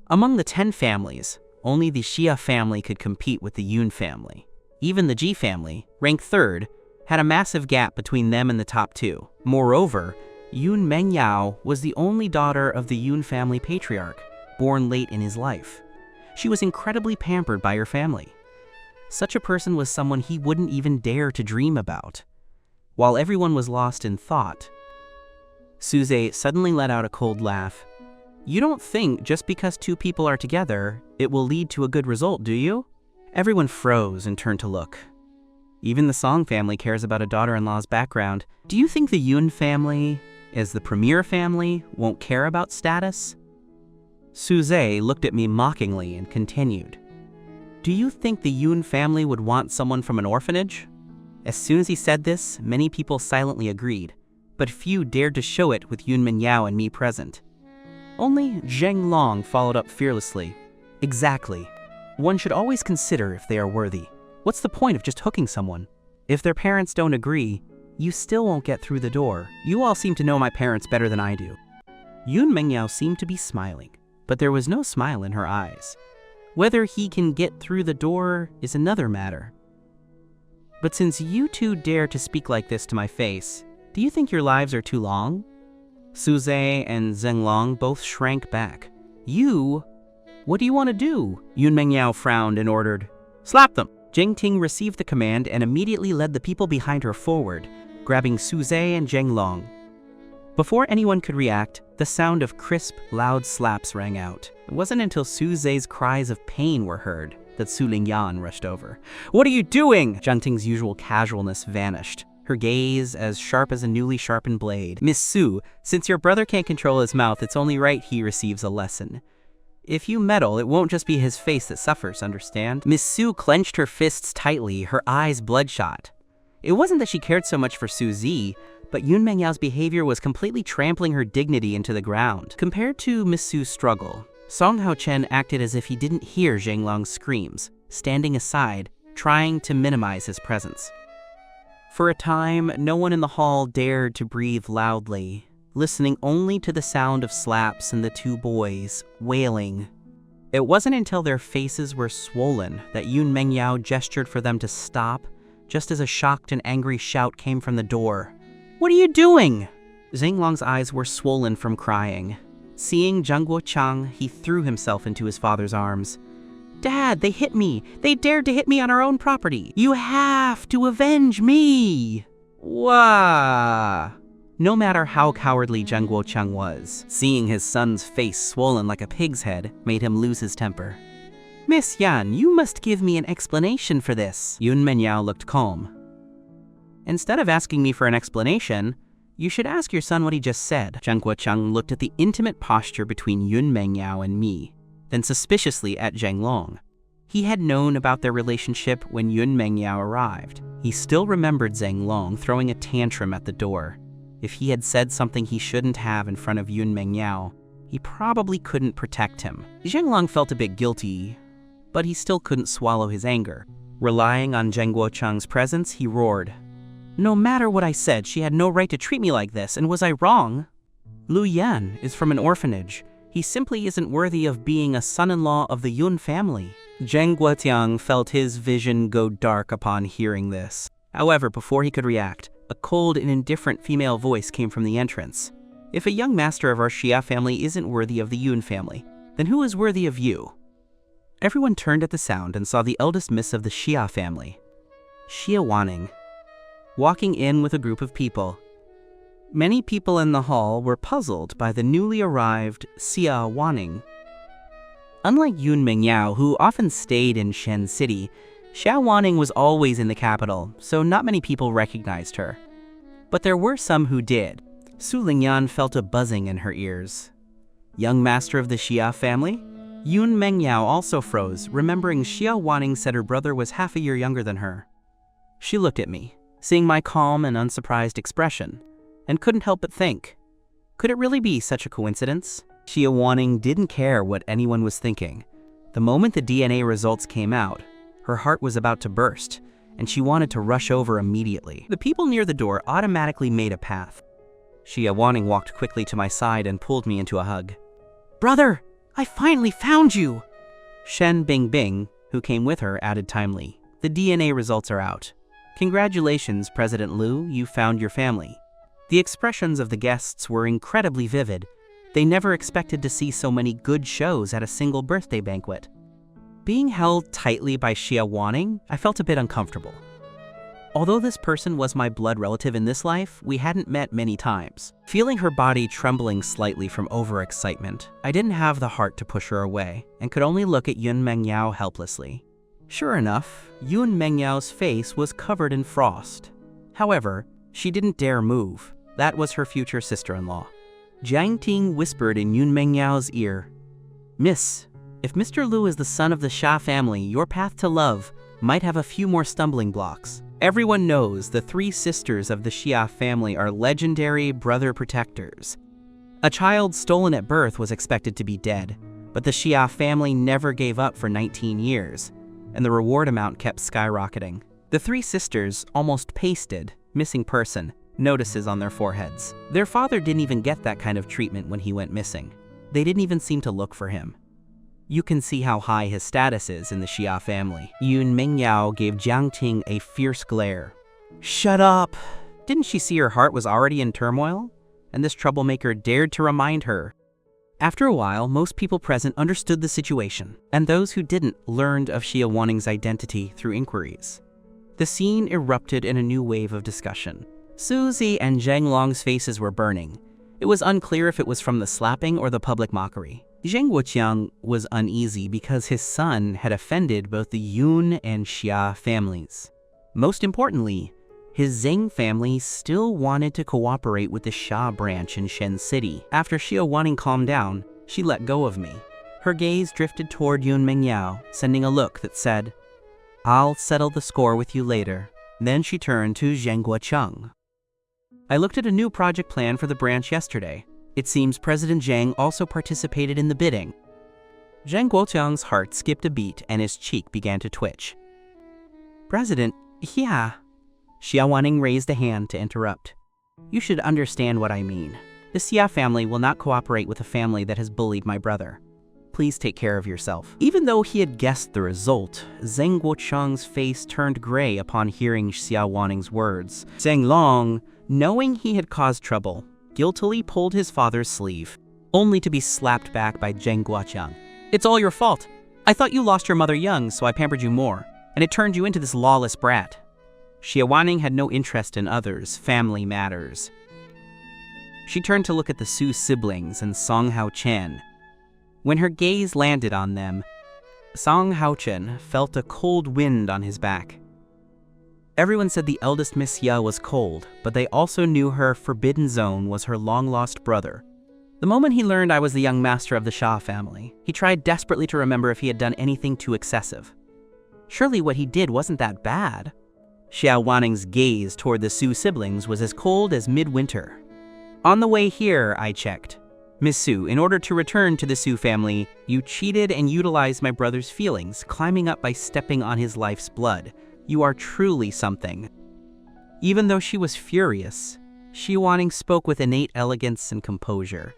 [SPEAKER 1] Among the 10 families, only the Xia family could compete with the Yun family. Even the Ji family, ranked 3rd, had a massive gap between them and the top 2. Moreover, Yun Mangao was the only daughter of the Yun family patriarch, born late in his life. She was incredibly pampered by her family. Such a person was someone he wouldn't even dare to dream about. While everyone was lost in thought, Suze suddenly let out a cold laugh. You don't think just because 2 people are together, it will lead to a good result, do you? Everyone froze and turned to look. Even the Song family cares about a daughter-in-law's background. Do you think the Yun family, as the premier family, won't care about status? Suze looked at me mockingly and continued. Do you think the Yun family would want someone from an orphanage? As soon as he said this, many people silently agreed, but few dared to show it with Yun Mangao and me present. Only Zhang Long followed up fearlessly. Exactly. One should always consider if they are worthy. What's the point of just hooking someone? If their parents don't agree, you still won't get through the door. You all seem to know my parents better than I do. Yun Mangao seemed to be smiling, but there was no smile in her eyes. Whether he can get through the door is another matter. But since you 2 dare to speak like this to my face, do you think your lives are too long? Suze and Zhang Long both shrank back. You? What do you want to do? Yun Mangao frowned and ordered, Slap them! Jing Ting received the command and immediately led the people behind her forward, grabbing Suze and Zhang Long. Before anyone could react, the sound of crisp, loud slaps rang out. It wasn't until Suze's cries of pain were heard that Suling Yan rushed over. What are you doing? Zhang Ting's usual casualness vanished, her gaze as sharp as a newly sharpened blade. Miss Su, since your brother can't control his mouth, it's only right he receives a lesson. If you meddle, it won't just be his face that suffers, understand? Miss Su clenched her fists tightly, her eyes bloodshot. It wasn't that she cared so much for Suzy, but Yun Mangao's behavior was completely trampling her dignity into the ground. Compared to Miss Su's struggle, Song Haochen acted as if he didn't hear Zhang Long's screams, standing aside, trying to minimize his presence. For a time, no one in the hall dared to breathe loudly, listening only to the sound of slaps and the 2 boys wailing. It wasn't until their faces were swollen that Yun Mangao gestured for them to stop, just as a shocked and angry shout came from the door. What are you doing? Zhang Long's eyes were swollen from crying. Seeing Zhang Guochang, he threw himself into his father's arms. Dad, they hit me. They dared to hit me on our own property. You have to avenge me. Wah! No matter how cowardly Zhang Guochang was, seeing his son's face swollen like a pig's head made him lose his temper. Miss Yan, you must give me an explanation for this. Yun Mangao looked calm. Instead of asking me for an explanation, you should ask your son what he just said. Zhang Guochang looked at the intimate posture between Yun Mangao and me, then suspiciously at Zhang Long. He had known about their relationship when Yun Mangao arrived. He still remembered Zhang Long throwing a tantrum at the door. If he had said something he shouldn't have in front of Yun Mangao, he probably couldn't protect him. Zhang Long felt a bit guilty, but he still couldn't swallow his anger. Relying on Zhang Guochang's presence, he roared. No matter what I said, she had no right to treat me like this, and was I wrong? Lu Yan is from an orphanage. He simply isn't worthy of being a son-in-law of the Yun family. Zhang Guotiang felt his vision go dark upon hearing this. However, before he could react, a cold and indifferent female voice came from the entrance. If a young master of our Xia family isn't worthy of the Yun family, then who is worthy of you? Everyone turned at the sound and saw the eldest miss of the Xia family, Shia Waning, walking in with a group of people. Many people in the hall were puzzled by the newly arrived Shia Waning. Unlike Yun Mangao, who often stayed in Shen City, Shia Waning was always in the capital, so not many people recognized her. But there were some who did. Suling Yan felt a buzzing in her ears. Young master of the Shia family? Yun Mangao also froze, remembering Shia Waning said her brother was half a year younger than her. She looked at me, seeing my calm and unsurprised expression, and couldn't help but think, could it really be such a coincidence? Shia Waning didn't care what anyone was thinking. The moment the DNA results came out, her heart was about to burst, and she wanted to rush over immediately. The people near the door automatically made a path. Shia Waning walked quickly to my side and pulled me into a hug. "Brother, I finally found you!" Shen Bing Bing, who came with her, added timely. "The DNA results are out. Congratulations, President Liu, you found your family." The expressions of the guests were incredibly vivid. They never expected to see so many good shows at a single birthday banquet. Being held tightly by Shia Waning, I felt a bit uncomfortable. Although this person was my blood relative in this life, we hadn't met many times. Feeling her body trembling slightly from overexcitement, I didn't have the heart to push her away and could only look at Yun Mangao helplessly. Sure enough, Yun Mangao's face was covered in frost. However, she didn't dare move. That was her future sister-in-law. Jiang Ting whispered in Yun Mangao's ear, "Miss, if Mr. Liu is the son of the Xia family, your path to love might have a few more stumbling blocks. Everyone knows the three sisters of the Xia family are legendary brother protectors. A child stolen at birth was expected to be dead, but the Xia family never gave up for 19 years, and the reward amount kept skyrocketing. The three sisters almost pasted missing person notices on their foreheads. Their father didn't even get that kind of treatment when he went missing. They didn't even seem to look for him. You can see how high his status is in the Xia family." Yun Mangao gave Jiang Ting a fierce glare. "Shut up!" Didn't she see her heart was already in turmoil? And this troublemaker dared to remind her. After a while, most people present understood the situation, and those who didn't learned of Shia Waning's identity through inquiries. The scene erupted in a new wave of discussion. Suzy and Zhang Long's faces were burning. It was unclear if it was from the slapping or the public mockery. Zheng Wuqiang was uneasy because his son had offended both the Yun and Xia families. Most importantly, his Zheng family still wanted to cooperate with the Xia branch in Shen City. After Shia Waning calmed down, she let go of me. Her gaze drifted toward Yun Mangao, sending a look that said, "I'll settle the score with you later." Then she turned to Zheng Guoqiang. "I looked at a new project plan for the branch yesterday. It seems President Zhang also participated in the bidding." Zheng Guoqiang's heart skipped a beat and his cheek began to twitch. "President, yeah." Shia Waning raised a hand to interrupt. "You should understand what I mean. The Xia family will not cooperate with a family that has bullied my brother. Please take care of yourself." Even though he had guessed the result, Zheng Guoqiang's face turned gray upon hearing Xia Waning's words. Zheng Long, knowing he had caused trouble, guiltily pulled his father's sleeve, only to be slapped back by Zheng Guoqiang. "It's all your fault. I thought you lost your mother young, so I pampered you more, and it turned you into this lawless brat." Shia Waning had no interest in others' family matters. She turned to look at the Su siblings and Song Hao Chen. When her gaze landed on them, Song Hao Chen felt a cold wind on his back. Everyone said the eldest Miss Xia was cold, but they also knew her forbidden zone was her long-lost brother. The moment he learned I was the young master of the Xia family, he tried desperately to remember if he had done anything too excessive. Surely what he did wasn't that bad. Shia Waning's gaze toward the Su siblings was as cold as midwinter. "On the way here, I checked. Miss Su, in order to return to the Su family, you cheated and utilized my brother's feelings, climbing up by stepping on his life's blood. You are truly something." Even though she was furious, Shia Waning spoke with innate elegance and composure.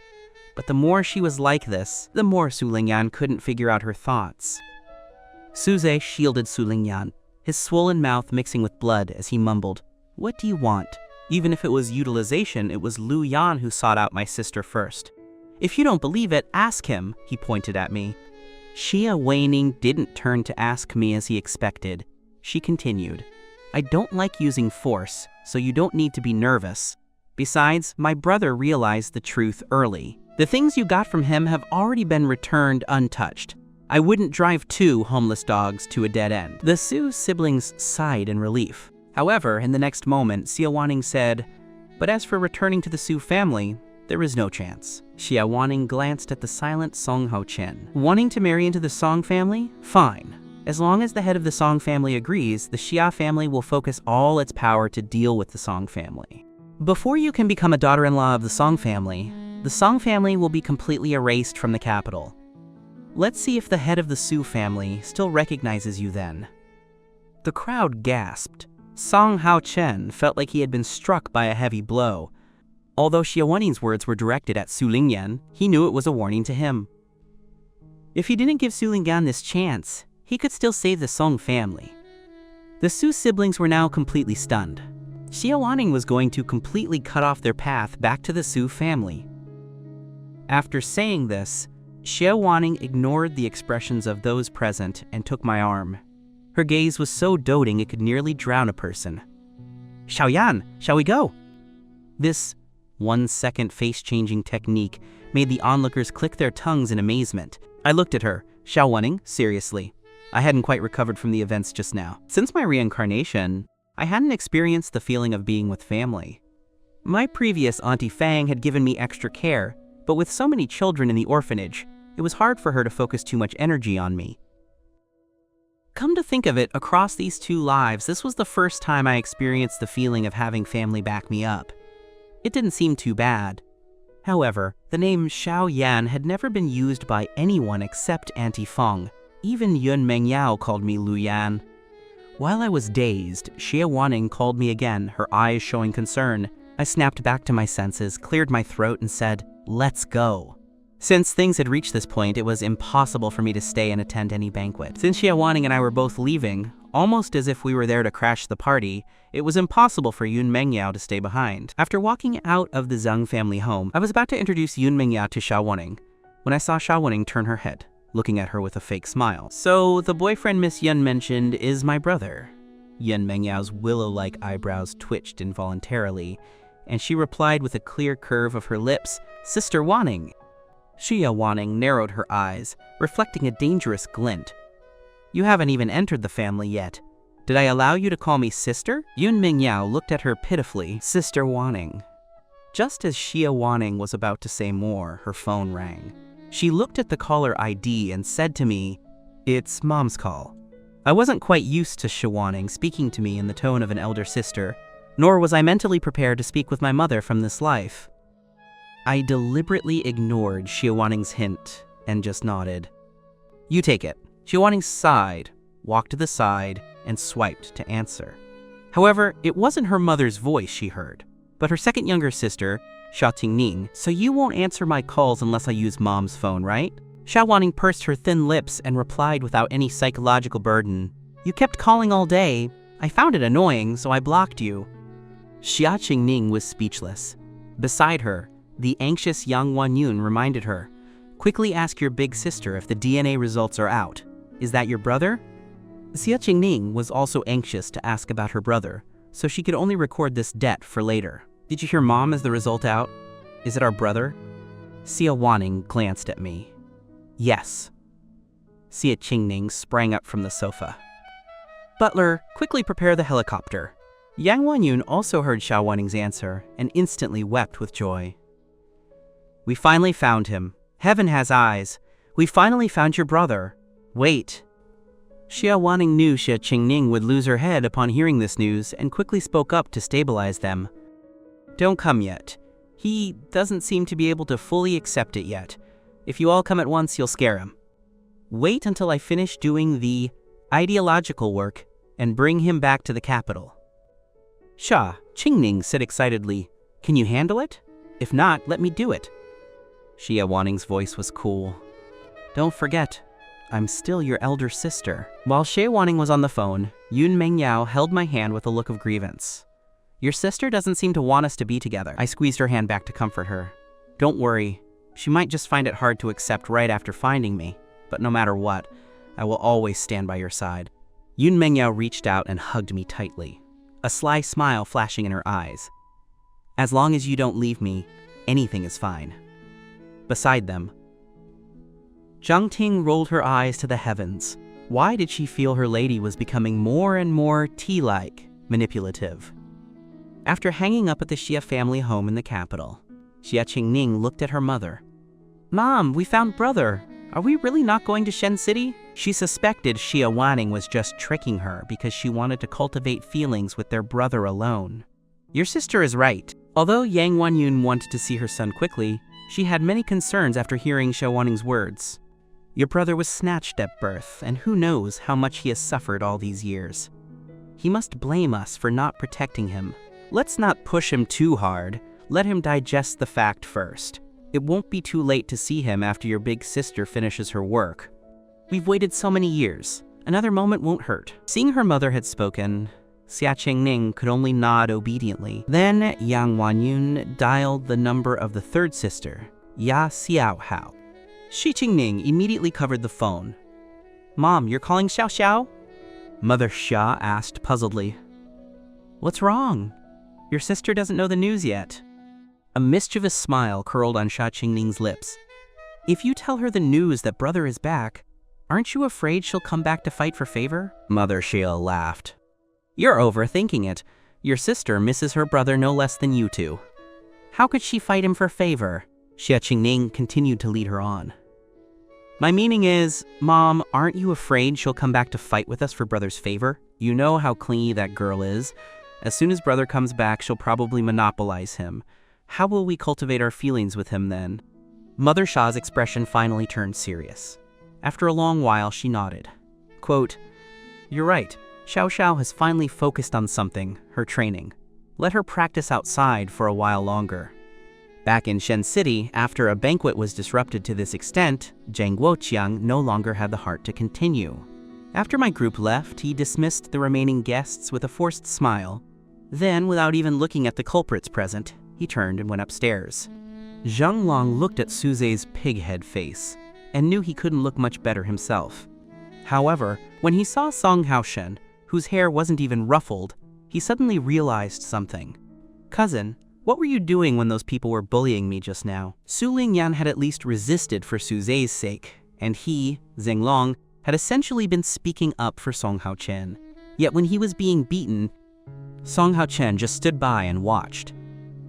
[SPEAKER 1] But the more she was like this, the more Suling Yan couldn't figure out her thoughts. Suze shielded Suling Yan, his swollen mouth mixing with blood as he mumbled, "What do you want?" Even if it was utilization, it was Liu Yan who sought out my sister first. "If you don't believe it, ask him," he pointed at me. Shia Waning didn't turn to ask me as he expected. She continued, "I don't like using force, so you don't need to be nervous. Besides, my brother realized the truth early. The things you got from him have already been returned untouched. I wouldn't drive 2 homeless dogs to a dead end." The Su siblings sighed in relief. However, in the next moment, Shia Waning said, "But as for returning to the Su family, there is no chance." Shia Waning glanced at the silent Song Ho Chen. "Wanting to marry into the Song family? Fine. As long as the head of the Song family agrees, the Xia family will focus all its power to deal with the Song family. Before you can become a daughter-in-law of the Song family will be completely erased from the capital. Let's see if the head of the Su family still recognizes you then." The crowd gasped. Song Hao Chen felt like he had been struck by a heavy blow. Although Shia Waning's words were directed at Suling Yan, he knew it was a warning to him. If he didn't give Suling Yan this chance, he could still save the Song family. The Su siblings were now completely stunned. Shia Waning was going to completely cut off their path back to the Su family. After saying this, Shia Waning ignored the expressions of those present and took my arm. Her gaze was so doting it could nearly drown a person. "Xiao Yan, shall we go?" This 1-second face-changing technique made the onlookers click their tongues in amazement. I looked at her. "Xiao Waning, seriously. I hadn't quite recovered from the events just now. Since my reincarnation, I hadn't experienced the feeling of being with family. My previous Auntie Fang had given me extra care, but with so many children in the orphanage, it was hard for her to focus too much energy on me. Come to think of it, across these 2 lives, this was the first time I experienced the feeling of having family back me up. It didn't seem too bad. However, the name Xiao Yan had never been used by anyone except Auntie Fang. Even Yun Mangao called me Lu Yan. While I was dazed, Shia Waning called me again, her eyes showing concern. I snapped back to my senses, cleared my throat, and said, "Let's go." Since things had reached this point, it was impossible for me to stay and attend any banquet. Since Shia Waning and I were both leaving, almost as if we were there to crash the party, it was impossible for Yun Mangao to stay behind. After walking out of the Zang family home, I was about to introduce Yun Mangao to Shia Waning when I saw Shia Waning turn her head, looking at her with a fake smile. "So, the boyfriend Miss Yun mentioned is my brother." Yun Mangao's willow-like eyebrows twitched involuntarily, and she replied with a clear curve of her lips, "Sister Waning." Shia Waning narrowed her eyes, reflecting a dangerous glint. "You haven't even entered the family yet. Did I allow you to call me sister?" Yun Mangao looked at her pitifully. "Sister Waning." Just as Shia Waning was about to say more, her phone rang. She looked at the caller ID and said to me, "It's Mom's call." I wasn't quite used to Shia Waning speaking to me in the tone of an elder sister, nor was I mentally prepared to speak with my mother from this life. I deliberately ignored Shia Waning's hint and just nodded. "You take it." Shia Waning sighed, walked to the side, and swiped to answer. However, it wasn't her mother's voice she heard, but her second younger sister, Xia Tingning. "So you won't answer my calls unless I use Mom's phone, right?" Xia Waning pursed her thin lips and replied without any psychological burden, "You kept calling all day. I found it annoying, so I blocked you." Xia Qingning was speechless. Beside her, the anxious Yang Wanyun reminded her, "Quickly ask your big sister if the DNA results are out. Is that your brother?" Xia Qingning was also anxious to ask about her brother, so she could only record this debt for later. "Did you hear, Mom? Is the result out? Is it our brother?" Xia Waning glanced at me. "Yes." Xia Qingning sprang up from the sofa. "Butler, quickly prepare the helicopter." Yang Wanyun also heard Xia Waning's answer and instantly wept with joy. "We finally found him. Heaven has eyes. We finally found your brother. Wait." Xia Waning knew Xia Qingning would lose her head upon hearing this news and quickly spoke up to stabilize them. "Don't come yet. He doesn't seem to be able to fully accept it yet. If you all come at once, you'll scare him. Wait until I finish doing the ideological work and bring him back to the capital." Xia Qingning said excitedly, "Can you handle it? If not, let me do it." Xia Waning's voice was cool. "Don't forget, I'm still your elder sister." While Xia Waning was on the phone, Yun Mangao held my hand with a look of grievance. "Your sister doesn't seem to want us to be together." I squeezed her hand back to comfort her. "Don't worry. She might just find it hard to accept right after finding me, but no matter what, I will always stand by your side." Yun Mangao reached out and hugged me tightly, a sly smile flashing in her eyes. As long as you don't leave me, anything is fine. Beside them, Zhang Ting rolled her eyes to the heavens. Why did she feel her lady was becoming more and more tea-like, manipulative? After hanging up at the Xia family home in the capital, Xia Qingning looked at her mother. "Mom, we found brother. Are we really not going to Shen City?" She suspected Shia Waning was just tricking her because she wanted to cultivate feelings with their brother alone. Your sister is right. Although Yang Wanyun wanted to see her son quickly, she had many concerns after hearing Shia Waning's words. Your brother was snatched at birth, and who knows how much he has suffered all these years. He must blame us for not protecting him. Let's not push him too hard. Let him digest the fact first. It won't be too late to see him after your big sister finishes her work. We've waited so many years. Another moment won't hurt. Seeing her mother had spoken, Xia Qingning could only nod obediently. Then Yang Wanyun dialed the number of the third sister, Ya Xiaohao. Shi Qingning immediately covered the phone. "Mom, you're calling Xiao Xiao?" Mother Xia asked puzzledly. "What's wrong? Your sister doesn't know the news yet." A mischievous smile curled on Xia Qingning's lips. "If you tell her the news that brother is back, aren't you afraid she'll come back to fight for favor?" Mother Xia laughed. "You're overthinking it. Your sister misses her brother no less than you two. How could she fight him for favor?" Xia Qingning continued to lead her on. "My meaning is, Mom, aren't you afraid she'll come back to fight with us for brother's favor? You know how clingy that girl is. As soon as brother comes back, she'll probably monopolize him. How will we cultivate our feelings with him then?" Mother Sha's expression finally turned serious. After a long while, she nodded. Quote, "You're right. Xiao Xiao has finally focused on something, her training. Let her practice outside for a while longer." Back in Shen City, after a banquet was disrupted to this extent, Zhang Guoqiang no longer had the heart to continue. After my group left, he dismissed the remaining guests with a forced smile. Then, without even looking at the culprits present, he turned and went upstairs. Zhang Long looked at Suzai's pig-head face and knew he couldn't look much better himself. However, when he saw Song Haoshen, whose hair wasn't even ruffled, he suddenly realized something. "Cousin, what were you doing when those people were bullying me just now?" Suling Yan had at least resisted for Suzai's sake, and he, Zeng Long, had essentially been speaking up for Song Haochen. Yet when he was being beaten, Song Haochen just stood by and watched.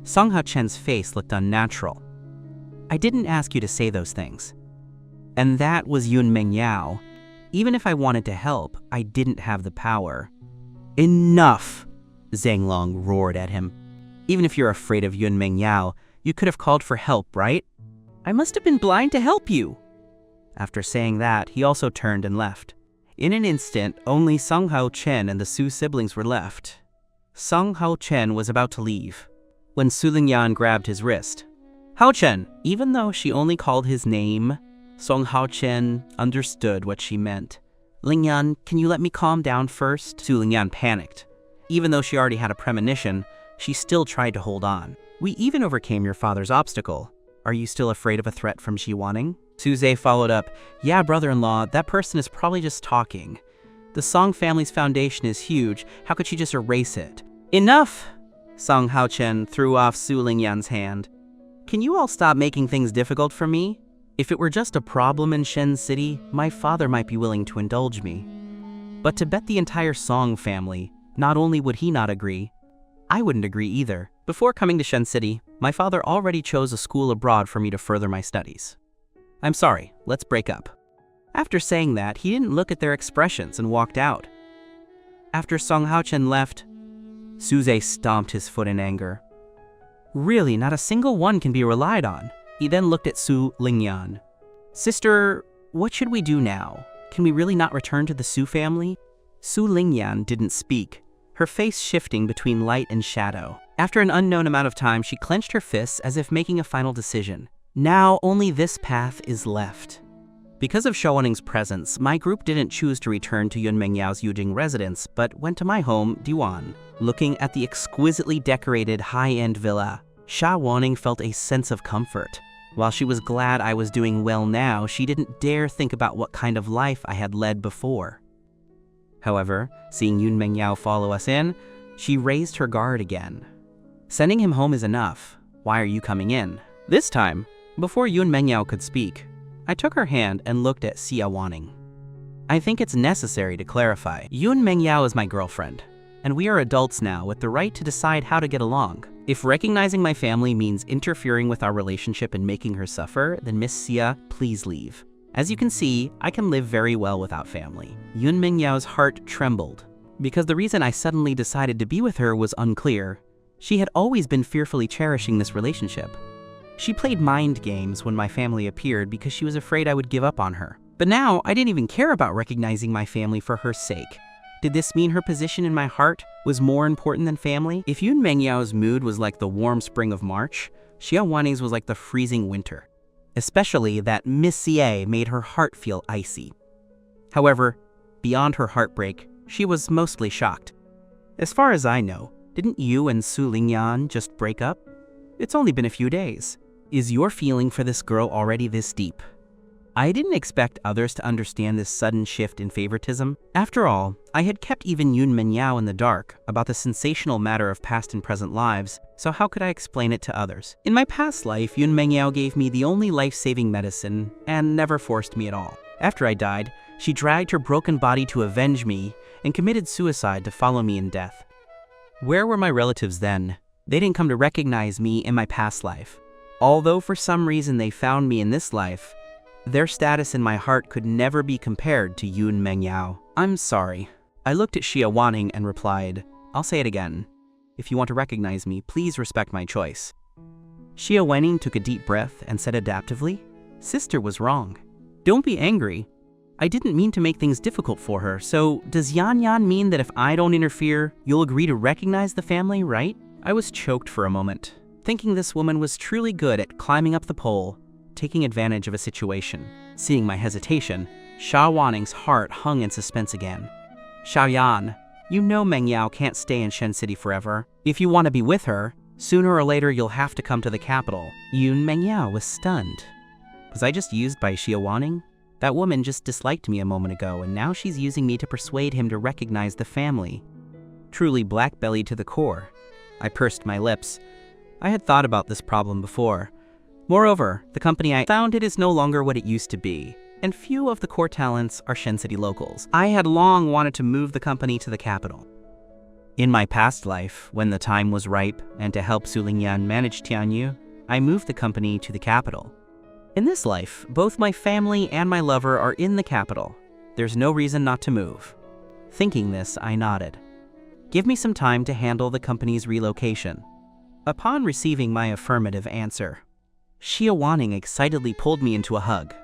[SPEAKER 1] Song Haochen's face looked unnatural. "I didn't ask you to say those things." And that was Yun Mangao. Even if I wanted to help, I didn't have the power. "Enough!" Zeng Long roared at him. "Even if you're afraid of Yun Mangao, you could have called for help, right? I must have been blind to help you." After saying that, he also turned and left. In an instant, only Song Haochen and the Su siblings were left. Song Haochen was about to leave, when Suling Yan grabbed his wrist. "Haochen!" Even though she only called his name, Song Haochen understood what she meant. "Ling Yan, can you let me calm down first?" Suling Yan panicked. Even though she already had a premonition, she still tried to hold on. "We even overcame your father's obstacle. Are you still afraid of a threat from Shia Waning?" Suzai followed up, "Yeah, brother-in-law, that person is probably just talking. The Song family's foundation is huge. How could she just erase it?" "Enough!" Song Haochen threw off Suling Yan's hand. "Can you all stop making things difficult for me? If it were just a problem in Shen City, my father might be willing to indulge me. But to bet the entire Song family, not only would he not agree, I wouldn't agree either. Before coming to Shen City, my father already chose a school abroad for me to further my studies. I'm sorry, let's break up." After saying that, he didn't look at their expressions and walked out. After Song Haochen left, Suzai stomped his foot in anger. "Really, not a single one can be relied on." He then looked at Su Ling Yan. "Sister, what should we do now? Can we really not return to the Su family?" Su Ling Yan didn't speak, her face shifting between light and shadow. After an unknown amount of time, she clenched her fists as if making a final decision. Now only this path is left. Because of Shia Waning's presence, my group didn't choose to return to Yun Mangao's Yujing residence, but went to my home, Diwan. Looking at the exquisitely decorated high-end villa, Shia Waning felt a sense of comfort. While she was glad I was doing well now, she didn't dare think about what kind of life I had led before. However, seeing Yun Mangao follow us in, she raised her guard again. Sending him home is enough. Why are you coming in? This time, before Yun Mangao could speak, I took her hand and looked at Shia Waning. I think it's necessary to clarify. Yun Mangao is my girlfriend, and we are adults now with the right to decide how to get along. If recognizing my family means interfering with our relationship and making her suffer, then Miss Xia, please leave. As you can see, I can live very well without family. Yun Mangao's heart trembled, because the reason I suddenly decided to be with her was unclear. She had always been fearfully cherishing this relationship. She played mind games when my family appeared because she was afraid I would give up on her. But now, I didn't even care about recognizing my family for her sake. Did this mean her position in my heart was more important than family? If Yun Mangao's mood was like the warm spring of March, Shia Waning's was like the freezing winter. Especially that Miss Xia made her heart feel icy. However, beyond her heartbreak, she was mostly shocked. As far as I know, didn't you and Suling Yan just break up? It's only been a few days. Is your feeling for this girl already this deep? I didn't expect others to understand this sudden shift in favoritism. After all, I had kept even Yun Mangao in the dark about the sensational matter of past and present lives, so how could I explain it to others? In my past life, Yun Mangao gave me the only life-saving medicine and never forced me at all. After I died, she dragged her broken body to avenge me and committed suicide to follow me in death. Where were my relatives then? They didn't come to recognize me in my past life. Although for some reason they found me in this life, their status in my heart could never be compared to Yun Mangao. I'm sorry. I looked at Shia Waning and replied, I'll say it again. If you want to recognize me, please respect my choice. Shia Waning took a deep breath and said adaptively, Sister was wrong. Don't be angry. I didn't mean to make things difficult for her, so does Yan Yan mean that if I don't interfere, you'll agree to recognize the family, right? I was choked for a moment, thinking this woman was truly good at climbing up the pole, taking advantage of a situation. Seeing my hesitation, Shia Waning's heart hung in suspense again. Xiaoyan, you know Mangao can't stay in Shen City forever. If you want to be with her, sooner or later you'll have to come to the capital. Yun Mangao was stunned. Was I just used by Shia Waning? That woman just disliked me a moment ago, and now she's using me to persuade him to recognize the family. Truly black-bellied to the core. I pursed my lips. I had thought about this problem before. Moreover, the company I founded is no longer what it used to be, and few of the core talents are Shen City locals. I had long wanted to move the company to the capital. In my past life, when the time was ripe and to help Suling Yan manage Tianyu, I moved the company to the capital. In this life, both my family and my lover are in the capital. There's no reason not to move. Thinking this, I nodded. Give me some time to handle the company's relocation. Upon receiving my affirmative answer, Shia Waning excitedly pulled me into a hug.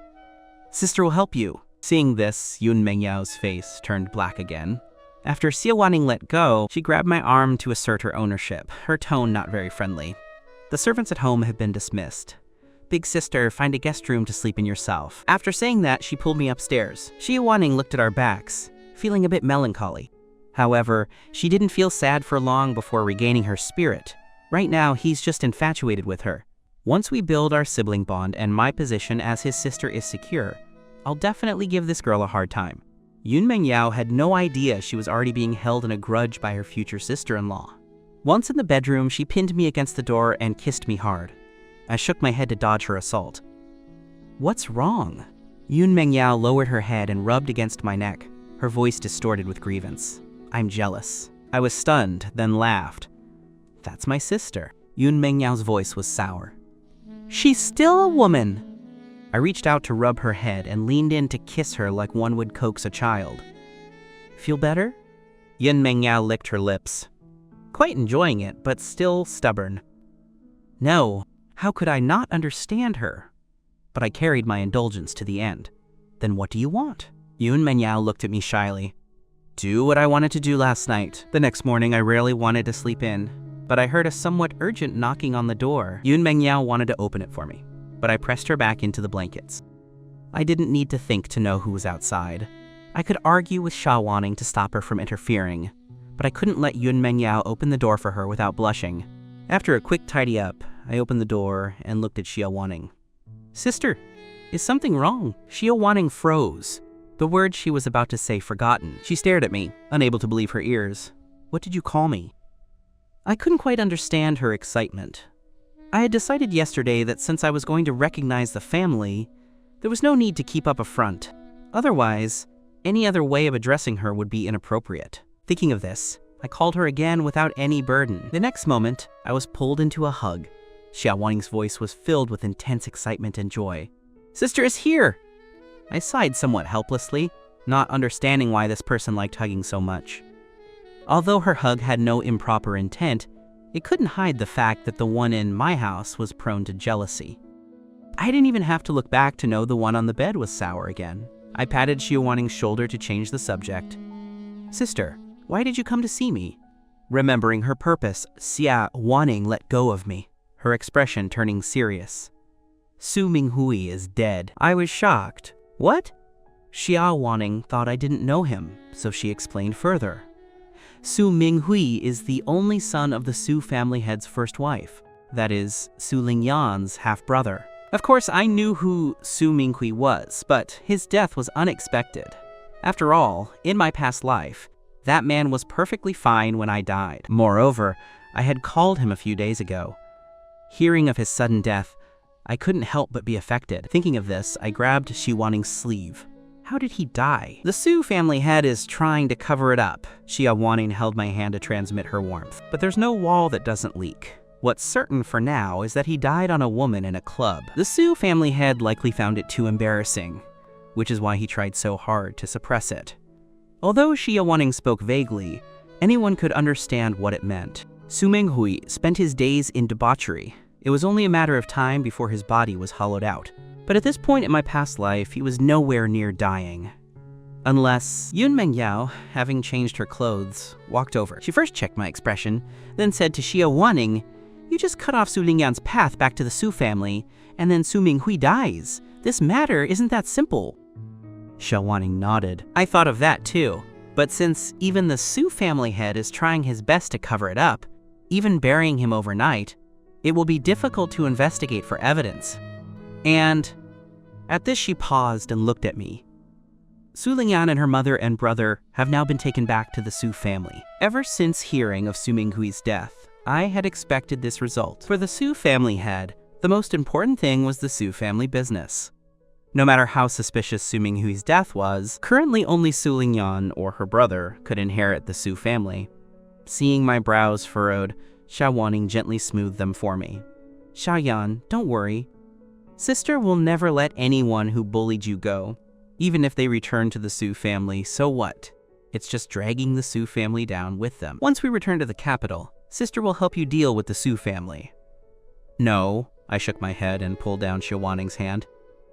[SPEAKER 1] Sister will help you. Seeing this, Yun Mangao's face turned black again. After Shia Waning let go, she grabbed my arm to assert her ownership, her tone not very friendly. The servants at home have been dismissed. Big sister, find a guest room to sleep in yourself. After saying that, she pulled me upstairs. Shia Waning looked at our backs, feeling a bit melancholy. However, she didn't feel sad for long before regaining her spirit. Right now, he's just infatuated with her. Once we build our sibling bond and my position as his sister is secure, I'll definitely give this girl a hard time. Yun Mangao had no idea she was already being held in a grudge by her future sister-in-law. Once in the bedroom, she pinned me against the door and kissed me hard. I shook my head to dodge her assault. What's wrong? Yun Mangao lowered her head and rubbed against my neck, her voice distorted with grievance. I'm jealous. I was stunned, then laughed. That's my sister. Yun Mangao's voice was sour. She's still a woman. I reached out to rub her head and leaned in to kiss her like one would coax a child. Feel better? Yun Mangao licked her lips. Quite enjoying it, but still stubborn. No, how could I not understand her? But I carried my indulgence to the end. Then what do you want? Yun Mangao looked at me shyly. Do what I wanted to do last night. The next morning I rarely wanted to sleep in, but I heard a somewhat urgent knocking on the door. Yun Mangao wanted to open it for me, but I pressed her back into the blankets. I didn't need to think to know who was outside. I could argue with Shia Waning to stop her from interfering, but I couldn't let Yun Mangao open the door for her without blushing. After a quick tidy up, I opened the door and looked at Shia Waning. Sister, is something wrong? Shia Waning froze, the words she was about to say forgotten. She stared at me, unable to believe her ears. What did you call me? I couldn't quite understand her excitement. I had decided yesterday that since I was going to recognize the family, there was no need to keep up a front. Otherwise, any other way of addressing her would be inappropriate. Thinking of this, I called her again without any burden. The next moment, I was pulled into a hug. Shia Waning's voice was filled with intense excitement and joy. "Sister is here!" I sighed somewhat helplessly, not understanding why this person liked hugging so much. Although her hug had no improper intent, it couldn't hide the fact that the one in my house was prone to jealousy. I didn't even have to look back to know the one on the bed was sour again. I patted Shia Waning's shoulder to change the subject. "Sister, why did you come to see me?" Remembering her purpose, Shia Waning let go of me, her expression turning serious. "Su Minghui is dead." I was shocked. "What?" Shia Waning thought I didn't know him, so she explained further. Su Minghui is the only son of the Su family head's first wife, that is, Suling Yan's half-brother. Of course, I knew who Su Minghui was, but his death was unexpected. After all, in my past life, that man was perfectly fine when I died. Moreover, I had called him a few days ago. Hearing of his sudden death, I couldn't help but be affected. Thinking of this, I grabbed Shia Waning's sleeve. How did he die? The Su family head is trying to cover it up. Shia Waning held my hand to transmit her warmth. But there's no wall that doesn't leak. What's certain for now is that he died on a woman in a club. The Su family head likely found it too embarrassing, which is why he tried so hard to suppress it. Although Shia Waning spoke vaguely, anyone could understand what it meant. Su Minghui spent his days in debauchery. It was only a matter of time before his body was hollowed out. But at this point in my past life, he was nowhere near dying. Unless Yun Mangao, having changed her clothes, walked over. She first checked my expression, then said to Shia Waning, "You just cut off Suling Yan's path back to the Su family, and then Su Minghui dies. This matter isn't that simple." Shia Waning nodded. "I thought of that too. But since even the Su family head is trying his best to cover it up, even burying him overnight, it will be difficult to investigate for evidence. And..." At this she paused and looked at me. Suling Yan and her mother and brother have now been taken back to the Su family. Ever since hearing of Su Minghui's death, I had expected this result. For the Su family head, the most important thing was the Su family business. No matter how suspicious Su Minghui's death was, currently only Suling Yan or her brother could inherit the Su family. Seeing my brows furrowed, Shia Waning gently smoothed them for me. "Shia Yan, don't worry. Sister will never let anyone who bullied you go. Even if they return to the Su family, so what? It's just dragging the Su family down with them. Once we return to the capital, Sister will help you deal with the Su family." "No," I shook my head and pulled down Shia Waning's hand.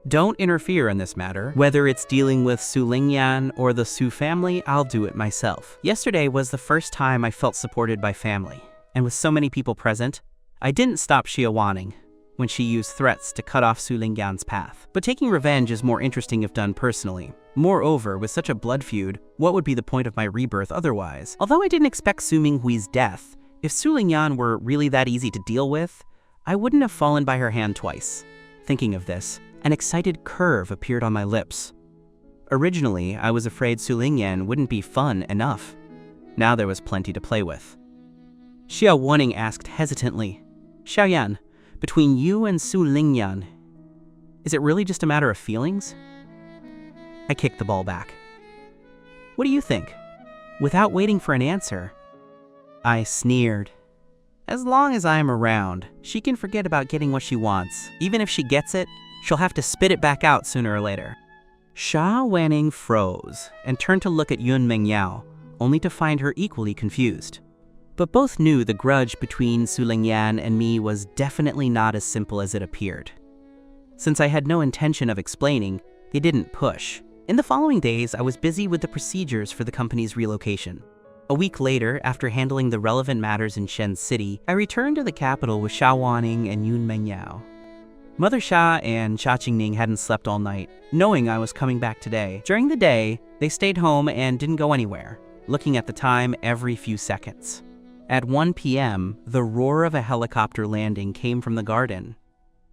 [SPEAKER 1] "Don't interfere in this matter. Whether it's dealing with Suling Yan or the Su family, I'll do it myself." Yesterday was the first time I felt supported by family, and with so many people present, I didn't stop Shia Waning when she used threats to cut off Suling Yan's path. But taking revenge is more interesting if done personally. Moreover, with such a blood feud, what would be the point of my rebirth otherwise? Although I didn't expect Su Minghui's death, if Suling Yan were really that easy to deal with, I wouldn't have fallen by her hand twice. Thinking of this, an excited curve appeared on my lips. Originally, I was afraid Suling Yan wouldn't be fun enough. Now there was plenty to play with. Shia Waning asked hesitantly, "Shia Yan, between you and Suling Yan, is it really just a matter of feelings?" I kicked the ball back. "What do you think?" Without waiting for an answer, I sneered. "As long as I'm around, she can forget about getting what she wants. Even if she gets it, she'll have to spit it back out sooner or later." Shia Waning froze and turned to look at Yun Mangao, only to find her equally confused. But both knew the grudge between Suling Yan and me was definitely not as simple as it appeared. Since I had no intention of explaining, they didn't push. In the following days, I was busy with the procedures for the company's relocation. A week later, after handling the relevant matters in Shen City, I returned to the capital with Shia Waning and Yun Mangao. Mother Xia and Xia Qingning hadn't slept all night, knowing I was coming back today. During the day, they stayed home and didn't go anywhere, looking at the time every few seconds. At 1 p.m., the roar of a helicopter landing came from the garden.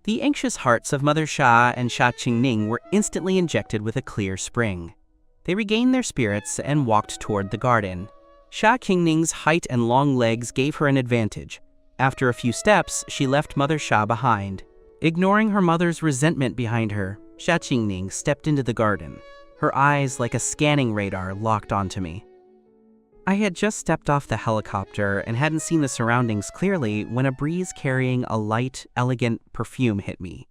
[SPEAKER 1] The anxious hearts of Mother Xia and Xia Qingning were instantly injected with a clear spring. They regained their spirits and walked toward the garden. Xia Qingning's height and long legs gave her an advantage. After a few steps, she left Mother Xia behind. Ignoring her mother's resentment behind her, Xia Qingning stepped into the garden. Her eyes, like a scanning radar, locked onto me. I had just stepped off the helicopter and hadn't seen the surroundings clearly when a breeze carrying a light, elegant perfume hit me.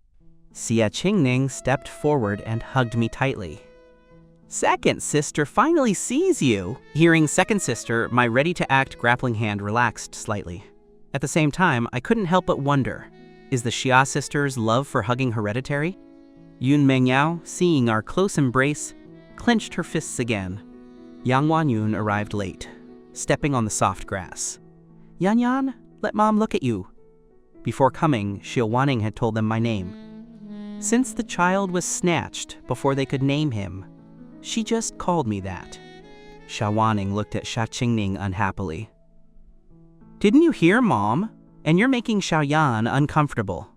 [SPEAKER 1] Xia Qingning stepped forward and hugged me tightly. "Second sister finally sees you!" Hearing second sister, my ready-to-act grappling hand relaxed slightly. At the same time, I couldn't help but wonder, is the Xia sister's love for hugging hereditary? Yun Mangao, seeing our close embrace, clenched her fists again. Yang Wanyun arrived late, stepping on the soft grass. "Yan Yan, let Mom look at you." Before coming, Shia Waning had told them my name. Since the child was snatched before they could name him, she just called me that. Shia Waning looked at Xia Qingning unhappily. "Didn't you hear, Mom? And you're making Xiaoyan uncomfortable."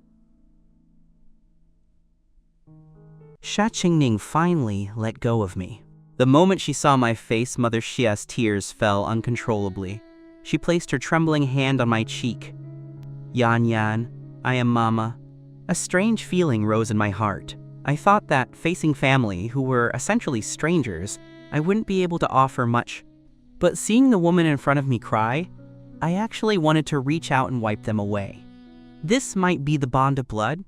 [SPEAKER 1] Xia Qingning finally let go of me. The moment she saw my face, Mother Xia's tears fell uncontrollably. She placed her trembling hand on my cheek. "Yan Yan, I am Mama." A strange feeling rose in my heart. I thought that, facing family who were essentially strangers, I wouldn't be able to offer much. But seeing the woman in front of me cry, I actually wanted to reach out and wipe them away. This might be the bond of blood.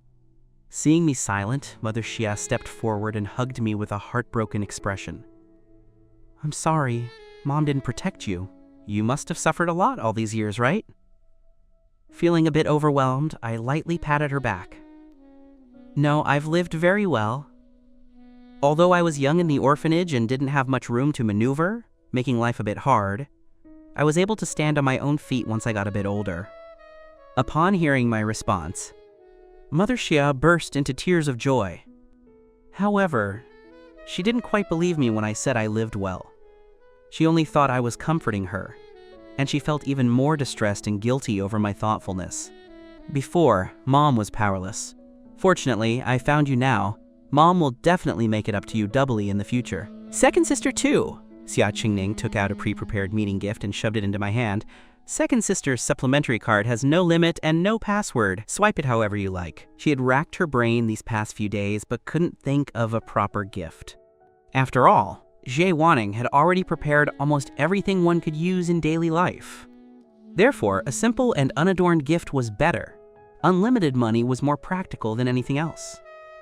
[SPEAKER 1] Seeing me silent, Mother Xia stepped forward and hugged me with a heartbroken expression. "I'm sorry, Mom didn't protect you. You must have suffered a lot all these years, right?" Feeling a bit overwhelmed, I lightly patted her back. "No, I've lived very well. Although I was young in the orphanage and didn't have much room to maneuver, making life a bit hard, I was able to stand on my own feet once I got a bit older." Upon hearing my response, Mother Xia burst into tears of joy. However, she didn't quite believe me when I said I lived well. She only thought I was comforting her, and she felt even more distressed and guilty over my thoughtfulness. Before, Mom was powerless. Fortunately, I found you now. Mom will definitely make it up to you doubly in the future. "Second sister too." Xia Qingning took out a pre-prepared meeting gift and shoved it into my hand. "Second sister's supplementary card has no limit and no password. Swipe it however you like." She had racked her brain these past few days but couldn't think of a proper gift. After all, Shia Waning had already prepared almost everything one could use in daily life. Therefore, a simple and unadorned gift was better. Unlimited money was more practical than anything else.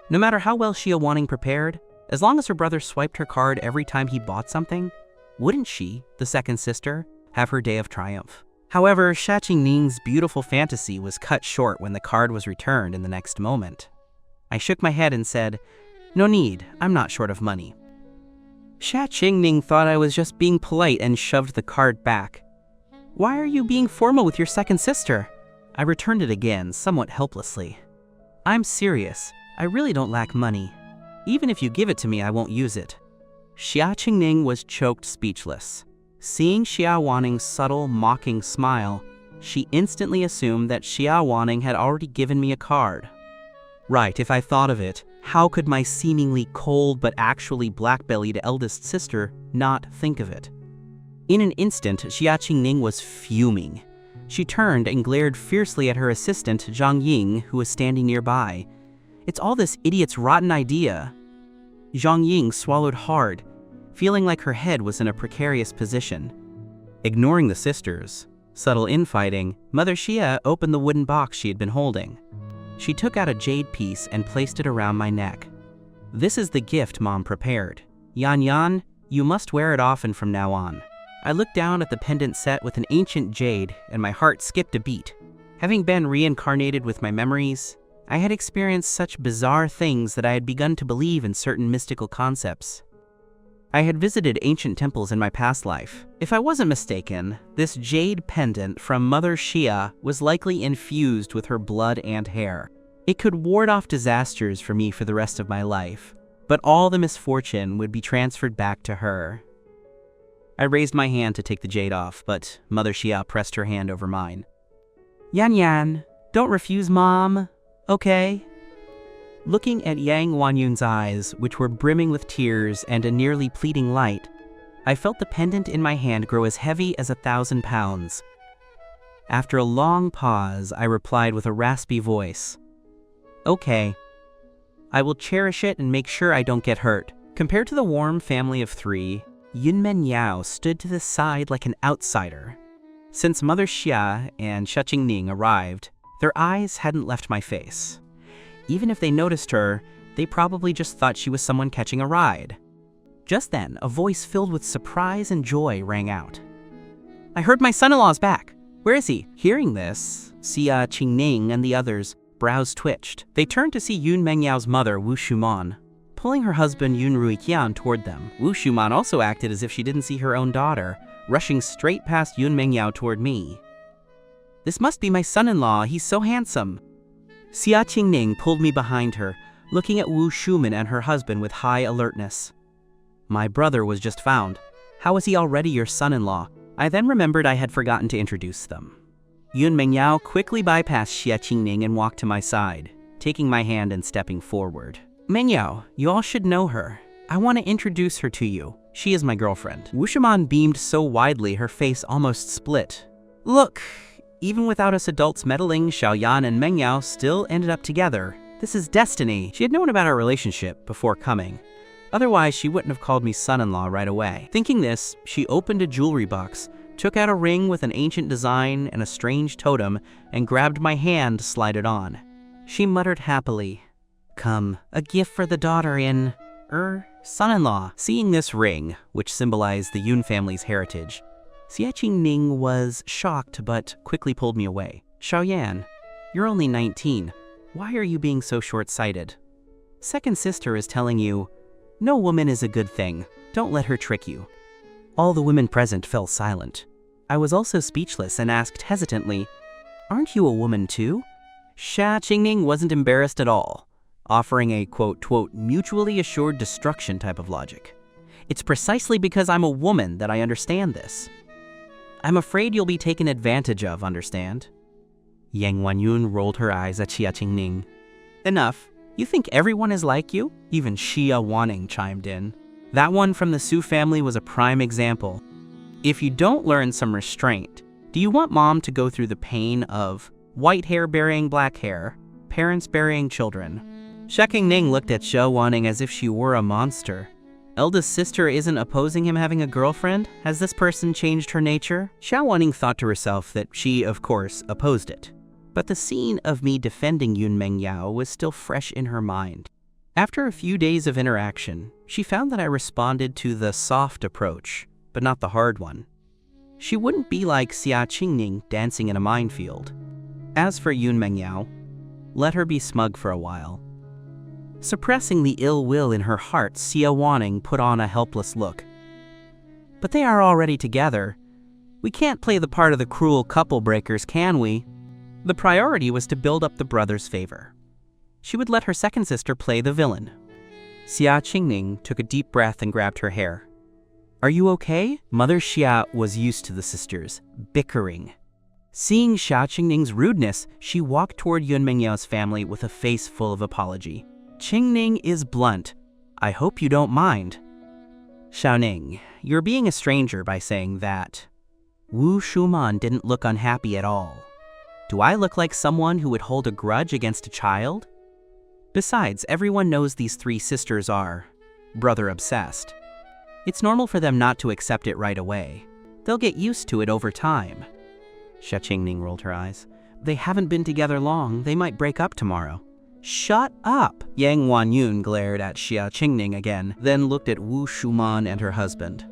[SPEAKER 1] No matter how well Shia Waning prepared, as long as her brother swiped her card every time he bought something, wouldn't she, the second sister, have her day of triumph? However, Xia Qingning's beautiful fantasy was cut short when the card was returned in the next moment. I shook my head and said, "No need, I'm not short of money." Xia Qingning thought I was just being polite and shoved the card back. "Why are you being formal with your second sister?" I returned it again, somewhat helplessly. "I'm serious. I really don't lack money. Even if you give it to me, I won't use it." Xia Qingning was choked speechless. Seeing Shia Waning's subtle, mocking smile, she instantly assumed that Shia Waning had already given me a card. Right, if I thought of it, how could my seemingly cold but actually black-bellied eldest sister not think of it? In an instant, Xia Qingning was fuming. She turned and glared fiercely at her assistant, Zhang Ying, who was standing nearby. "It's all this idiot's rotten idea." Zhang Ying swallowed hard, feeling like her head was in a precarious position. Ignoring the sisters' subtle infighting, Mother Xia opened the wooden box she had been holding. She took out a jade piece and placed it around my neck. "This is the gift Mom prepared. Yan Yan, you must wear it often from now on." I looked down at the pendant set with an ancient jade, and my heart skipped a beat. Having been reincarnated with my memories, I had experienced such bizarre things that I had begun to believe in certain mystical concepts. I had visited ancient temples in my past life. If I wasn't mistaken, this jade pendant from Mother Xia was likely infused with her blood and hair. It could ward off disasters for me for the rest of my life, but all the misfortune would be transferred back to her. I raised my hand to take the jade off, but Mother Xia pressed her hand over mine. "Yan Yan, don't refuse Mom, okay?" Looking at Yang Wanyun's eyes, which were brimming with tears and a nearly pleading light, I felt the pendant in my hand grow as heavy as 1,000 pounds. After a long pause, I replied with a raspy voice, "Okay. I will cherish it and make sure I don't get hurt." Compared to the warm family of 3, Yun Mangao stood to the side like an outsider. Since Mother Xia and Huxing Ent arrived, their eyes hadn't left my face. Even if they noticed her, they probably just thought she was someone catching a ride. Just then, a voice filled with surprise and joy rang out. "I heard my son-in-law's back. Where is he?" Hearing this, Huxing Ent and the others' brows twitched. They turned to see Yun Mangao's mother, Wu Shuman, pulling her husband Yun Ruiqian toward them. Wu Shuman also acted as if she didn't see her own daughter, rushing straight past Yun Mangao toward me. "This must be my son-in-law, he's so handsome." Huxing Ent pulled me behind her, looking at Wu Shuman and her husband with high alertness. "My brother was just found. How is he already your son-in-law?" I then remembered I had forgotten to introduce them. Yun Mangao quickly bypassed Huxing Ent and walked to my side, taking my hand and stepping forward. "Mangao, you all should know her. I want to introduce her to you. She is my girlfriend." Wu Shuman beamed so widely her face almost split. "Look, even without us adults meddling, Xiaoyan and Mengao still ended up together. This is destiny." She had known about our relationship before coming. Otherwise, she wouldn't have called me son-in-law right away. Thinking this, she opened a jewelry box, took out a ring with an ancient design and a strange totem, and grabbed my hand to slide it on. She muttered happily, "Come, a gift for the daughter in, son-in-law." Seeing this ring, which symbolized the Yun family's heritage, Huxing Ent was shocked but quickly pulled me away. "Xiaoyan, you're only 19. Why are you being so short-sighted? Second sister is telling you, no woman is a good thing. Don't let her trick you." All the women present fell silent. I was also speechless and asked hesitantly, "Aren't you a woman too?" Huxing Ent wasn't embarrassed at all, offering a quote, mutually assured destruction type of logic. "It's precisely because I'm a woman that I understand this. I'm afraid you'll be taken advantage of, understand?" Yang Wanyun rolled her eyes at Huxing Ent. "Enough. You think everyone is like you?" Even Shia Waning chimed in. That one from the Su family was a prime example. "If you don't learn some restraint, do you want mom to go through the pain of white hair burying black hair, parents burying children?" Huxing Ent looked at Shia Waning as if she were a monster. Eldest sister isn't opposing him having a girlfriend? Has this person changed her nature? Shia Waning thought to herself that she, of course, opposed it. But the scene of me defending Yun Mangao was still fresh in her mind. After a few days of interaction, she found that I responded to the soft approach, but not the hard one. She wouldn't be like Huxing Ent dancing in a minefield. As for Yun Mangao, let her be smug for a while. Suppressing the ill will in her heart, Shia Waning put on a helpless look. "But they are already together. We can't play the part of the cruel couple breakers, can we?" The priority was to build up the brothers' favor. She would let her second sister play the villain. Huxing Ent took a deep breath and grabbed her hair. "Are you okay?" Mother Xia was used to the sisters bickering. Seeing Huxing Ent's rudeness, she walked toward Yun Mangao's family with a face full of apology. "Huxing Ent is blunt. I hope you don't mind." "Xiaoning, you're being a stranger by saying that." Wu Shuman didn't look unhappy at all. "Do I look like someone who would hold a grudge against a child? Besides, everyone knows these 3 sisters are brother-obsessed. It's normal for them not to accept it right away. They'll get used to it over time." Huxing Ent rolled her eyes. "They haven't been together long. They might break up tomorrow." "Shut up!" Yang Wanyun glared at Huxing Ent again, then looked at Wu Shuman and her husband.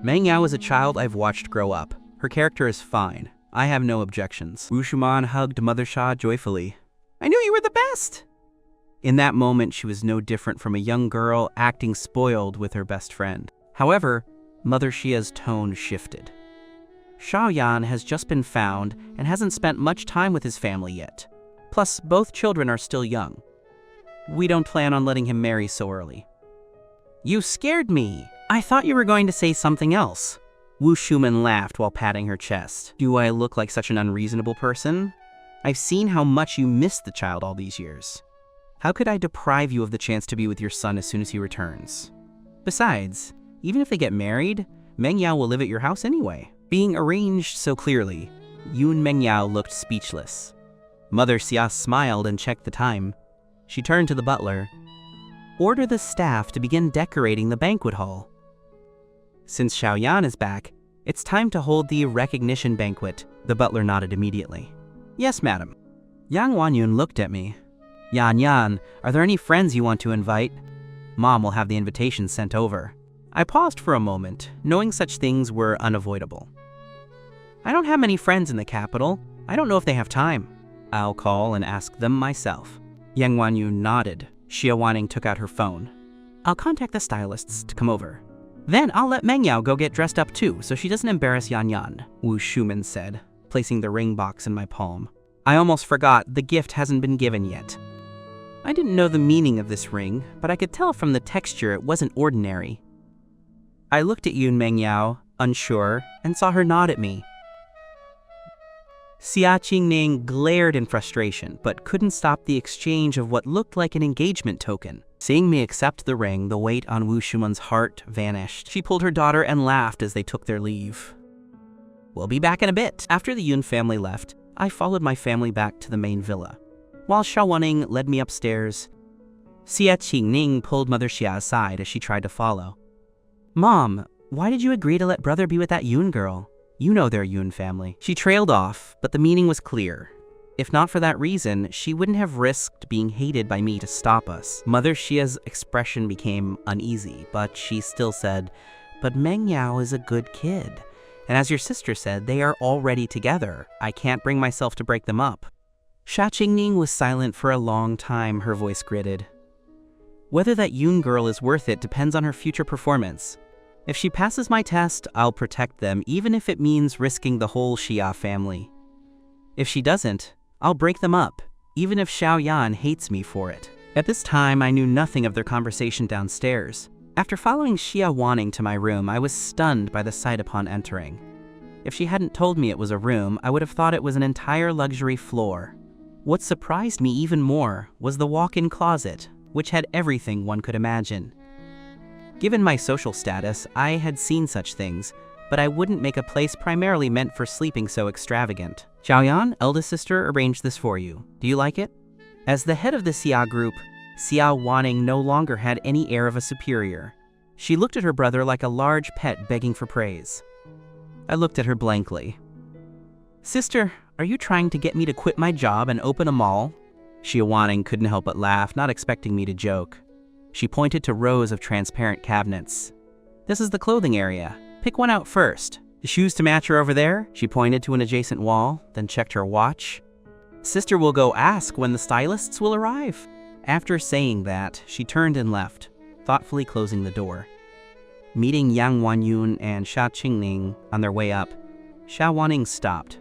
[SPEAKER 1] "Mangao is a child I've watched grow up. Her character is fine. I have no objections." Wu Shuman hugged Mother Xia joyfully. "I knew you were the best!" In that moment, she was no different from a young girl acting spoiled with her best friend. However, Mother Xia's tone shifted. "Xiaoyan has just been found and hasn't spent much time with his family yet. Plus, both children are still young. We don't plan on letting him marry so early." "You scared me! I thought you were going to say something else." Wu Shuman laughed while patting her chest. "Do I look like such an unreasonable person? I've seen how much you missed the child all these years. How could I deprive you of the chance to be with your son as soon as he returns? Besides, Even if they get married, Mangao will live at your house anyway. Being arranged so clearly, Yun Mangao looked speechless. Mother Xia smiled and checked the time. She turned to the butler. Order the staff to begin decorating the banquet hall. Since Xiaoyan is back, it's time to hold the recognition banquet. The butler nodded immediately. Yes, madam. Yang Wanyun looked at me. Yan, are there any friends you want to invite? Mom will have the invitation sent over. I paused for a moment, knowing such things were unavoidable. I don't have many friends in the capital. I don't know if they have time. I'll call and ask them myself. Yang Wanyun nodded. Shia Waning took out her phone. I'll contact the stylists to come over. Then I'll let Mangao go get dressed up too, so she doesn't embarrass Yan, Wu Shuman said, placing the ring box in my palm. I almost forgot the gift hasn't been given yet. I didn't know the meaning of this ring, but I could tell from the texture it wasn't ordinary. I looked at Yun Mangao, unsure, and saw her nod at me. Xia Qingning glared in frustration, but couldn't stop the exchange of what looked like an engagement token. Seeing me accept the ring, the weight on Wu Shuman's heart vanished. She pulled her daughter and laughed as they took their leave. We'll be back in a bit. After the Yun family left, I followed my family back to the main villa. While Xia Waning led me upstairs, Xia Qingning pulled Mother Xia aside as she tried to follow. Mom, why did you agree to let brother be with that Yun girl? You know their Yun family. She trailed off, but the meaning was clear. If not for that reason, she wouldn't have risked being hated by me to stop us. Mother Xia's expression became uneasy, but she still said, but Mangao is a good kid. And as your sister said, they are already together. I can't bring myself to break them up. Xia Qingning was silent for a long time, her voice gritted. Whether that Yun girl is worth it depends on her future performance. If she passes my test, I'll protect them, even if it means risking the whole Xia family. If she doesn't, I'll break them up, even if Xiaoyan hates me for it. At this time, I knew nothing of their conversation downstairs. After following Shia Waning to my room, I was stunned by the sight upon entering. If she hadn't told me it was a room, I would have thought it was an entire luxury floor. What surprised me even more was the walk-in closet, which had everything one could imagine. Given my social status, I had seen such things, but I wouldn't make a place primarily meant for sleeping so extravagant. Xiaoyan, eldest sister, arranged this for you. Do you like it? As the head of the Xia group, Xia Waning no longer had any air of a superior. She looked at her brother like a large pet begging for praise. I looked at her blankly. Sister, are you trying to get me to quit my job and open a mall? Xia Waning couldn't help but laugh, not expecting me to joke. She pointed to rows of transparent cabinets. This is the clothing area. Pick one out first. The shoes to match are over there. She pointed to an adjacent wall, then checked her watch. Sister will go ask when the stylists will arrive. After saying that, she turned and left, thoughtfully closing the door. Meeting Yang Wanyun and Xia Qingning on their way up, Xia Waning stopped.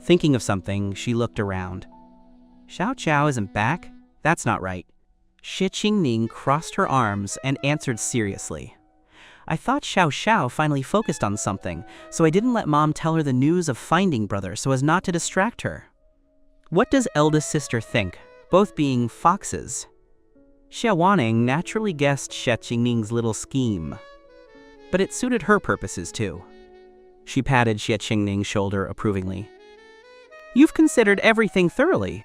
[SPEAKER 1] Thinking of something, she looked around. Xiao Qiao isn't back? That's not right. Xia Qingning crossed her arms and answered seriously. I thought Xiao Xiao finally focused on something, so I didn't let Mom tell her the news of finding brother so as not to distract her. What does eldest sister think, both being foxes? Xia Waning naturally guessed Xia Qingning's little scheme, but it suited her purposes too. She patted Xia Qingning's shoulder approvingly. You've considered everything thoroughly.